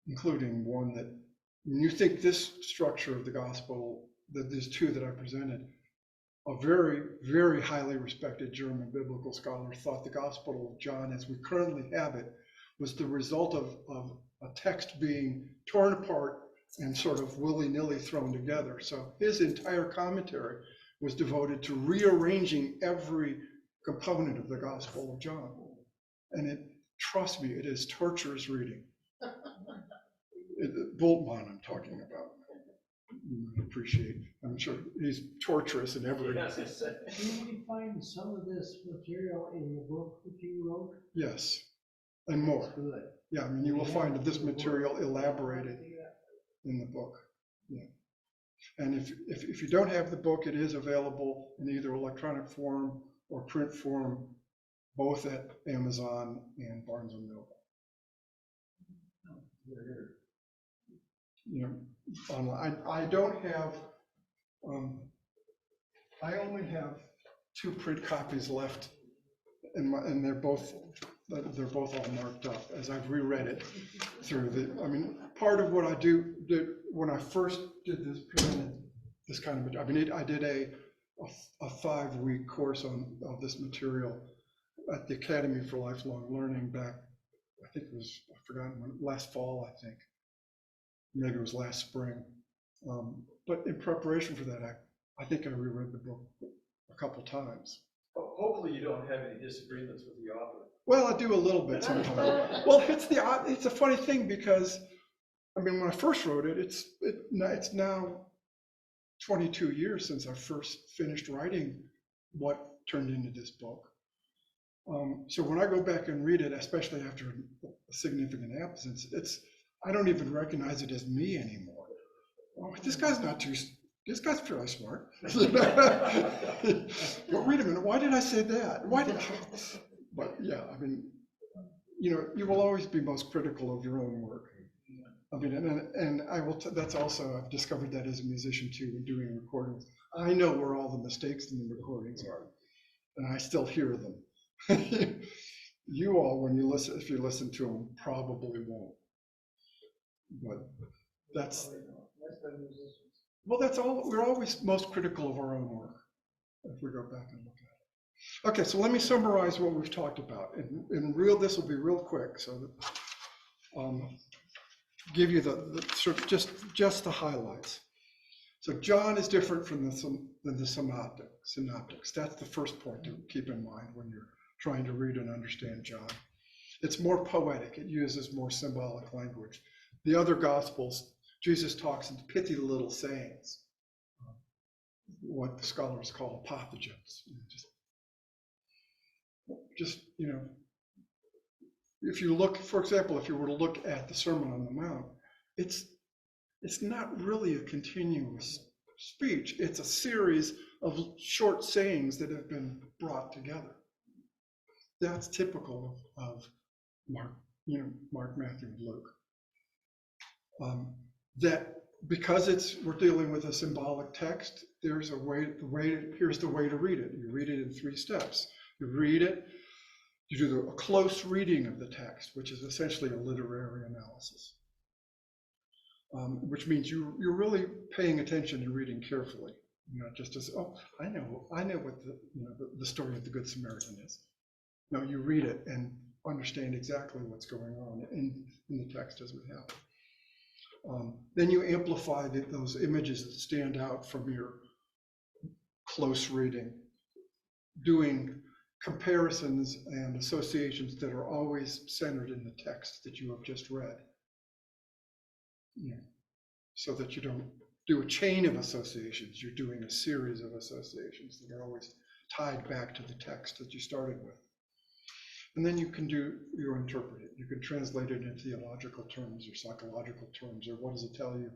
including one that, when you think this structure of the gospel, that there's two that I presented, a very, very highly respected German biblical scholar thought the Gospel of John as we currently have it was the result of a text being torn apart and sort of willy-nilly thrown together. So his entire commentary was devoted to rearranging every component of the Gospel of John. And trust me, it is torturous reading. Bultmann I'm talking about. You appreciate. I'm sure he's torturous in every. Can we find some of this material in the book that you wrote? Yes, and more. Good. Yeah, I mean, you will find this material elaborated in the book. Yeah. And if you don't have the book, it is available in either electronic form or print form, both at Amazon and Barnes and Noble. You know, online. I don't have. I only have 2 print copies left, and they're both all marked up as I've reread it through. I mean, part of what I did when I first did this kind of. I mean, I did a 5-week course of this material at the Academy for Lifelong Learning back. I think it was, I've forgotten when, last fall, I think. Maybe it was last spring. But in preparation for that, I think I reread the book a couple times. Hopefully you don't have any disagreements with the author. Well, I do a little bit sometimes. Well, it's a funny thing because, I mean, when I first wrote it, it's now 22 years since I first finished writing what turned into this book. So when I go back and read it, especially after a significant absence, I don't even recognize it as me anymore. Oh, this guy's fairly smart. But wait a minute, why did I say that? But yeah, I mean, you know, you will always be most critical of your own work. I mean, and I will, that's also, I've discovered that as a musician too, when doing recordings. I know where all the mistakes in the recordings are, and I still hear them. You all, if you listen to them, probably won't. But that's all. We're always most critical of our own work if we go back and look at it. Okay, so let me summarize what we've talked about. This will be real quick, so that give you the sort of just the highlights. So John is different from the synoptics. That's the first point to keep in mind when you're trying to read and understand John. It's more poetic. It uses more symbolic language. The other Gospels, Jesus talks in pithy little sayings, what the scholars call apothegms. Just, you know, if you look, for example, if you were to look at the Sermon on the Mount, it's not really a continuous speech. It's a series of short sayings that have been brought together. That's typical of Mark, Matthew, and Luke. That because we're dealing with a symbolic text, here's the way to read it. You read it in 3 steps. You read it, you do a close reading of the text, which is essentially a literary analysis, which means you're really paying attention and reading carefully, not just as, oh, I know what the story of the Good Samaritan is. No, you read it and understand exactly what's going on in the text as we have it. Then you amplify those images that stand out from your close reading, doing comparisons and associations that are always centered in the text that you have just read. So that you don't do a chain of associations, you're doing a series of associations that are always tied back to the text that you started with. And then you can interpret it. You can translate it into theological terms or psychological terms, or what does it tell you?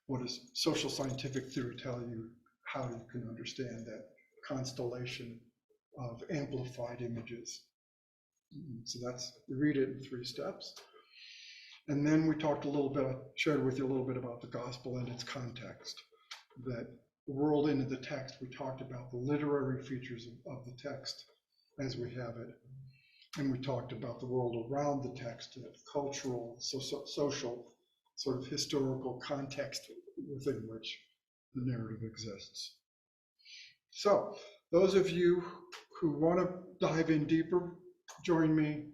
What does social scientific theory tell you? How you can understand that constellation of amplified images. So that's, read it in 3 steps. And then we talked a little bit, shared with you a little bit about the gospel and its context. That the world into the text, we talked about the literary features of the text as we have it. And we talked about the world around the text, the cultural, social, sort of historical context within which the narrative exists. So those of you who want to dive in deeper, join me